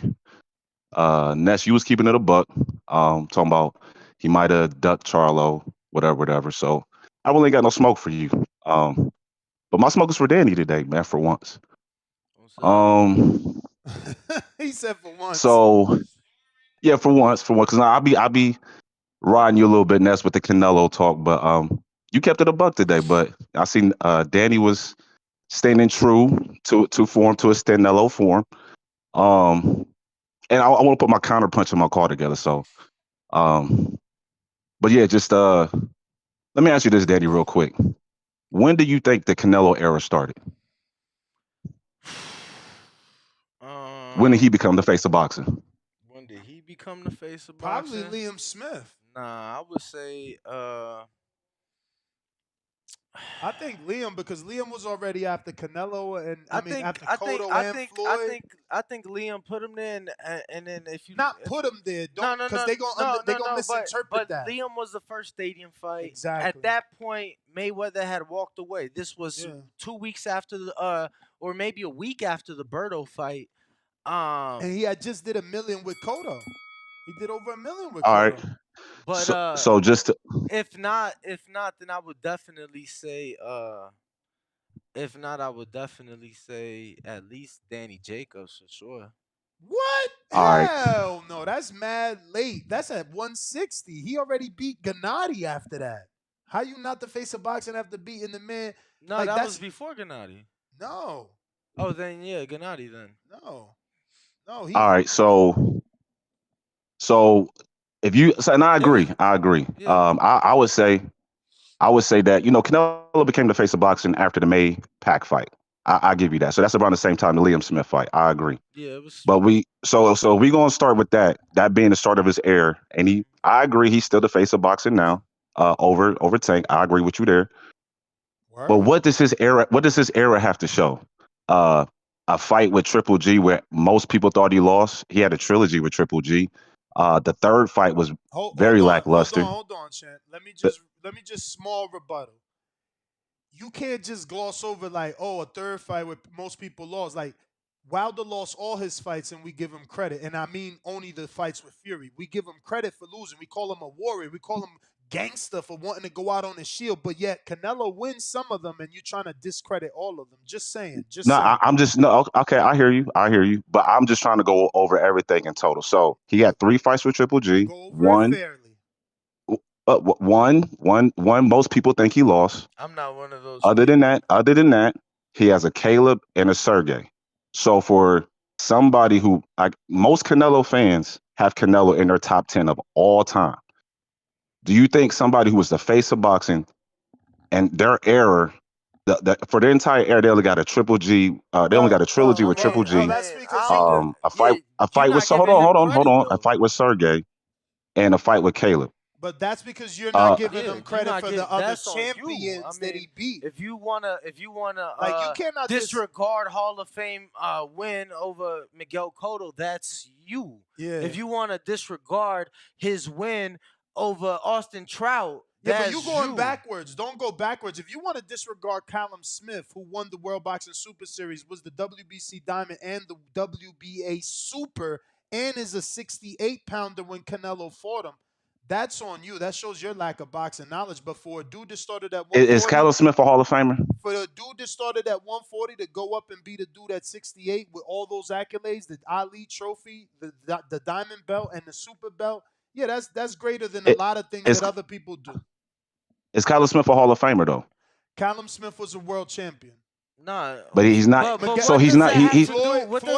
Ness, you was keeping it a buck. Talking about he might have ducked Charlo, whatever. So I really ain't got no smoke for you. But my smoke is for Danny today, man, for once. He said for once. So yeah, for once, because I'll be riding you a little bit, Ness, with the Canelo talk. But you kept it a buck today. But I seen Danny was standing true to form, to his Canelo form. And I want to put my counter punch in my call together. So, but yeah, just let me ask you this, Danny, real quick. When do you think the Canelo era started? When did he become the face of boxing? When did he become the face of boxing? Probably Liam Smith. Nah, I would say I think Liam, because Liam was already after Canelo and after Cotto and Floyd. I think Liam put him there, and then if you not put him there, don't because they gonna misinterpret that. Liam was the first stadium fight. Exactly. At that point, Mayweather had walked away. This was 2 weeks after the or maybe a week after the Berto fight. And he had just did $1 million with Cotto. He did over $1 million with All Cotto. right. But so just to, if not, then I would definitely say if not, I would definitely say at least Danny Jacobs for sure. What? All right. Hell no, that's mad late. That's at 160. He already beat Gennady after that. How you not the face of boxing after beating the man? No, like, that was before Gennady. No. Oh, then yeah, Gennady then. No. No, he all right. So if you and I agree. Yeah. I would say that Canelo became the face of boxing after the May Pac fight. I give you that. So that's around the same time the Liam Smith fight. I agree. Yeah, it was. But we gonna start with that being the start of his era. And I agree, he's still the face of boxing now. Over Tank. I agree with you there. Word. But what does his era have to show? A fight with Triple G where most people thought he lost. He had a trilogy with Triple G. The third fight was very lackluster. Hold on, Chant. Let me just small rebuttal. You can't just gloss over like, a third fight where most people lost. Like, Wilder lost all his fights and we give him credit. And I mean only the fights with Fury. We give him credit for losing. We call him a warrior. We call him gangster for wanting to go out on his shield. But yet Canelo wins some of them and you're trying to discredit all of them. Just saying. Okay, I hear you. But I'm just trying to go over everything in total. So he had 3 fights with Triple G. Go over it fairly. One most people think he lost. I'm not one of those. Other than that, he has a Caleb and a Sergey. So for somebody who most Canelo fans have Canelo in their top 10 of all time. Do you think somebody who was the face of boxing and their era, for their entire era, they only got a Triple G? They only got a trilogy with Triple G. A fight with a fight with Sergey, and a fight with Caleb. But that's because you're not giving him credit for the other champions that he beat. If you wanna, like you cannot disregard Hall of Fame win over Miguel Cotto, that's you. Yeah. If you wanna disregard his win over Austin Trout, but you going backwards. Don't go backwards. If you want to disregard Callum Smith, who won the World Boxing Super Series, was the WBC Diamond and the WBA Super, and is a 68-pounder when Canelo fought him. That's on you. That shows your lack of boxing knowledge. But for a dude that started at 140, is Callum Smith a Hall of Famer? For a dude that started at 140 to go up and beat a dude at 68 with all those accolades, the Ali Trophy, the Diamond Belt, and the Super Belt, yeah, that's greater than a lot of things that other people do. Is Callum Smith a Hall of Famer though? Callum Smith was a world champion. Nah, but he's not. So he's not.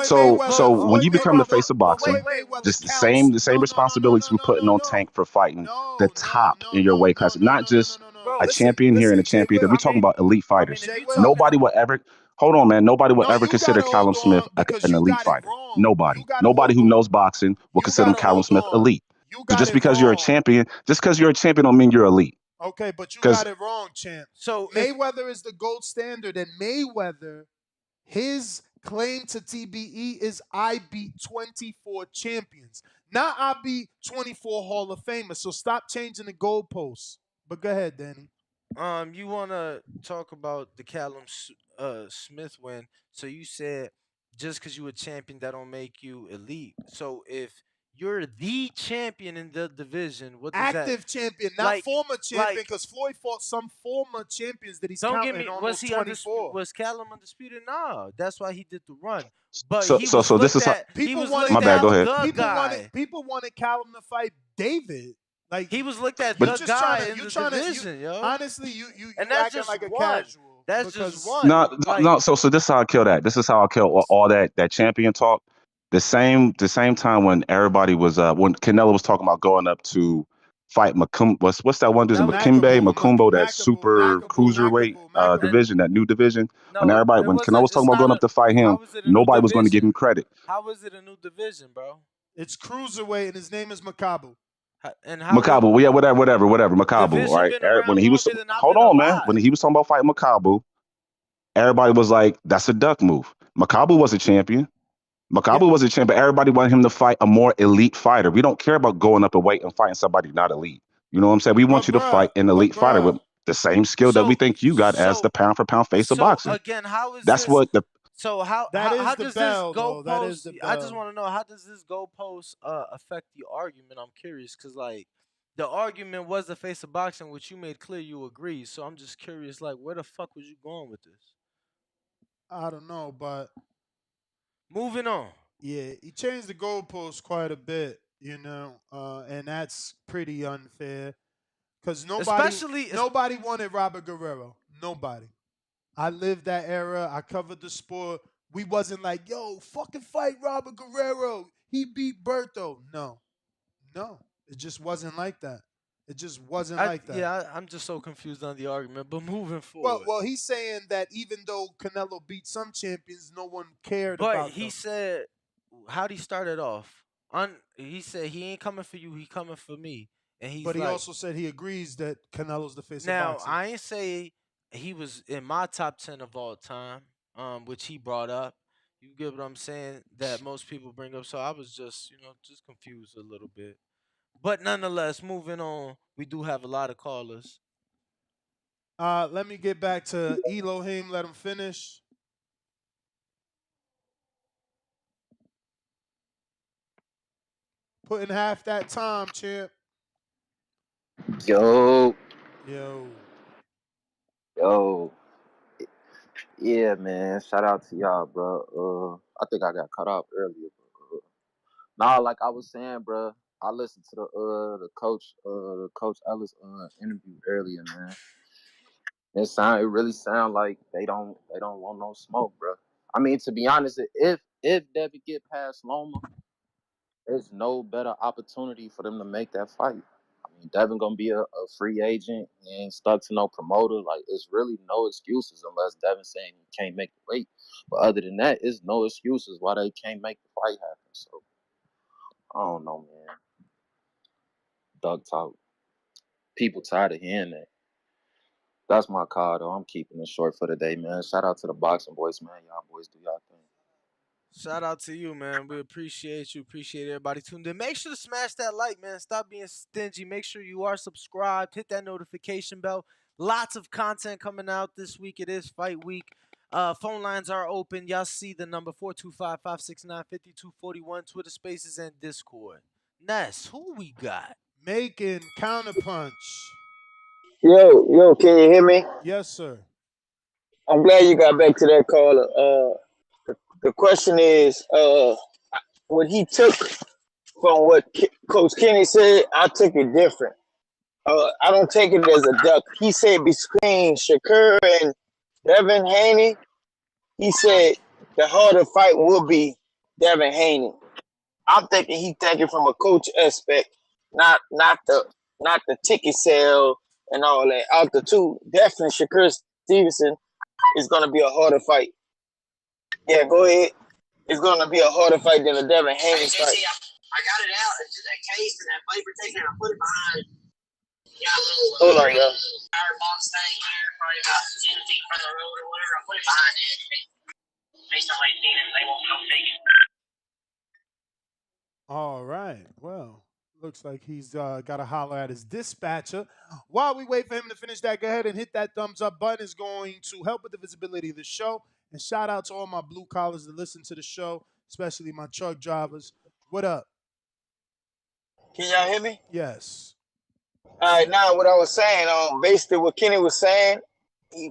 So when you become the face of boxing, just the same responsibilities we're putting on Tank for fighting the top in your weight class, not just a champion here and a champion there. We're talking about elite fighters. Nobody will ever. Hold on, man. Nobody will ever consider Callum Smith an elite fighter. Nobody who knows boxing will consider Callum Smith elite. So just because you're a champion, don't mean you're elite. Okay, but you got it wrong, champ. So Mayweather is the gold standard, and Mayweather, his claim to TBE is I beat 24 champions. Not I beat 24 Hall of Famers. So stop changing the goalposts. But go ahead, Danny. You want to talk about the Callum Smith win. So you said just because you a champion, that don't make you elite. So if you're the champion in the division, what does that Active champion, not like? former champion, Like, because Floyd fought some former champions that he's don't get counting me. Was almost he undisputed? 24. Was Callum undisputed? No, that's why he did the run. But So he so was so this looked is how. at. He People was wanted My looked bad. at Go Callum. ahead. the guy. People wanted Callum to fight David. Like He was looked at But the guy in the division, yo. honestly, you And that's acting just like a one. casual That's just because one. no, no, Like, no. So this is how I kill that. This is how I kill all that champion talk. The same time when everybody was when Canelo was talking about going up to fight Macumbo. What's that one dude? that was Macumbo, that super cruiserweight and division, that new division. When no, everybody it when Canelo wasn't. was talking It's about not going a. up to fight him, How is it a new nobody was going to give division? him credit. How is it a new division, bro? it's cruiserweight and his name is Makabu. And how it Makabu, yeah, whatever, Makabu, division right? been When around he was, longer than I've hold been on, man. When alive. he was talking about fighting Makabu, everybody was like, "That's a duck move." Makabu was a champion. Makabu was a champion. Everybody wanted him to fight a more elite fighter. We don't care about going up a weight and fighting somebody not elite. You know what I'm saying? We want you to fight an elite fighter with the same skill that we think you got as the pound for pound face of boxing. Again, how is That's this? what the So how That how, is how the does bell, this though. That is goalpost? the I just bell. want to know, how does this goalpost affect the argument? I'm curious because like the argument was the face of boxing, which you made clear you agree. So I'm just curious, like where the fuck was you going with this? I don't know, but Moving on. yeah, he changed the goalposts quite a bit, and that's pretty unfair because Especially nobody wanted Robert Guerrero. Nobody. I lived that era. I covered the sport. We wasn't like, yo, fucking fight Robert Guerrero. He beat Berto. No. It just wasn't like that. It just wasn't like that. I'm just so confused on the argument. But moving Well, forward. well, he's saying that even though Canelo beat some champions, no one cared But about he them. said, how'd he start it off? He said he ain't coming for you, he coming for me. And he's But he like, also said he agrees that Canelo's the face of now boxing. I ain't say he was in my top 10 of all time, which he brought up. You get what I'm saying? That most people bring up. So I was just, just confused a little bit. But nonetheless, moving on, we do have a lot of callers. Let me get back to Elohim. Let him finish. Putting half that time, champ. Yo, Yo. yeah, man. Shout out to y'all, bro. I think I got cut off earlier. Nah, like I was saying, bro. I listened to the coach Ellis interview earlier, man. It really sound like they don't want no smoke, bro. I mean, to be honest, if Devin get past Loma, there's no better opportunity for them to make that fight. I mean, Devin gonna be a free agent. He ain't stuck to no promoter. Like, it's really no excuses unless Devin saying he can't make the weight. But other than that, it's no excuses why they can't make the fight happen. So I don't know, man. Duck talk. People tired of hearing that. That's my call, though. I'm keeping it short for the day, man. Shout out to the boxing boys, man. Y'all boys do y'all thing. Shout out to you, man. We appreciate you. Appreciate everybody tuned in. Make sure to smash that like, man. Stop being stingy. Make sure you are subscribed. Hit that notification bell. Lots of content coming out this week. It is fight week. Phone lines are open. Y'all see the number 425-569-5241. Twitter Spaces and Discord. Ness, who we got? Making counterpunch. Yo, can you hear me? Yes, sir. I'm glad you got back to that caller. The question is, what he took from what Coach Kenny said, I took it different. I don't take it as a duck. He said between Shakur and Devin Haney, he said the harder fight will be Devin Haney. I'm thinking he thinking from a coach aspect, not the ticket sale and all that. Out the two, definitely Shakur Stevenson is gonna be a harder fight. Yeah, go ahead. It's gonna be a harder fight than a Devin Haney fight. I got it out. It's just that case and that paper taken, and I put it behind. Got a little, Hold on, y'all. firebox thing here, probably about 10 feet from the road or whatever. I put it behind it. In case somebody's seen it, they won't come take it. All right. Well, looks like he's got to holler at his dispatcher. While we wait for him to finish that, go ahead and hit that thumbs up button. It's going to help with the visibility of the show And shout out to all my blue collars that listen to the show, especially my truck drivers. What up? Can y'all hear me? Yes. All right, now what I was saying, basically what Kenny was saying,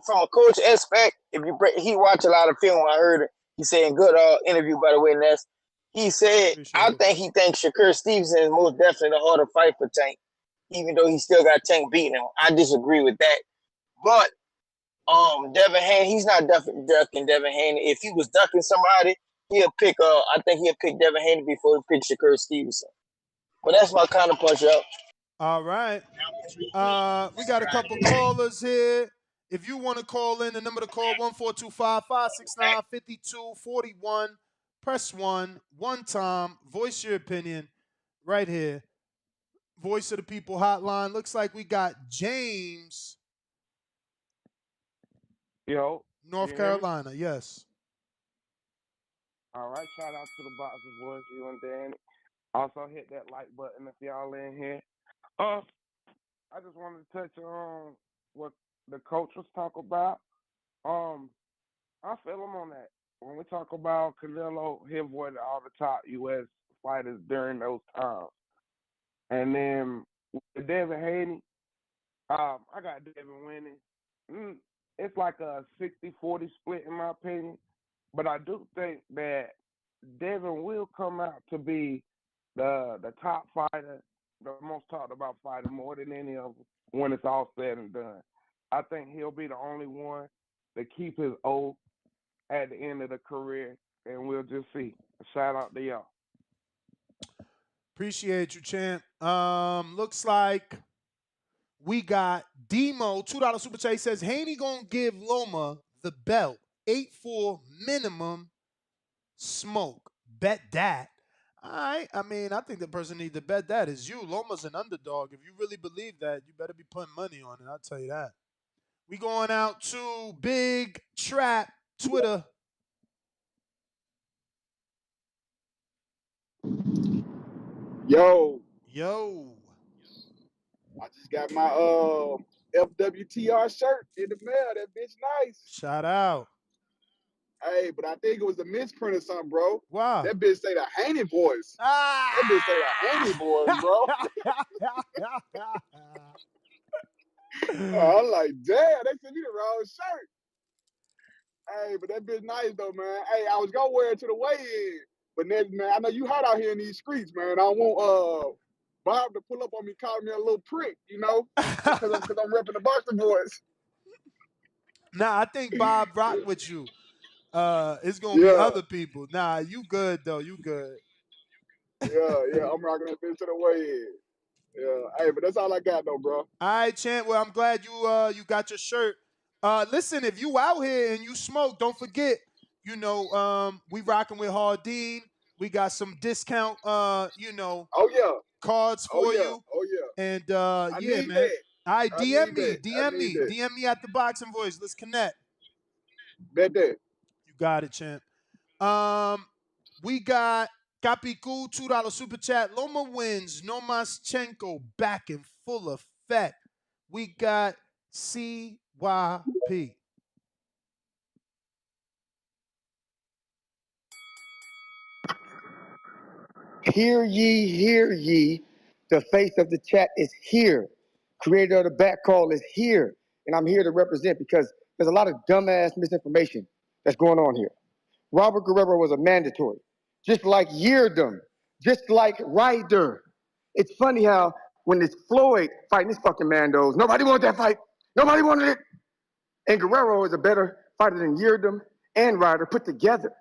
from a coach aspect, if you he watched a lot of film, I heard it. He said good interview by the way, Ness. He said, I think he thinks Shakur Stevenson is most definitely the harder fight for Tank, even though he still got Tank beating him. I disagree with that. But Devin Haney, he's not ducking Devin Haney. If he was ducking somebody, he'll pick I think he'll pick Devin Haney before he picks Shakur Stevenson. But that's my counter punch up. All right. We got a couple callers here. If you want to call in, the number to call 1-425-569-5241. Press 1 time. Voice your opinion right here. Voice of the People hotline. Looks like we got James. Yo. North Carolina, yes. All right, shout out to the Boxers Boys, you and Danny. Also hit that like button if y'all in here. I just wanted to touch on what the coach was talking about. I feel him on that. When we talk about Canelo, he avoided all the top U.S. fighters during those times. And then with Devin Haney, I got Devin winning. It's like a 60-40 split in my opinion. But I do think that Devin will come out to be the top fighter, the most talked about fighter more than any of them when it's all said and done. I think he'll be the only one to keep his oath at the end of the career, and we'll just see. Shout out to y'all. Appreciate you, champ. Looks like we got Demo, $2 super chat. He says Haney gonna give Loma the belt. 8-4 minimum smoke. Bet that. All right. I mean, I think the person need to bet that is you. Loma's an underdog. If you really believe that, you better be putting money on it. I'll tell you that. We going out to Big Trap Twitter. Yo. I just got my FWTR shirt in the mail. That bitch nice. Shout out. Hey, but I think it was a misprint or something, bro. Wow. That bitch say the Haney Boys. That bitch say the Haney Boys, bro. I'm like, damn, they sent me the wrong shirt. Hey, but that bitch nice though, man. Hey, I was gonna wear it to the weigh-in, but then, man, I know you hot out here in these streets, man. I want Bob to pull up on me, call me a little prick, you know, because I'm repping the Buster Boys. Nah, I think Bob rock with you. It's gonna be other people. Nah, you good though. You good. Yeah, I'm rocking that bitch to the weigh-in. Yeah, hey, but that's all I got though, bro. All right, champ. Well, I'm glad you got your shirt. Listen, if you out here and you smoke, don't forget, we rocking with Hardin. We got some discount, cards for you. Oh yeah. And I yeah, need man. that. All right, I DM need me, that. DM me, DM me at the Boxing Voice. Let's connect. Bet that. You got it, champ. We got Capicu, $2 super chat. Loma wins. Lomachenko back in full effect. We got CYP. Hear ye, the face of the chat is here. Creator of the back call is here. And I'm here to represent because there's a lot of dumbass misinformation that's going on here. Robert Guerrero was a mandatory, just like Yeardom, just like Ryder. It's funny how when it's Floyd fighting this fucking Mandos, nobody wanted that fight. Nobody wanted it. And Guerrero is a better fighter than Yeardom and Ryder put together.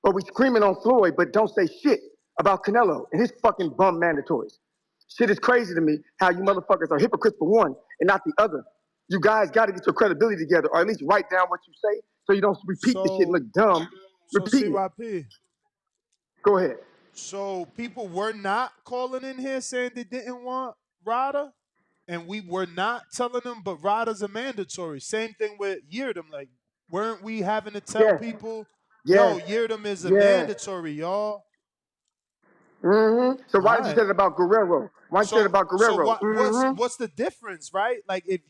But we screaming on Floyd, but don't say shit about Canelo and his fucking bum mandatories. Shit is crazy to me how you motherfuckers are hypocrites for one and not the other. You guys got to get your credibility together, or at least write down what you say so you don't repeat this shit and look dumb. So Repeat CYP. Go ahead. So people were not calling in here saying they didn't want Ryder, and we were not telling them, but Ryder's a mandatory. Same thing with Yeardom. Like, weren't we having to tell people, yo, Yeardom is a mandatory, y'all? So why did you say that about Guerrero? Why did you say that about Guerrero? So what's the difference, right? Like if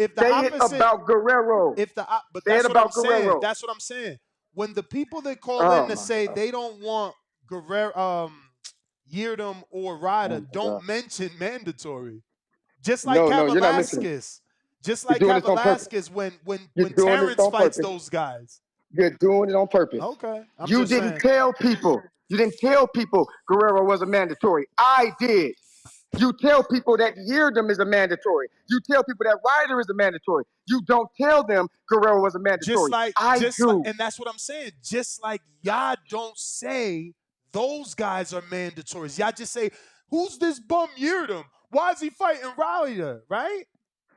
if the Say it opposite, about Guerrero. but Say it that's what I'm about saying. Guerrero. That's what I'm saying. When the people that call in Oh to my say God. they don't want Guerrero, Yildirim or Oh Ryder, my God. don't mention mandatory. Just like No, you're not listening. Velasquez. Just You're like doing this on purpose. Velasquez You're when doing this Terrence on fights purpose. those guys. You're doing it on purpose. Okay, I'm You just didn't saying. tell people. You didn't tell people Guerrero was a mandatory. I did. You tell people that Yeardom is a mandatory. You tell people that Ryder is a mandatory. You don't tell them Guerrero was a mandatory. I do. And that's what I'm saying. Just like y'all don't say those guys are mandatories. Y'all just say, who's this bum Yildirim? Why is he fighting Ryder? Right?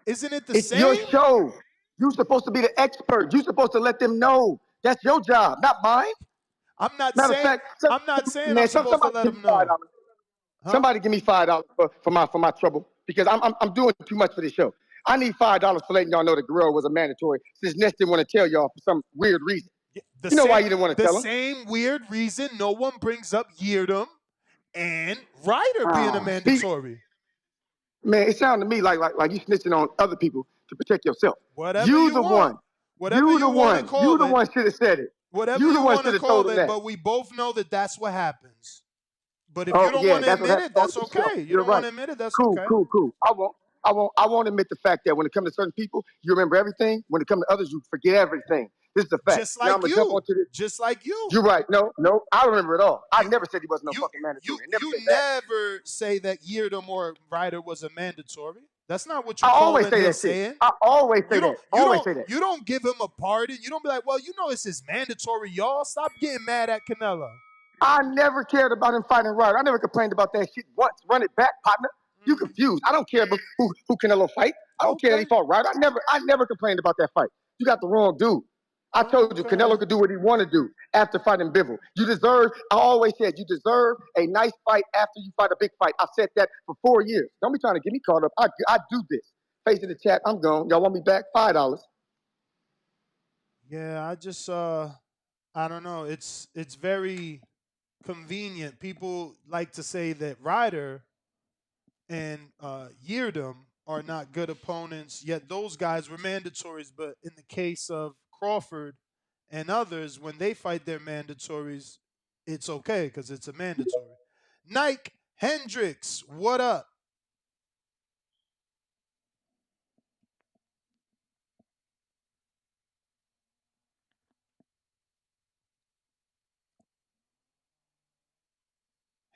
Isn't it the It's your same? show. You're supposed to be the expert. You're supposed to let them know. That's your job, not mine. I'm not Matter of saying fact, I'm man, supposed to somebody let give them me know. $5. Somebody give me $5 for my trouble because I'm doing too much for this show. I need $5 for letting y'all know that Guerrero was a mandatory since Ness didn't want to tell y'all for some weird reason. You know why you didn't want to The tell him? same weird reason no one brings up Yildirim and Ryder being a See, mandatory. man, it sounded to me like you snitching on other people to protect yourself. Whatever You you the want. one. Whatever You you the want to one. You call the it. one should have said it. Whatever You the you one want to should have told call him it, that. but we both know that that's what happens. But if you Oh don't yeah, want to that's what admit happened it, on that's the show. okay. You You're don't want right. to admit it, that's Cool, okay. cool, cool. I won't admit the fact that when it comes to certain people, you remember everything. When it comes to others, you forget everything. This is a fact. Just Now I'm like gonna jump you. onto this. Just like you. You're right. No, I remember it all. I never said he wasn't no fucking You mandatory. I never you said that. never say that Yildirim or Ryder was a mandatory. That's not what you I always calling say him that shit. saying. I always say that. Always say that. You don't give him a pardon. You don't be like, well, you know it's his mandatory, y'all. Stop getting mad at Canelo. I never cared about him fighting Ryder. I never complained about that shit once. Run it back, partner. You confused. I don't care about who Canelo fight. I don't care that he fought Ryder. I never complained about that fight. You got the wrong dude. I told you Canelo could do what he want to do after fighting Bivol. I always said you deserve a nice fight after you fight a big fight. I've said that for 4 years. Don't be trying to get me caught up. I do this. Face in the chat, I'm gone. Y'all want me back? $5. Yeah, I just I don't know. It's very convenient. People like to say that Ryder and Yildirim are not good opponents, yet those guys were mandatories. But in the case of Crawford and others, when they fight their mandatories, it's okay because it's a mandatory. Nike Hendricks, what up?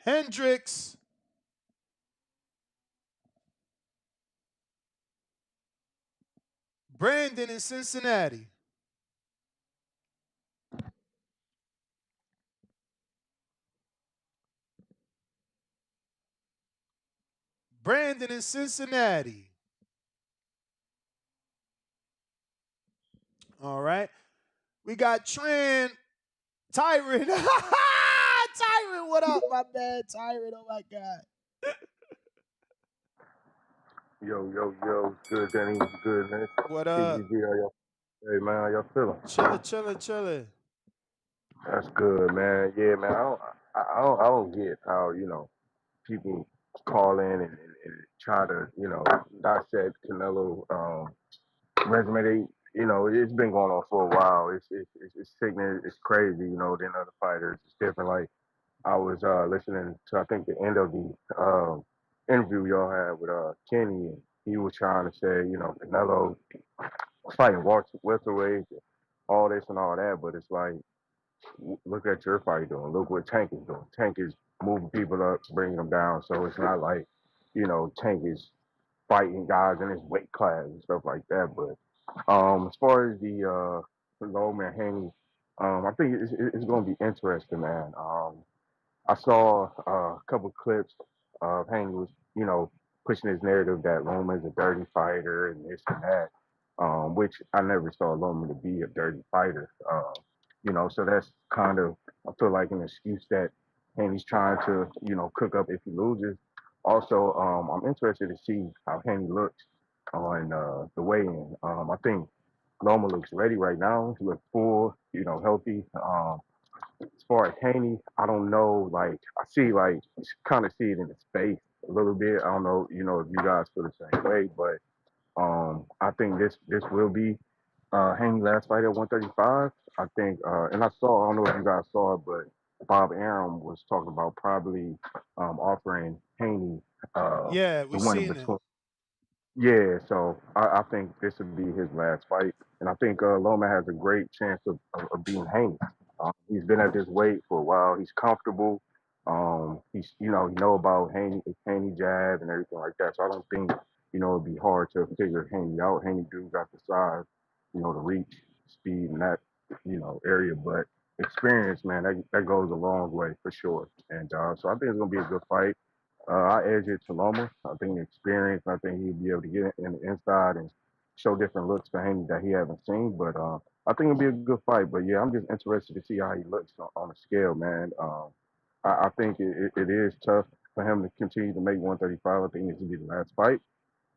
Hendricks. Brandon in Cincinnati. Brandon in Cincinnati. All right. We got Tran, Tyron. Tyron, what up, my man? Tyron, oh my God. Yo, good, Danny, good, man. What up? TGG, how y'all? Hey, man, how y'all feeling? Chilling. That's good, man. Yeah, man, I don't get how, people call in and try to, dissect Canelo, resume. It's been going on for a while. It's sickening. It's crazy, than other fighters. It's different. Like, I was listening to, I think, the end of the interview y'all had with Kenny, and he was trying to say, Canelo fighting welterweight, all this and all that, but it's like, look at your fight doing. Look what Tank is doing. Tank is moving people up, bringing them down. So it's not like, Tank is fighting guys in his weight class and stuff like that. But as far as the low man Haney, I think it's going to be interesting, man. I saw a couple clips of Haney was, pushing his narrative that Loma's a dirty fighter and this and that, which I never saw Loma to be a dirty fighter. So that's kind of, I feel like an excuse that Haney's trying to, cook up if he loses. Also, I'm interested to see how Haney looks on the weigh-in. I think Loma looks ready right now. He looks full, healthy. As far as Haney, I don't know. Like, I see, like, kind of see it in his face a little bit. I don't know, if you guys feel the same way, but I think this will be Haney last fight at 135. I think, and I don't know if you guys saw it, but Bob Arum was talking about probably offering Haney Yeah, the we one in seen it. between. Yeah, so I think this would be his last fight, and I think Loma has a great chance of beating Haney. He's been at this weight for a while. He's comfortable. He's he know about Haney jab and everything like that. So I don't think it'd be hard to figure Haney out. Haney do got the size, the reach, speed, and that area, but experience, man, that goes a long way for sure. And so I think it's gonna be a good fight. I edge it to Loma. I think the experience. I think he'll be able to get in the inside and show different looks for Haney that he haven't seen. But I think it'll be a good fight. But yeah, I'm just interested to see how he looks on the scale, man. I think it is tough for him to continue to make 135. I think this will be the last fight.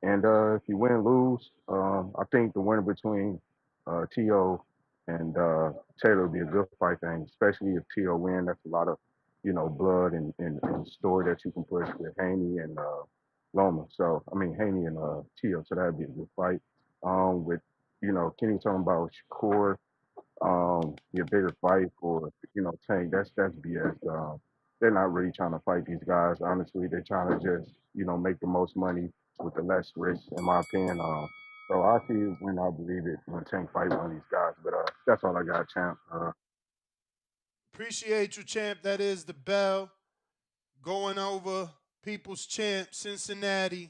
And if you win, lose, I think the winner between T.O. and Taylor would be a good fight thing, especially if T.O. win. That's a lot of, blood and story that you can push with Haney and Loma. So, I mean, Haney and T.O. So that'd be a good fight. With, Kenny talking about Shakur your bigger fight for Tank. That's BS. They're not really trying to fight these guys. Honestly, they're trying to just make the most money with the less risk, in my opinion. So I see it when I believe it when Tank fight one of these guys. But that's all I got, champ. Appreciate you, champ. That is the bell. Going over People's Champ, Cincinnati.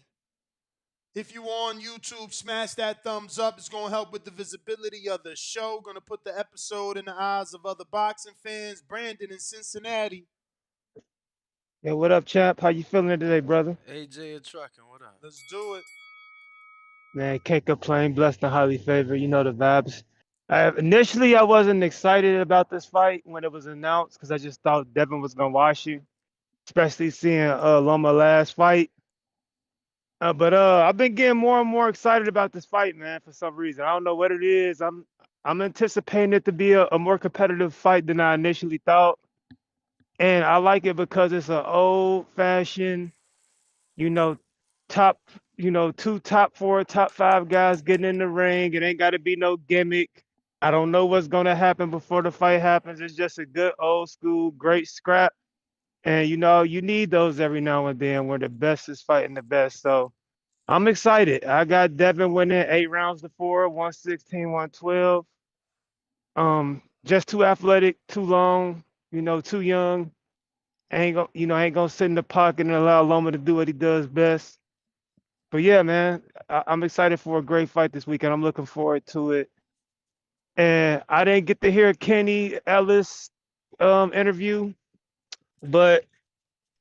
If you on YouTube, smash that thumbs up. It's going to help with the visibility of the show. Going to put the episode in the eyes of other boxing fans. Brandon in Cincinnati. Yo, what up, champ? How you feeling today, brother? AJ and Truckin', what up? Let's do it. Man, can't complain. Blessed and highly favored. You know the vibes. Initially, I wasn't excited about this fight when it was announced because I just thought Devin was gonna wash you, especially seeing Loma last fight. But I've been getting more and more excited about this fight, man. For some reason, I don't know what it is. I'm anticipating it to be a more competitive fight than I initially thought, and I like it because it's an old-fashioned, you know, top, two top four, top five guys getting in the ring. It ain't got to be no gimmick. I don't know what's gonna happen before the fight happens. It's just a good old school, great scrap. And you need those every now and then where the best is fighting the best. So I'm excited. I got Devin winning 8 rounds to 4, 116, 112. Just too athletic, too long, too young. Ain't gonna sit in the pocket and allow Loma to do what he does best. But yeah, man, I'm excited for a great fight this weekend. I'm looking forward to it. And I didn't get to hear Kenny Ellis interview, but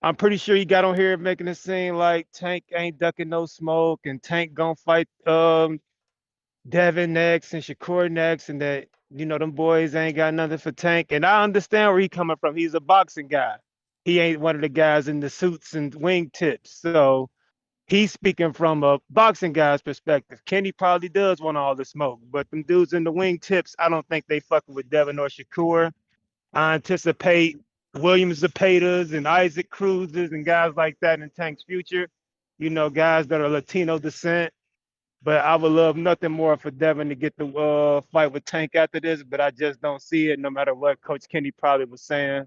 I'm pretty sure he got on here making it seem like Tank ain't ducking no smoke and Tank gonna fight Devin next and Shakur next, and that them boys ain't got nothing for Tank. And I understand where he coming from. He's a boxing guy. He ain't one of the guys in the suits and wingtips. So he's speaking from a boxing guy's perspective. Kenny probably does want all the smoke, but them dudes in the wingtips, I don't think they fucking with Devin or Shakur. I anticipate Williams Zepedas and Isaac Cruzes and guys like that in Tank's future. Guys that are Latino descent. But I would love nothing more for Devin to get the fight with Tank after this, but I just don't see it no matter what Coach Kenny probably was saying.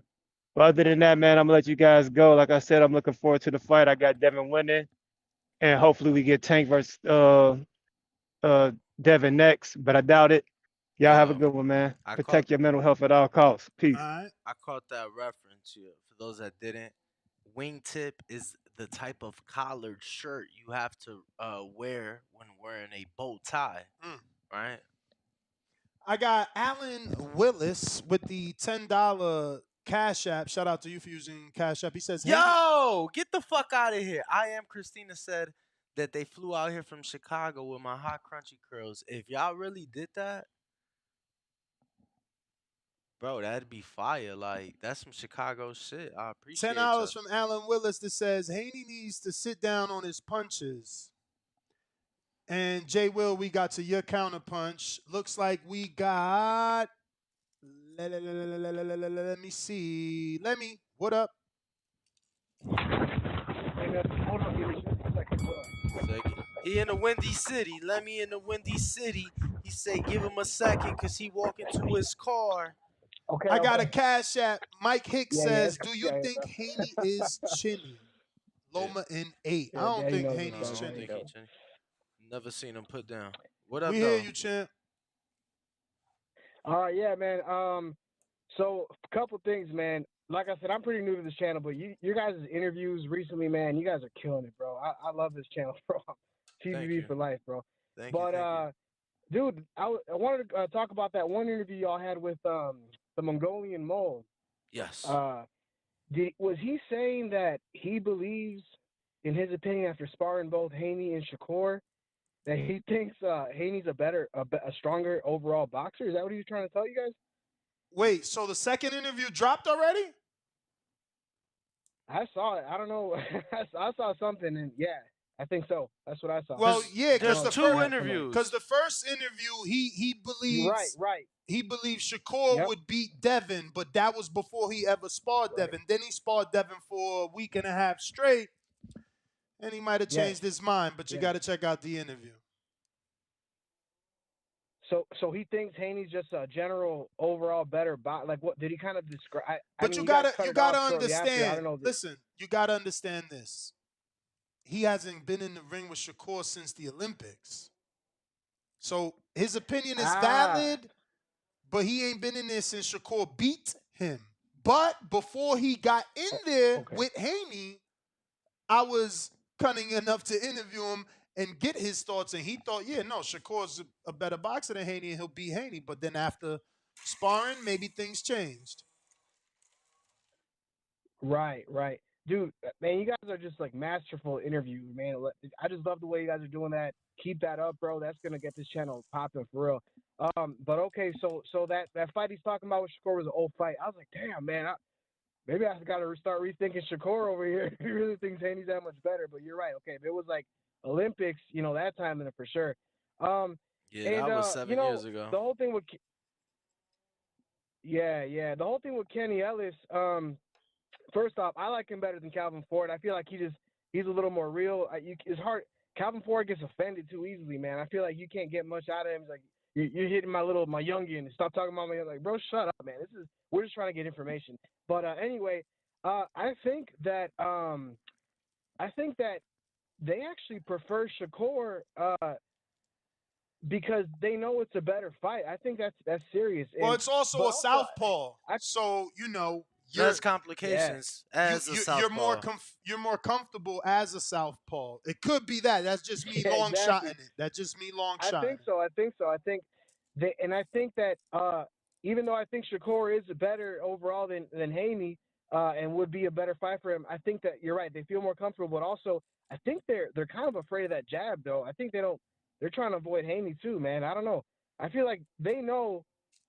But other than that, man, I'm going to let you guys go. Like I said, I'm looking forward to the fight. I got Devin winning, and hopefully we get Tank versus Devin next, but I doubt it. Y'all have a good one, man. Protect your mental health at all costs. Peace. All right. I caught that reference. For those that didn't, wingtip is the type of collared shirt you have to wear when wearing a bow tie, right? I got Alan Willis with the $10 Cash App. Shout out to you for using Cash App. He says, Yo, get the fuck out of here. I am Christina said that they flew out here from Chicago with my hot crunchy curls. If y'all really did that, bro, that'd be fire. Like, that's some Chicago shit. I appreciate $10 you. from Alan Willis that says Haney needs to sit down on his punches. And Jay Will, we got to your counterpunch. Looks like we got. Let me see. Lemmy, what up? Hold on, give me just a second. He in the Windy City. Let me in the Windy City. He say, give him a second because he walk into his car. Okay, I got a okay. cash app. Mike Hicks Yeah, yeah, says, do you yeah, think Haney is chinny? Loma in 8. I yeah. don't Daddy think knows No, what's Haney's I up. don't There you chinny. think he go. chin. Never seen him put down. What up, We hear though? you, champ. All right, yeah, man. So a couple things, man. Like I said, I'm pretty new to this channel, but you guys' interviews recently, man, you guys are killing it, bro. I love this channel, bro. Thank TVV you. for life, bro. Thank you. But Thank you. dude, I wanted to talk about that one interview y'all had with the Mongolian mole. Yes. Was he saying that he believes, in his opinion, after sparring both Haney and Shakur, that he thinks Haney's a stronger overall boxer? Is that what he was trying to tell you guys? Wait, so the second interview dropped already? I saw it. I don't know. I saw something, and yeah, I think so. That's what I saw. Well, yeah, because There's two interviews. the first interview he believes Right. he believes Shakur Yep. would beat Devin, but that was before he ever sparred Devin. Then he sparred Devin for a week and a half straight, and he might have Yes. changed his mind. But you Yes. got to check out the interview. So he thinks Haney's just a general overall better boxer. Like, what did he kind of describe? But mean, you guys gotta cut you it off gotta shortly after. I understand. don't know. Listen, you gotta understand this. He hasn't been in the ring with Shakur since the Olympics. So his opinion is valid, but he ain't been in there since Shakur beat him. But before he got in there with Haney, I was cunning enough to interview him and get his thoughts. And he thought, yeah, no, Shakur's a better boxer than Haney and he'll beat Haney. But then after sparring, maybe things changed. Right. Dude, man, you guys are just like masterful interviews, man. I just love the way you guys are doing that. Keep that up, bro. That's gonna get this channel popping for real. But okay, so that fight he's talking about with Shakur was an old fight. I was like, damn, man, maybe I got to start rethinking Shakur over here. He really thinks Haney's that much better. But you're right. Okay, if it was like Olympics, that time, then for sure. Yeah, And that was 7 years ago. the whole thing with the whole thing with Kenny Ellis. First off, I like him better than Calvin Ford. I feel like he's a little more real. It's hard. Calvin Ford gets offended too easily, man. I feel like you can't get much out of him. He's like, you're hitting my youngin. Stop talking about me. Like, bro, shut up, man. We're just trying to get information. But anyway, I think that they actually prefer Shakur because they know it's a better fight. I think that's serious. Well, it's also a southpaw, so Less complications as a you're southpaw. Yeah. more comfortable as a southpaw. It could be that. That's just me long shotting it. That's just me long shotting. I think so. I think I think that even though I think Shakur is better overall than Haney and would be a better fight for him, I think that you're right. They feel more comfortable, but also I think they're kind of afraid of that jab, though. I think they're trying to avoid Haney too, man. I don't know. I feel like they know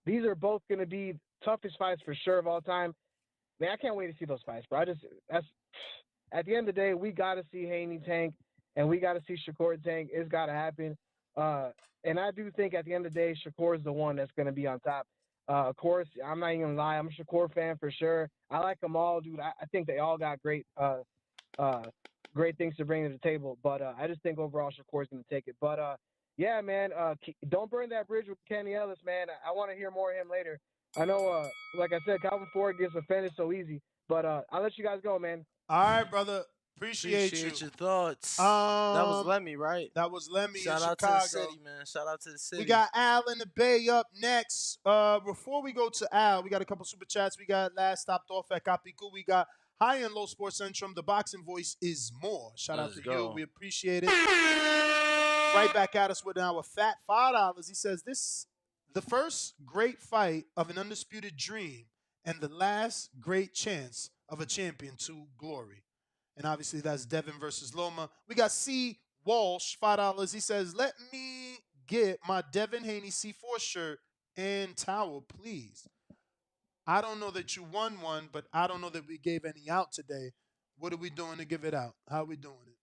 these are both going to be toughest fights for sure of all time. Man, I can't wait to see those fights, bro. That's at the end of the day, we got to see Haney tank, and we got to see Shakur tank. It's got to happen. And I do think at the end of the day, Shakur is the one that's going to be on top. Of course, I'm not even going to lie. I'm a Shakur fan for sure. I like them all, dude. I think they all got great things to bring to the table. But I just think overall Shakur is going to take it. But, yeah, man, don't burn that bridge with Kenny Ellis, man. I want to hear more of him later. I know, like I said, Calvin Ford gets offended so easy. But I'll let you guys go, man. All right, brother. Appreciate you. Your thoughts. That was Lemmy, right? That was Lemmy Shout in out Chicago. to the city, man. Shout out to the city. We got Al in the Bay up next. Before we go to Al, we got a couple super chats. We got last stopped off at Capicu. We got High and Low Sports Centrum. The boxing voice is more. Shout out to you. We appreciate it. Right back at us with our fat $5. He says the first great fight of an undisputed dream and the last great chance of a champion to glory. And obviously that's Devin versus Loma. We got C. Walsh, $5. He says, let me get my Devin Haney C4 shirt and towel, please. I don't know that you won one, but I don't know that we gave any out today. What are we doing to give it out? How are we doing it?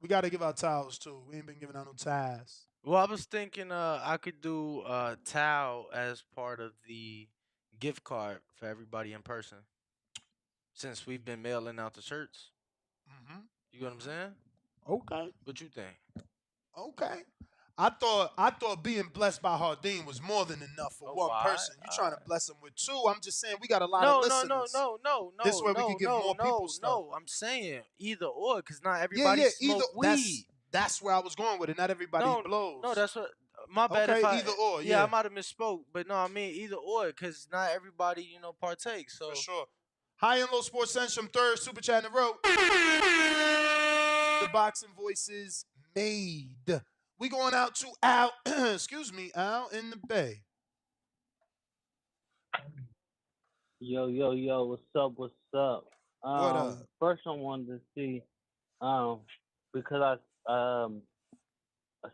We got to give out towels, too. We ain't been giving out no ties. Well, I was thinking I could do towel as part of the gift card for everybody in person. Since we've been mailing out the shirts. Mm-hmm. You know what I'm saying? Okay. What you think? Okay. I thought being blessed by Hardin was more than enough for one person. You trying to bless him with two? I'm just saying we got a lot of No, listeners. This way we can give more people stuff. no. I'm saying either or, because not Yeah, everybody yeah. Either smoke weed. that's where I was going with it. Not everybody blows. No, that's what. My bad if Okay, I. either or. Yeah, Yeah, I might have misspoke, but no, I mean either or, because not everybody partakes. So for sure. High and Low Sports Centrum, third super chat in a row. The boxing voices made. We going out to Al. Excuse me, Al in the Bay. Yo, yo, yo, what's up, what's up? What up? First I wanted to see, because I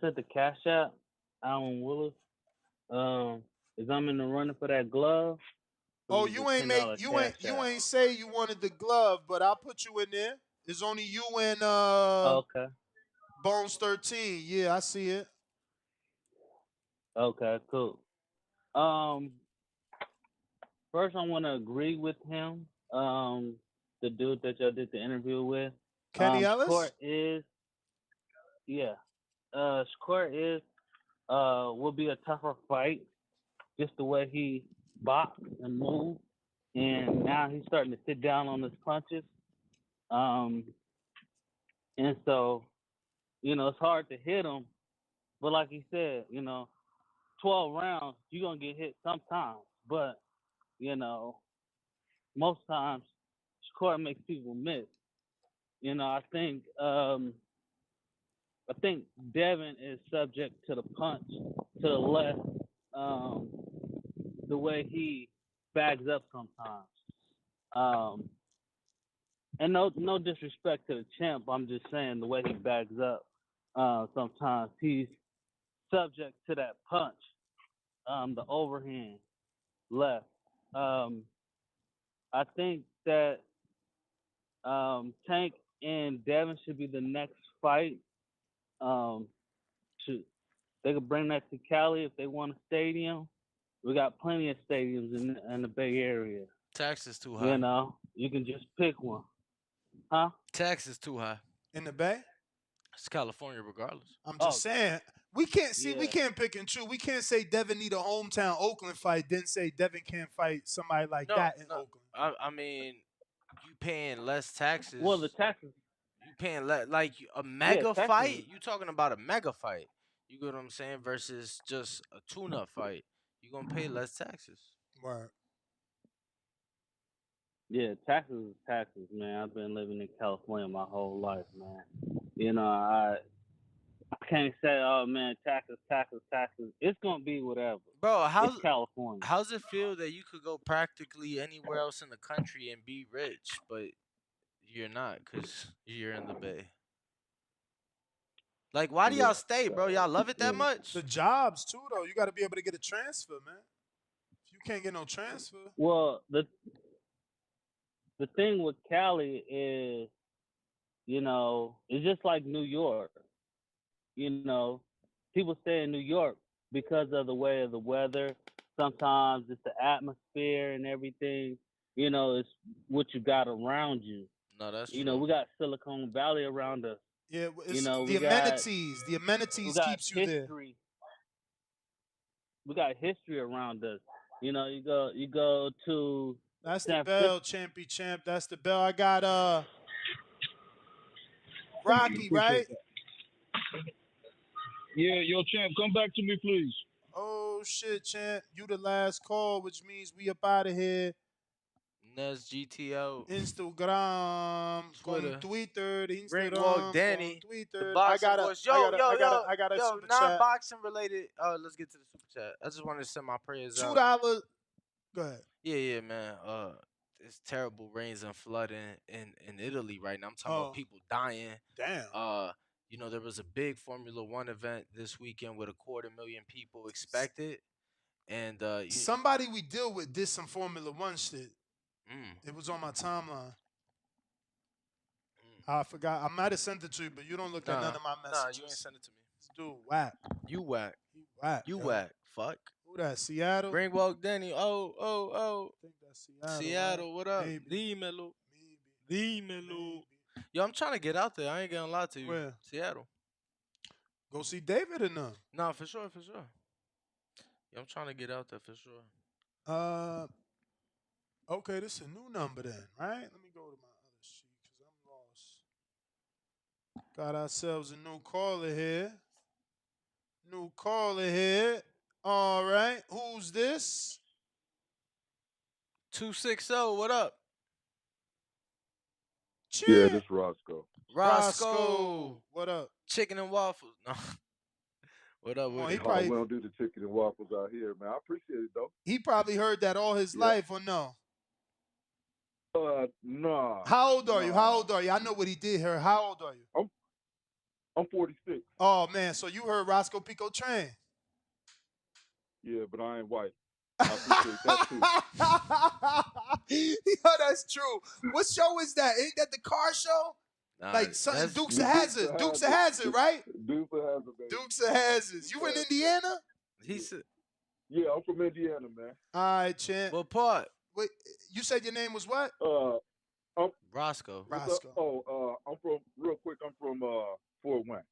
sent the Cash App, Alan Willis, is I'm in the running for that glove. Oh, you ain't say you wanted the glove, but I'll put you in there. It's only you and Okay. Bones 13. Yeah, I see it. Okay, cool. First I want to agree with him, the dude that y'all did the interview with. Kenny Ellis? Shakur is, yeah. Shakur is, will be a tougher fight, just the way he boxed and moved. And now he's starting to sit down on his punches. And so, it's hard to hit him. But like he said, 12 rounds, you're going to get hit sometimes. But, most times, Shakur makes people miss. I think Devin is subject to the punch to the left, the way he bags up sometimes. And no disrespect to the champ, I'm just saying the way he bags up, sometimes he's subject to that punch, the overhand left. I think that Tank and Devin should be the next fight. They could bring that to Cali if they want a stadium. We got plenty of stadiums in the Bay Area. Tax is too high. You can just pick one. Huh? Tax is too high. In the Bay? It's California regardless. I'm just saying. We can't pick and choose. We can't say Devin need a hometown Oakland fight, then say Devin can't fight somebody like that in Oakland. I mean, you paying less taxes. Well, the taxes. You paying like a mega fight. You talking about a mega fight. You get what I'm saying? Versus just a tune-up fight. You gonna pay less taxes. Right. Yeah, taxes is taxes, man. I've been living in California my whole life, man. I can't say, oh man, taxes. It's gonna be whatever. Bro, it's California. How's it feel that you could go practically anywhere else in the country and be rich, but you're not because you're in the Bay? Like, why do y'all stay, bro? Y'all love it that much? The jobs too, though. You got to be able to get a transfer, man. If you can't get no transfer. Well, the thing with Cali is, it's just like New York. People stay in New York because of the way of the weather. Sometimes it's the atmosphere and everything. It's what you got around you. No, that's true. We got Silicon Valley around us. Yeah, it's the amenities. The amenities keeps you there. We got history around us. You go to. That's the bell, champy champ. That's the bell. I got Rocky, right? Yeah, yo, champ, come back to me, please. Oh shit, champ. You the last call, which means we up out of here. That's GTO. Instagram, Twitter, Twitter, Ringwalk, Danny, Twitter. I got a super chat. non-boxing related. Let's get to the super chat. I just wanted to send my prayers out. $2. Go ahead. Yeah, man. It's terrible rains and flooding in Italy right now. I'm talking about people dying. Damn. There was a big Formula One event this weekend with 250,000 people expected, and somebody we deal with did some Formula One shit. It was on my timeline. I forgot. I might have sent it to you, but you don't look at none of my messages. Nah, you ain't sent it to me. This dude whack. You whack. You whack. Fuck. Who that? Seattle? Ringwalk Danny. Oh. I think that's Seattle. Seattle, right? what up? Maybe. Dímelo. Yo, I'm trying to get out there. I ain't gonna lie to you. Where? Seattle. Go see David or no? Nah, for sure, for sure. Yeah, I'm trying to get out there for sure. Okay, this is a new number then, right? Let me go to my other sheet because I'm lost. Got ourselves a new caller here. New caller here. All right. Who's this? 260, what up? Yeah, Cheer. this Roscoe. Roscoe. What up? Chicken and waffles. No. What up Oh, with he it? Oh, we probably don't do the chicken and waffles out here, man. I appreciate it though. he probably heard that all his Yeah. life or no? Nah. How old are you? How Nah. old are you? I know what he did here. How old are you? I'm 46. Oh man, so you heard Roscoe Pico Train. Yeah, but I ain't white. I appreciate that too. Yo, that's true. What show is that? Ain't that the car show? Nah, Like something that's Dukes The of Hazzard. Dukes of Hazzard, right? Dukes of Hazzard, baby. Dukes of Hazzard. You in Indiana? he said. Yeah, I'm from Indiana, man. All right, champ. What part? Wait, you said your name was what? Roscoe. Roscoe. I'm from Fort Wayne.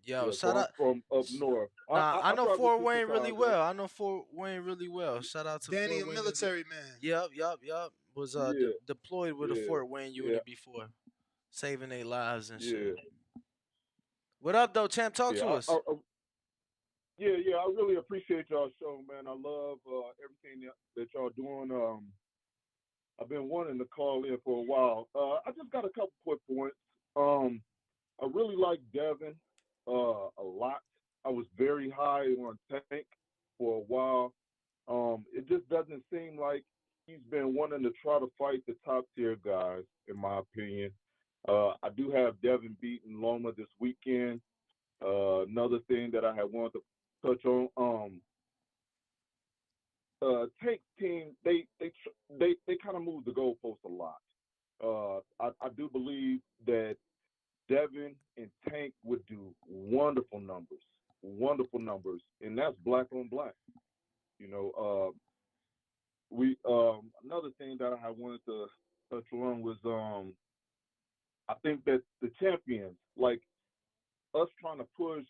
Yo, Yeah, shout so I'm out. from up north. Nah, I know travel Fort through Wayne really Chicago. well. I know Fort Wayne really well. Shout out to Danny, a Fort Wayne. military man. Yup. Was Yeah, deployed with a yeah, Fort Wayne yeah, unit before, saving their lives and yeah, shit. What up, though, champ? Talk to yeah. us. Yeah. I really appreciate y'all show, man. I love everything that y'all doing. I've been wanting to call in for a while. I just got a couple quick points. I really like Devin a lot. I was very high on Tank for a while. It just doesn't seem like he's been wanting to try to fight the top tier guys, in my opinion. I do have Devin beating Loma this weekend. Another thing that I had wanted to touch on, Tank's team, they kind of moved the goalpost a lot. I do believe that Devin and Tank would do wonderful numbers, and that's black on black. You know, we another thing that I wanted to touch on was I think that the champions, like us trying to push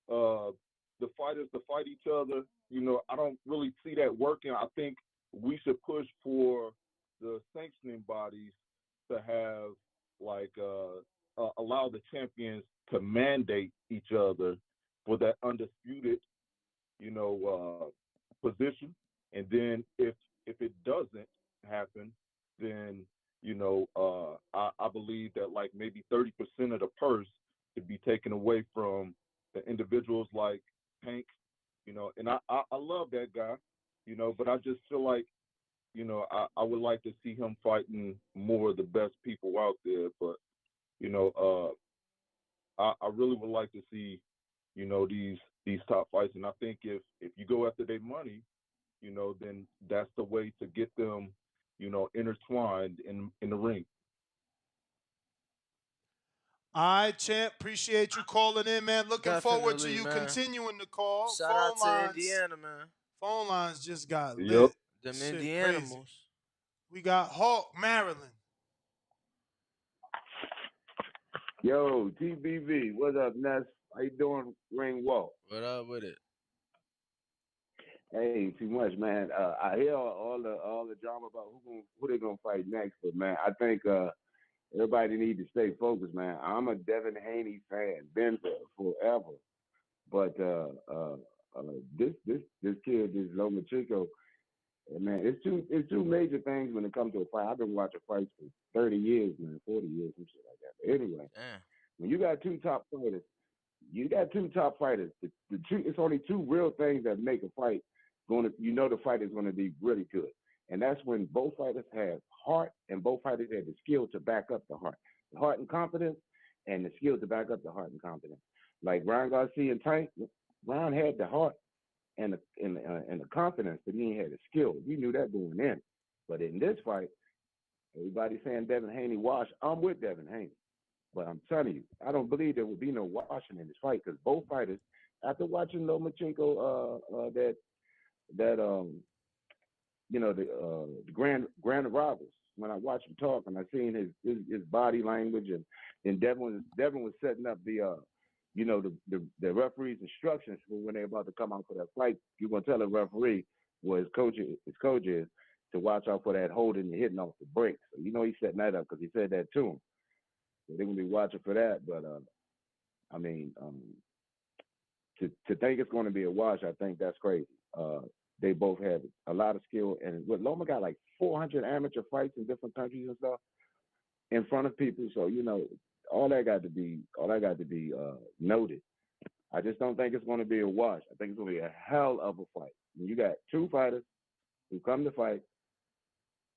the fighters to fight each other, you know, I don't really see that working. I think we should push for the sanctioning bodies to have like allow the champions to mandate each other for that undisputed, you know, position. And then if it doesn't happen, then you know, I believe that like maybe 30% of the purse could be taken away from the individuals like Tank, you know, and I love that guy, you know, but I just feel like, you know, I would like to see him fighting more of the best people out there. But, you know, I really would like to see, you know, these top fights. And I think if you go after their money, you know, then that's the way to get them, you know, intertwined in the ring. All right, champ. Appreciate you calling in, man. Looking forward to Definitely, you man. continuing to call. Shout out to Indiana, man. Phone lines just got Yep. lit. Them Shit, Indianimals. crazy. We got Hawk, Maryland. Yo, TBV, what up, Ness? How you doing, Ring Walk? What up with it? Hey, too much, man. I hear all the drama about who they gonna fight next, but man, I think everybody need to stay focused, man. I'm a Devin Haney fan, been forever, but this kid, this Lomachenko, man, it's two major things when it comes to a fight. I've been watching fights for 30 years, man, 40 years, some shit like that. But anyway, when you got two top fighters, it's only two real things that make a fight the fight is going to be really good. And that's when both fighters have heart and both fighters have the skill to back up the heart and confidence, and the skill to back up the heart and confidence. Like Ryan Garcia and Tank, Ryan had the heart and the confidence, but he ain't had the skill. We knew that going in. But in this fight, everybody's saying Devin Haney wash. I'm with Devin Haney. But I'm telling you, I don't believe there will be no washing in this fight because both fighters, after watching Lomachenko, the grand rivals, when I watched him talk and I seen his body language and Devin was setting up the the referee's instructions for when they're about to come out for that fight. You're gonna tell the referee what his coach is to watch out for that holding and hitting off the brakes. So he's setting that up because he said that to him. So they're gonna be watching for that. But I mean, to think it's going to be a wash, I think that's crazy. They both have a lot of skill, and what Loma got like 400 amateur fights in different countries and stuff in front of people. So all that got to be noted. I just don't think it's going to be a wash. I think it's going to be a hell of a fight. And you got two fighters who come to fight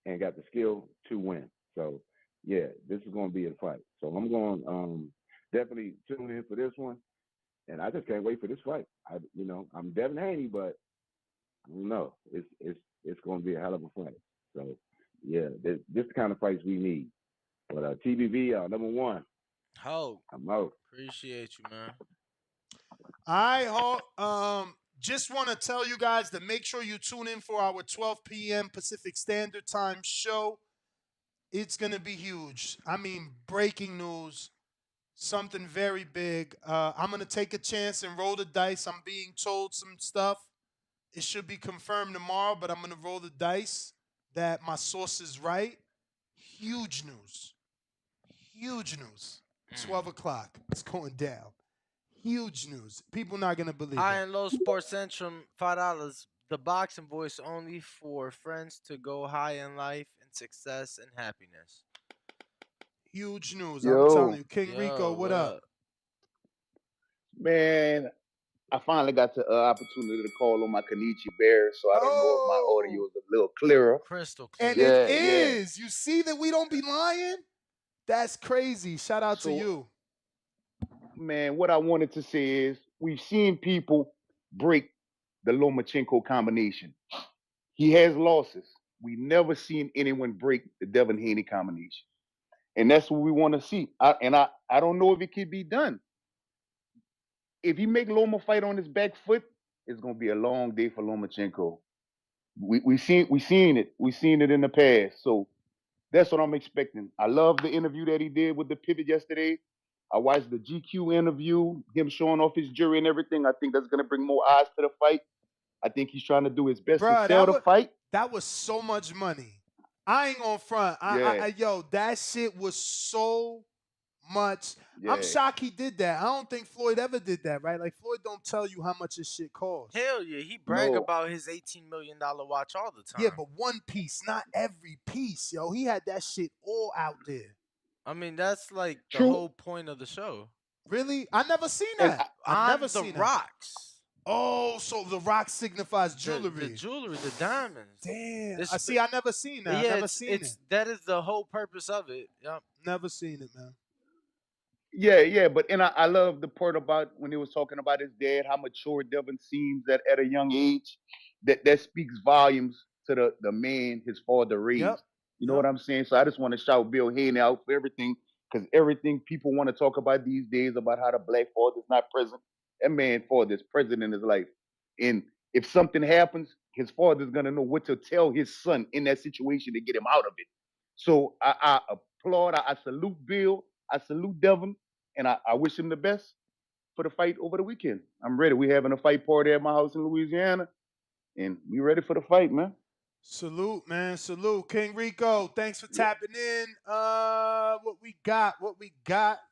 and got the skill to win. So yeah, this is going to be a fight. So I'm going definitely tune in for this one. And I just can't wait for this fight. I'm Devin Haney, but I don't know. It's going to be a hell of a fight. So yeah, this the kind of fights we need. But TBV, number one. Ho, I'm out. appreciate you, man. Just want to tell you guys to make sure you tune in for our 12 p.m. Pacific Standard Time show. It's going to be huge. I mean, breaking news, something very big. I'm going to take a chance and roll the dice. I'm being told some stuff. It should be confirmed tomorrow, but I'm going to roll the dice that my source is right. Huge news. Huge news. 12 o'clock. It's going down. Huge news. People not going to believe High it. and Low Sports Centrum, $5. The boxing voice only for friends to go high in life and success and happiness. Huge news. I'm telling Yo, you. King Rico, Yo, what up? man, I finally got the opportunity to call on my Kenichi Bear, so I don't know if my audio Oh, is a little clearer. Crystal and clear. it Yeah, yeah. is. You see that we don't be lying? That's crazy. Shout out to So, you. man, what I wanted to say is we've seen people break the Lomachenko combination. He has losses. We never seen anyone break the Devin Haney combination. And that's what we want to see. I don't know if it can be done. If he make Loma fight on his back foot, it's gonna be a long day for Lomachenko. We seen it. We seen it in the past. So that's what I'm expecting. I love the interview that he did with the pivot yesterday. I watched the GQ interview, him showing off his jury and everything. I think that's gonna bring more eyes to the fight. I think he's trying to do his best to Bruh, sell the fight. that was so much money. I ain't gonna front. Yeah, Yo, that shit was so much. I'm yeah. shocked he did that. I don't think Floyd ever did that, right? Like Floyd don't tell you how much his shit costs. Hell yeah, he brag No. about his $18 million watch all the time. Yeah, but one piece, not every piece, yo. He had that shit all out there. I mean, that's like the True. whole point of the show. Really? I never seen And that. On I never the seen that. rocks. Oh, so the rock signifies jewelry. The jewelry, the diamonds. Damn. This I see. I never seen that. Yeah, I never seen it. that is the whole purpose of it. Yep. Never seen it, man. yeah. But I love the part about when he was talking about his dad, how mature Devin seems at a young age. That speaks volumes to the man his father raised. Yep. You know what I'm saying? So I just want to shout Bill Haney out for everything, because everything people want to talk about these days about how the black father's not present. That man father is present in his life. And if something happens, his father's gonna know what to tell his son in that situation to get him out of it. So I applaud, I salute Bill, I salute Devin, and I wish him the best for the fight over the weekend. I'm ready. We having a fight party at my house in Louisiana, and we ready for the fight, man. Salute, man. Salute. King Rico, thanks for tapping in. What we got?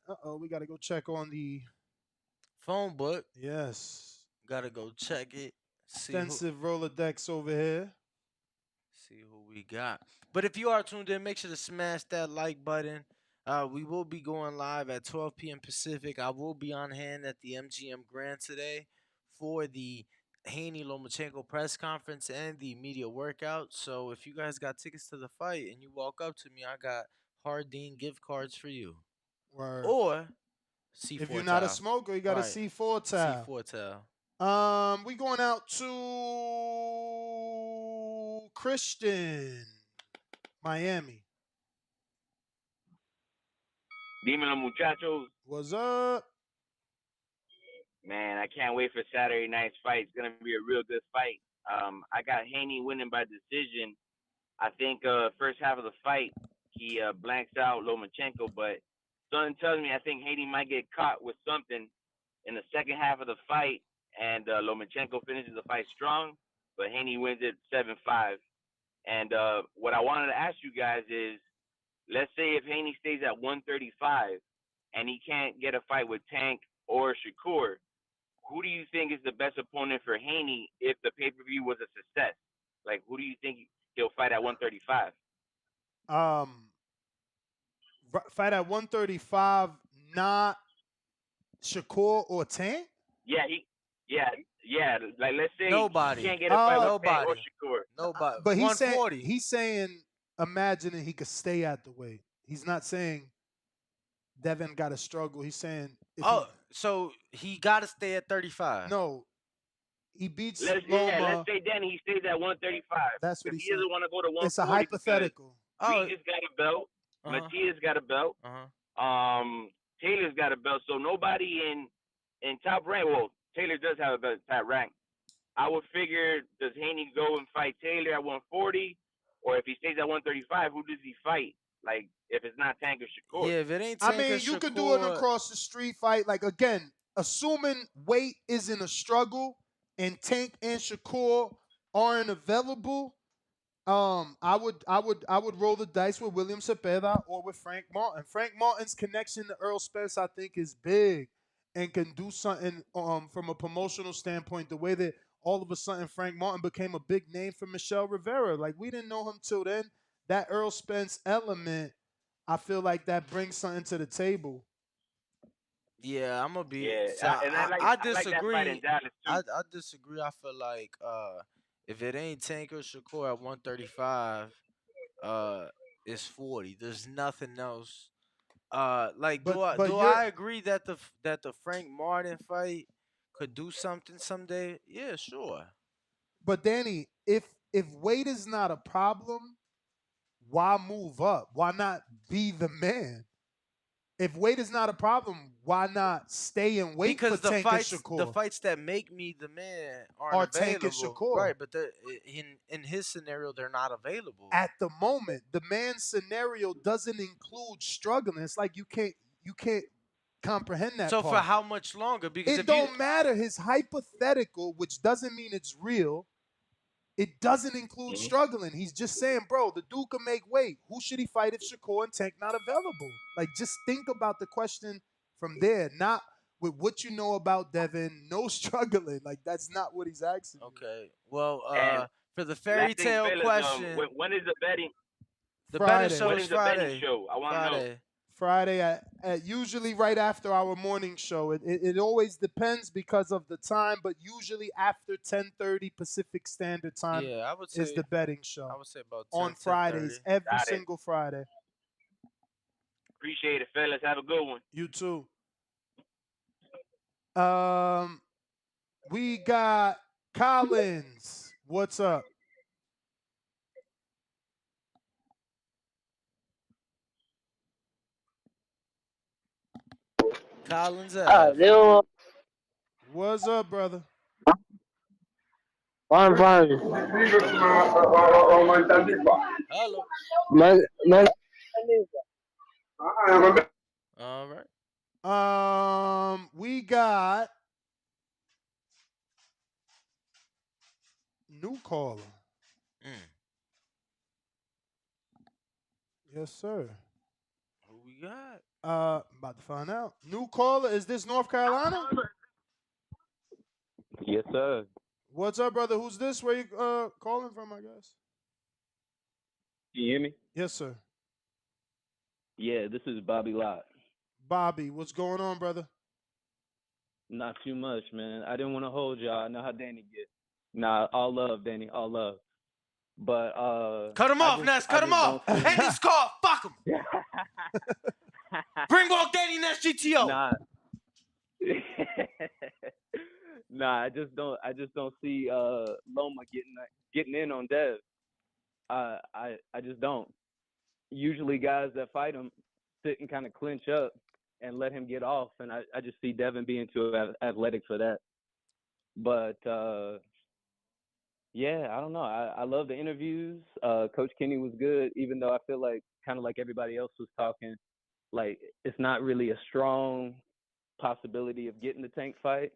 Uh-oh, we got to go check on the Phone book. Yes. Gotta go check it. Extensive Rolodex over here. See who we got. But if you are tuned in, make sure to smash that like button. We will be going live at 12 p.m. Pacific. I will be on hand at the MGM Grand today for the Haney Lomachenko press conference and the media workout. So if you guys got tickets to the fight and you walk up to me, I got Hardin gift cards for you. Word. Or C4 If you're not a towel. smoker, you got a Right. C4 towel. C4 towel. We going out to Christian, Miami. Dímelo, muchachos. What's up? Man, I can't wait for Saturday night's fight. It's gonna be a real good fight. I got Haney winning by decision, I think first half of the fight he blanks out Lomachenko, but something tells me I think Haney might get caught with something in the second half of the fight, and Lomachenko finishes the fight strong, but Haney wins it 7-5. And what I wanted to ask you guys is, let's say if Haney stays at 135 and he can't get a fight with Tank or Shakur, who do you think is the best opponent for Haney if the pay-per-view was a success? Like, who do you think he'll fight at 135? Fight at 135, not Shakur or Tank? Yeah, yeah. Like, let's say he Nobody. can't get a fight with Tank or Nobody. Shakur. Nobody. But $140. he's saying imagining he could stay at the weight. He's not saying Devin got to struggle. He's saying so he got to stay at 35. No, he beats Let's Loma. say Danny he stays at 135. That's what if he's he doesn't saying. want to go to 140 It's a hypothetical. Regis got a belt, Matias got a belt, Taylor's got a belt. So nobody in top rank. Well, Taylor does have a belt top rank. I would figure, does Haney go and fight Taylor at 140, or if he stays at 135, who does he fight? Like, if it's not Tank or Shakur. Yeah, if it ain't I mean, you could do an across the street fight. Like, again, assuming weight isn't a struggle and Tank and Shakur aren't available, I would roll the dice with William Cepeda or with Frank Martin. Frank Martin's connection to Earl Spence, I think, is big and can do something from a promotional standpoint. The way that all of a sudden Frank Martin became a big name for Michelle Rivera. Like, we didn't know him till then. That Earl Spence element, I feel like that brings something to the table. Yeah, I'm gonna be. Yeah, So I disagree. I like that fight in Dallas too. I disagree. I feel like if it ain't Tank or Shakur at 135, it's 40. There's nothing else. Like, do I agree that the Frank Martin fight could do something someday? Yeah, sure. But Danny, if weight is not a problem, why move up? Why not be the man? If weight is not a problem, why not stay and wait Because for Tank and Shakur? the fights that make me the man Are aren't Tank and available. Shakur. Right, but in his scenario, they're not available. At the moment, the man's scenario doesn't include struggling. It's like you can't comprehend that. So part. for how much longer? Because it don't matter. His hypothetical, which doesn't mean it's real, it doesn't include struggling. He's just saying, bro, the dude can make weight. Who should he fight if Shakur and Tank not available? Like, just think about the question from there, not with what you know about Devin, no struggling. Like, that's not what he's asking. Okay. Well, for the Last fairy thing, tale fellas, question, when is the betting? the Friday. betting show When is is the betting Friday. show? I want to know. Friday at usually right after our morning show. It always depends because of the time, but usually after 10:30 Pacific Standard Time Yeah, I would say is the betting show. I would say about 10, on Fridays, every Got it. single Friday. Appreciate it, fellas. Have a good one. You too. We got Collins. What's up? Collins What's up, brother? Fine. Hello. All right. We got new caller. Yes, sir. Who we got? About to find out. New caller. Is this North Carolina? Yes, sir. What's up, brother? Who's this? Where you calling from, I guess? Can you hear me? Yes, sir. Yeah, this is Bobby Lott. Bobby, what's going on, brother? Not too much, man. I didn't want to hold y'all. I know how Danny get. Nah, all love, Danny. All love. But cut him off, Ness. Cut him off. End this call. Fuck him. Bring walk Danny Ness GTO. Nah. Nah, I just don't see Loma getting in on Dev. I just don't. Usually guys that fight him sit and kind of clinch up and let him get off, and I just see Devin being too athletic for that. But Yeah, I don't know. I love the interviews. Coach Kenny was good, even though I feel like kind of like everybody else was talking, like it's not really a strong possibility of getting the Tank fight,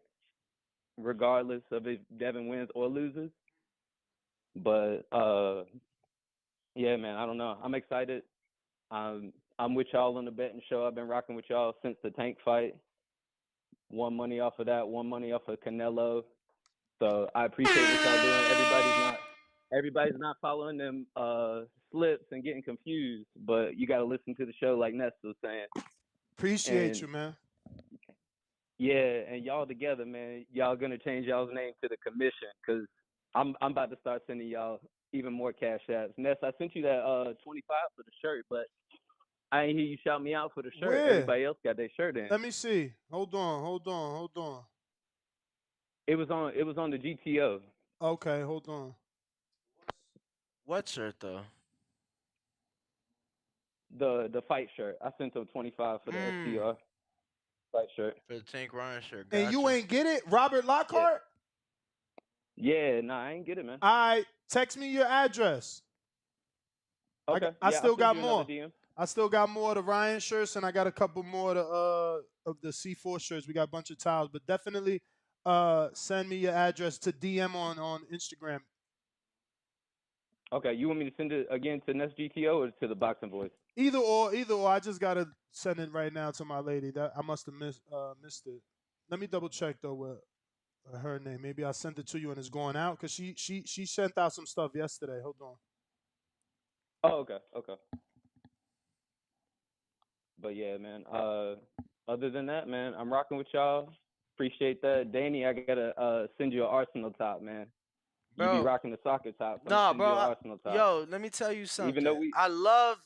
regardless of if Devin wins or loses. But yeah, man, I don't know. I'm excited. I'm with y'all on the betting show. I've been rocking with y'all since the Tank fight. Won money off of that. Won money off of Canelo. So I appreciate what y'all doing. Everybody's not following them slips and getting confused, but you got to listen to the show like Ness was saying. Appreciate And you, man. yeah, and y'all together, man, y'all gonna change y'all's name to the commission because I'm about to start sending y'all even more cash apps. Ness, I sent you that 25 for the shirt, but I ain't hear you shout me out for the shirt. Where? Everybody else got their shirt in. Let me see. Hold on. It was on the GTO. Okay, hold on. What shirt though? The fight shirt. I sent him 25 for the STR fight shirt. For the Tank Ryan shirt. And Gotcha. you ain't get it? Robert Lockhart? Yeah, nah, I ain't get it, man. All right, text me your address. Okay. I still got you more. DM. I still got more of the Ryan shirts, and I got a couple more of the C4 shirts. We got a bunch of towels, but definitely send me your address to DM on Instagram. Okay, you want me to send it again to Nest GTO or to the Boxing Voice? Either or. I just gotta send it right now to my lady. That I must have missed it. Let me double check though with her name. Maybe I sent it to you and it's going out because she sent out some stuff yesterday. Hold on. Oh, okay. But yeah, man. Other than that, man, I'm rocking with y'all. Appreciate that, Danny. I gotta send you an Arsenal top, man. You be Bro. rocking the soccer top. So Nah, send bro. you an Arsenal top. Yo, let me tell you something. Even though I love,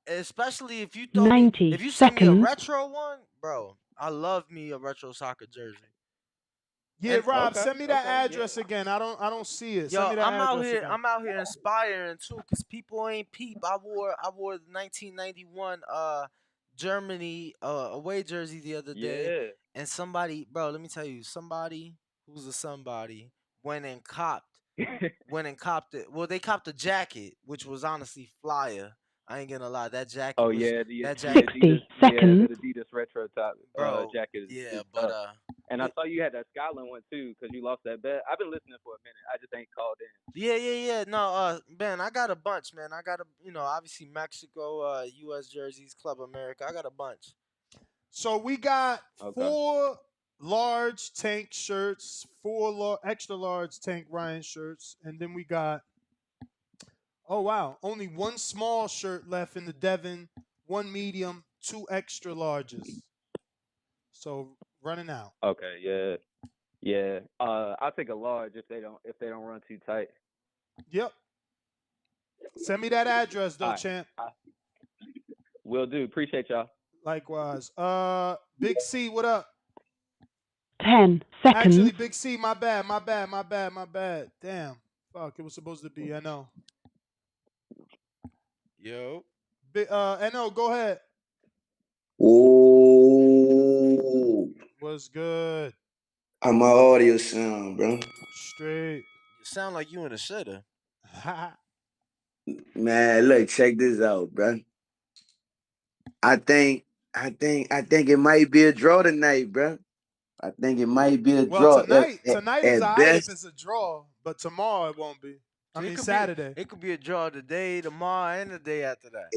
especially if you 90 if you send me a seconds. retro one, bro. I love me a retro soccer jersey. Yeah, And- Rob, Okay, send me that okay, address again. I don't see it. Send Yo, me that address again. I'm out here inspiring too, cause people ain't peep. I wore the 1991 Germany away jersey the other day, Yeah. and somebody, bro, let me tell you, somebody who's a somebody went and copped it. Well, they copped the jacket, which was honestly flyer. I ain't gonna lie, that jacket Oh was yeah, the that jacket, 60 Adidas, seconds. that Adidas retro top bro. jacket Yeah, is but tough. And I saw you had that Scotland one too, cause you lost that bet. I've been listening for a minute. I just ain't called in. yeah. No, man, I got a bunch, man. I got obviously Mexico, U.S. jerseys, Club America. I got a bunch. So we got Okay. 4 large Tank shirts, 4 extra large Tank Ryan shirts, and then we got only 1 small shirt left in the Devin, 1 medium, 2 extra larges. So running out. Okay. Yeah. I'll take a large if they don't run too tight. Yep. Send me that address though, All right. champ. Will do. Appreciate y'all. Likewise. Big C, what up? 10 Actually, seconds. Big C, my bad. Damn. Fuck, it was supposed to be NO. Yo. NO, go ahead. Ooh, What's good? how my audio sound, bro? Straight. You sound like you in a shitter. Man, look, check this out, bro. I think it might be a draw tonight, bro. I think it might be a Well, draw. tonight is At alright if best, it's a draw, but tomorrow it won't be. I mean Saturday. It could be a draw today, tomorrow, and the day after that.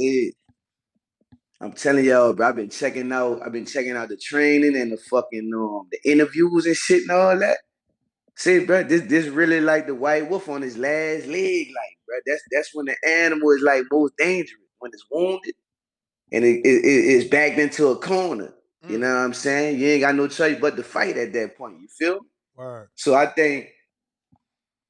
I'm telling y'all, bro. I've been checking out the training and the fucking the interviews and shit and all that. See, bro, this really like the white wolf on his last leg, like, bro. That's when the animal is like most dangerous, when it's wounded and it's backed into a corner. You know what I'm saying? You ain't got no choice but to fight at that point. You feel me? Word. So I think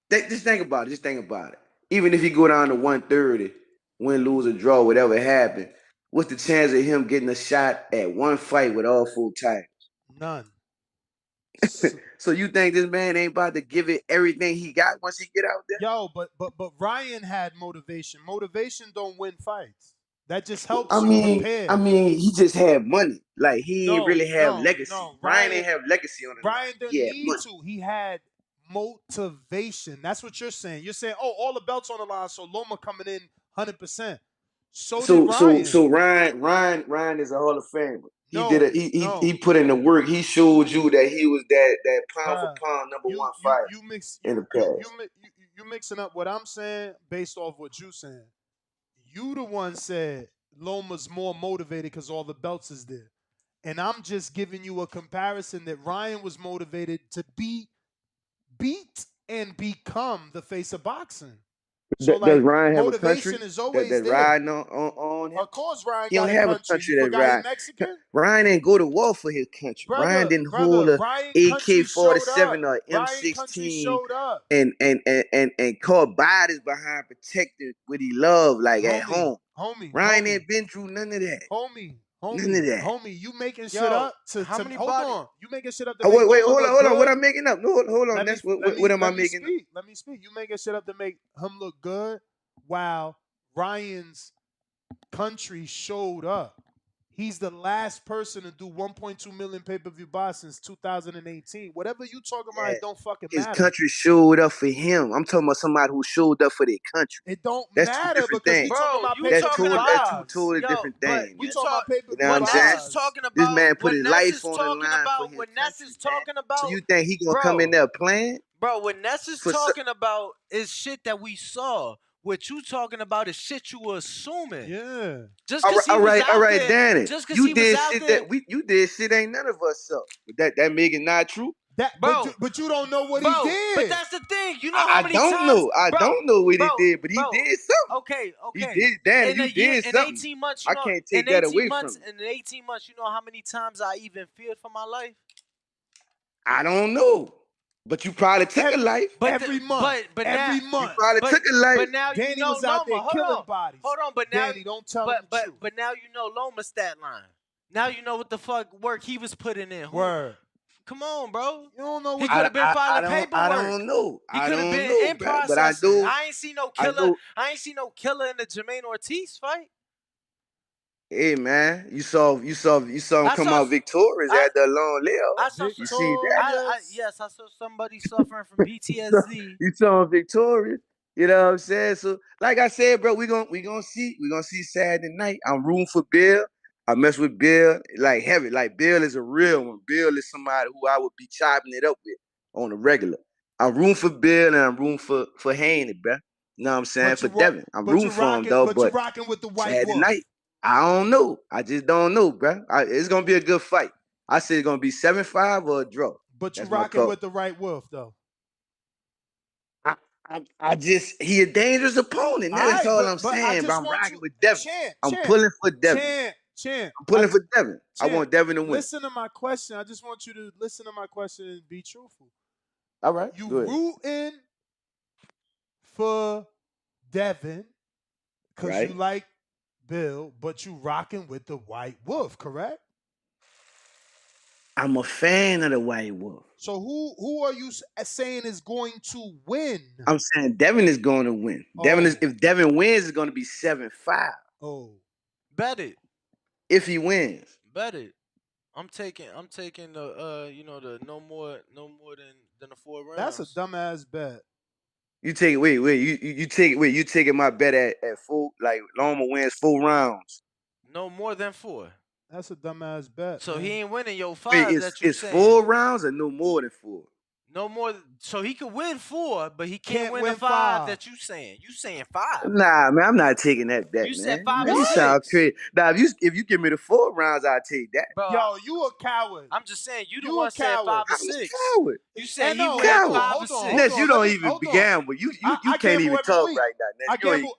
just think about it. Just think about it. Even if you go down to 130, win, lose, or draw, whatever happened, what's the chance of him getting a shot at one fight with all 4 titles? None. So you think this man ain't about to give it everything he got once he get out there? Yo, but Ryan had motivation. Motivation don't win fights. That just helps you prepare. I mean, he just had money. Like he ain't No, really have legacy. no. Ryan ain't have legacy on the line. Ryan He didn't had need money. to. He had motivation. That's what you're saying. You're saying, oh, all the belts on the line, so Loma coming in 100%. So did Ryan. So Ryan is a Hall of Famer. He did No, it. no. He put in the work. He showed you that he was that pound for pound number one fighter in the past. You mixing up what I'm saying based off what you saying. You the one said Loma's more motivated because all the belts is there. And I'm just giving you a comparison that Ryan was motivated to beat and become the face of boxing. So Does Ryan have a motivation country is always that there. riding on him? Of course, Ryan He got don't a have country. a country You that forgot he ride. Mexican? Ryan didn't go to war for his country. Ryan didn't hold a Ryan country showed up. AK-47 or Ryan country M16 showed up. and caught bodies behind protected what he loved, like at home. Ryan Homie. ain't been through none of that. Homie. None of that. Homie, you making shit Yo, up to how many hold body- on. You making shit up to make Wait, Loma hold look on. What good? I'm making up? No, hold on. That's what am I making up? Let me speak. You making shit up to make him look good while Ryan's country showed up. He's the last person to do 1.2 million pay-per-view buys since 2018. Whatever you talking about, it don't fucking His matter. country showed up for him. I'm talking about somebody who showed up for their country. It don't That's matter two different because things. we talking about That's pay-per-view two buys. totally different things. We Man. talking about pay-per-view You know what I'm buys. saying? Ness is talking This about, man put when his Ness life is on the talking line about, for his when country, Ness is talking about, So you think he gonna bro, come in there playing? Bro, what Ness is For talking about is shit that we saw. What you talking about is shit you were assuming. Yeah. Just because he was out there, Danny. just because You he was did out shit there. you did shit ain't none of us saw. But that make it not true. But you don't know what he did. But that's the thing. You know how I many don't times, know. I don't know what he did, but he bro. did something. Okay. He did, Danny. In You a year, did in something. 18 months, I can't take that away from you. In 18 months, you know how many times I even feared for my life? I don't know. But you probably took a life. Every month. But every now, month. You probably took a life. But now Danny you know was out there Loma. killing bodies. Hold on, but now Danny, don't tell him the truth. But now you know Loma's stat line. Now you know what the fuck work he was putting in. Word. Come on, bro. You don't know He what could have been filing paperwork. I don't know. He could have been in bro, processing. but I do. I ain't seen no killer. I ain't seen no killer in the Jermaine Ortiz fight. Hey man, you saw him come out victorious after a long layoff. You see that? Yes, I saw somebody suffering from PTSD. You saw him victorious. You know what I'm saying? So, like I said, bro, we gonna see Saturday night. I'm rooting for Bill. I mess with Bill like heavy. Like Bill is a real one. Bill is somebody who I would be chopping it up with on a regular. I'm rooting for Bill and I'm rooting for Haney, bro. You know what I'm saying? For Devin. I'm rooting for him though. But you're rocking with the White Saturday Wolf. night, I don't know. I just don't know, bro. It's gonna be a good fight. I say it's gonna be 7-5 or a draw. But you're rocking with the White Wolf though. He a dangerous opponent. That's all I'm saying, bro. I'm rocking with Devin. I'm pulling for Devin. I'm pulling for Devin. I want Devin to win. Listen to my question. I just want you to listen to my question and be truthful. All right. You rooting for Devin because you like Bill, but you rocking with the White Wolf, correct? I'm a fan of the White Wolf. So who are you saying is going to win? I'm saying Devin is going to win. If Devin wins, it's going to be 7-5. Oh, bet it. If he wins, bet it. I'm taking the the no more than the 4 rounds. That's a dumbass bet. You take you taking my bet at full, like Loma wins 4 rounds. No more than 4. That's a dumbass bet. So man. He ain't winning your 5 that you it's saying. 4 rounds or no more than 4? No more. So he could win 4, but he can't win the 5 that you saying. You saying 5? Nah, man, I'm not taking that bet, You man. said 5 man, or you 6. sound crazy. Nah, if you give me the 4 rounds, I'll take that. Bro, yo, you a coward. I'm just saying you the one said 5 or 6. I'm a coward. You said he no, win coward. 5 or 6. Unless you don't even gamble. You I can't even talk week. right now.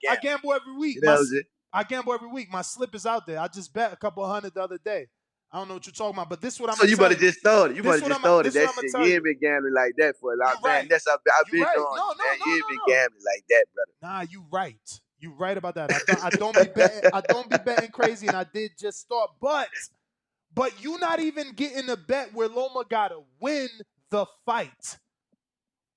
I gamble every week. You know what I'm saying? I gamble every week. My slip is out there. I just bet a couple $100 the other day. I don't know what you're talking about, but this is what I'm So you better just started. You better just started that shit. You you. ain't been gambling like that for a lot. Man, that's I've been doing. Man, you ain't been gambling like that, brother. Nah, you right. You right about that. I don't be betting. I don't be betting crazy, and I did just start. But you not even getting a bet where Loma gotta win the fight.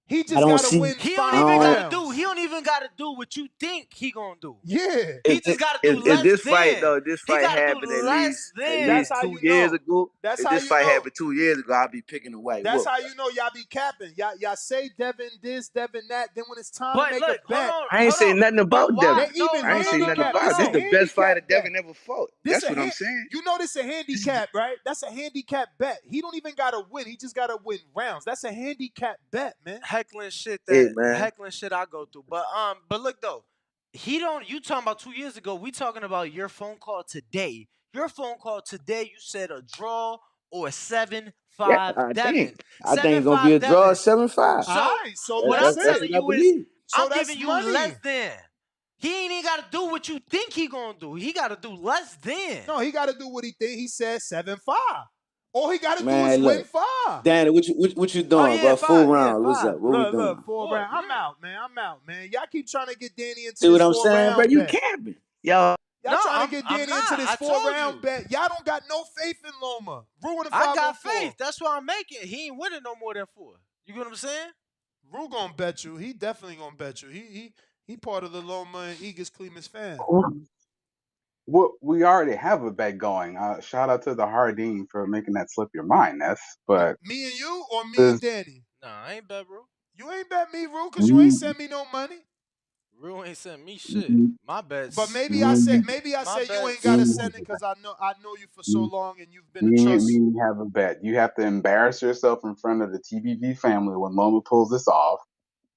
He just gotta win 5 rounds. he don't even gotta do what you think he gonna do. Yeah. He just gotta do less This fight than. though, this He fight gotta do happened at less least than. 2 years ago. That's If how this you fight know. happened 2 years ago, I'll be picking the white That's wolf. how you know y'all be capping. Y'all say Devin this, Devin that. Then when it's time to But make look, a bet, I ain't saying nothing about why? Devin. No, even I ain't saying nothing handicap. about it. This This a the best fighter handicap bet. Devin ever fought. This That's a what I'm saying. You know this a handicap, right? That's a handicap bet. He don't even gotta win. He just gotta win rounds. That's a handicap bet, man. Heckling shit Hey, man. heckling shit I go through. But look though, he don't. You talking about 2 years ago? We talking about your phone call today. Your phone call today. You said a draw or a 7-5 Yeah, I Devin. think it's gonna be a 7-5 draw, Devin. 7-5. So All right, so what let's I'm say. That's telling what I you is, believe. So I'm that's giving you money. less than. He ain't even got to do what you think he gonna do. He got to do less than. No, he gotta do what he think. He said 7-5. All he gotta do is Man, win look. 5. Danny, what you doing, Oh yeah, bro? Full 5. Yeah, round. What's 5. up? What we doing? Look, 4 Oh, round. I'm yeah. out, man. Y'all keep trying to get Danny into See this what I'm 4 saying, bro? round You bet. capping. Y'all. Y'all No, trying to get I'm Danny not. into this I 4 told round you. bet. Y'all don't got no faith in Loma. Rue in the 504. I got faith. That's why I'm making. He ain't winning no more than 4. You get what I'm saying? Rue gonna bet you. He definitely gonna bet you. He part of the Loma and Eagles Clemus fan. Well, we already have a bet going. Shout out to the Hardin for making that slip your mind, Ness. But Me and you or me this, and Danny? Nah, I ain't bet, bro. You ain't bet me, Rue, because you ain't me, send me no money. Rue ain't sent me shit. me, My bets. But maybe I me, said My you ain't bets. gotta me, send it because I know you for so me, long and you've been a me, trust. me have a bet. You have to embarrass yourself in front of the TBV family when Loma pulls this off.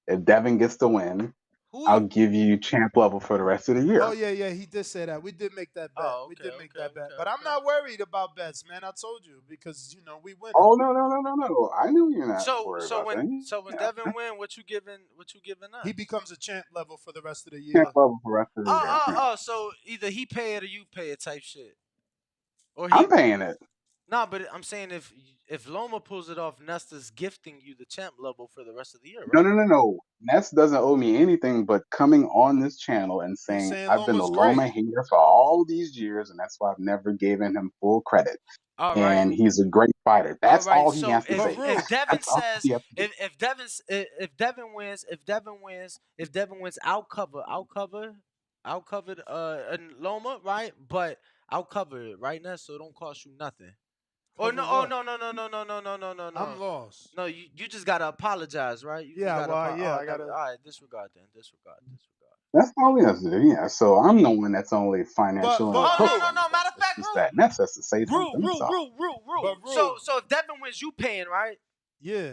If Devin gets the win, Who I'll you? give you champ level for the rest of the Oh year. yeah, he did say that. We did make that bet. Oh, We okay, did make okay, that bet. okay, But I'm okay. not worried about bets, man. I told you because we winning. Oh no! I knew you're not So worried so about when that. so when Yeah, Devin win, what you giving us? He becomes a champ level for the rest of the champ year. level for the rest of the year. Yeah. So either he pay it or you pay it type shit. Or I'm he paying it. Nah, but I'm saying if Loma pulls it off, Nesta's gifting you the champ level for the rest of the year, right? No. Ness doesn't owe me anything but coming on this channel and You saying saying I've been a Loma's great? Loma hater for all these years, and that's why I've never given him full credit. All right. And he's a great fighter. All That's right. all he So has to if say. Rue, if Devin That's all says he has to do. if Devin wins, I'll cover and Loma, right? But I'll cover it right now, so it don't cost you nothing. Or cover no, what? no. I'm lost. No, you just gotta apologize, right? You just Yeah, gotta well, yeah, oh, I never, gotta. all right, disregard then. Disregard. That's all he has to do. Yeah. So I'm the one that's only But financially Oh hooked Rue, on the no. thing. Matter of It's fact, just that Ness has to say Rue. something. So but So Rue, if Devin wins, you paying, right? yeah.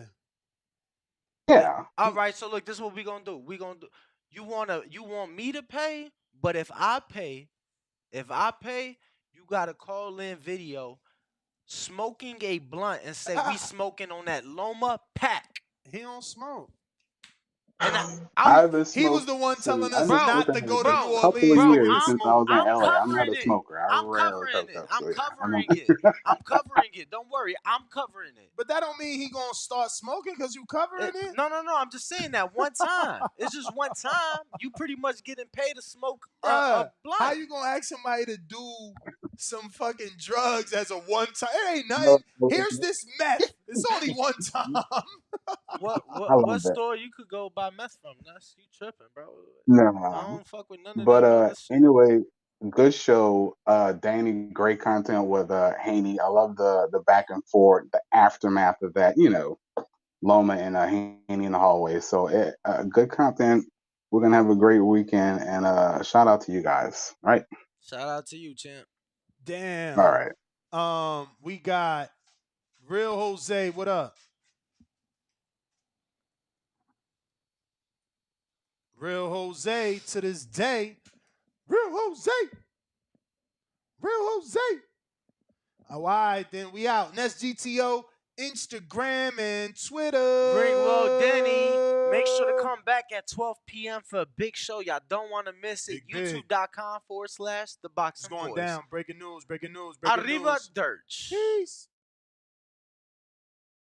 yeah. All right. So look, this is what we gonna do. You want me to pay, but if I pay, you gotta call in video smoking a blunt and say we smoking on that Loma pack. He don't smoke. And I I'm haven't He was smoked the one telling since I've us been bro, not smoking to for go to a New couple of Orleans where bro, we years was since I was in smoking. I'm LA. I'm not covering a it. smoker. I I'm rarely covering coke it. up. I'm So yeah, I covering don't. it. I'm covering it. Don't worry. I'm covering it. But that don't mean he gonna start smoking because you covering it. No. I'm just saying that one time. It's just one time. You pretty much getting paid to smoke a Bruh, how blunt. you gonna ask somebody to do some fucking drugs as a one time? It ain't nothing. No, Here's this meth. It's only one time. I What love that. store you could go buy meth from? That's you tripping, bro. I No. don't fuck with none of But that other shit. anyway, good show. Danny, great content with Haney. I love the back and forth, the aftermath of that, Loma and Haney in the hallway. So good content. We're gonna have a great weekend and shout out to you guys. All right. Shout out to you, champ. Damn. All right. We got Real Jose. What up? Real Jose to this day. Real Jose. Real Jose. All right, then we out. Next GTO, Instagram and Twitter. Greenwell Denny. Make sure to come back at 12 p.m. for a big show. Y'all don't want to miss it. Big. YouTube.com/The Boxing It's going Boys. down. Breaking news. Arriva News. Dirch. Peace.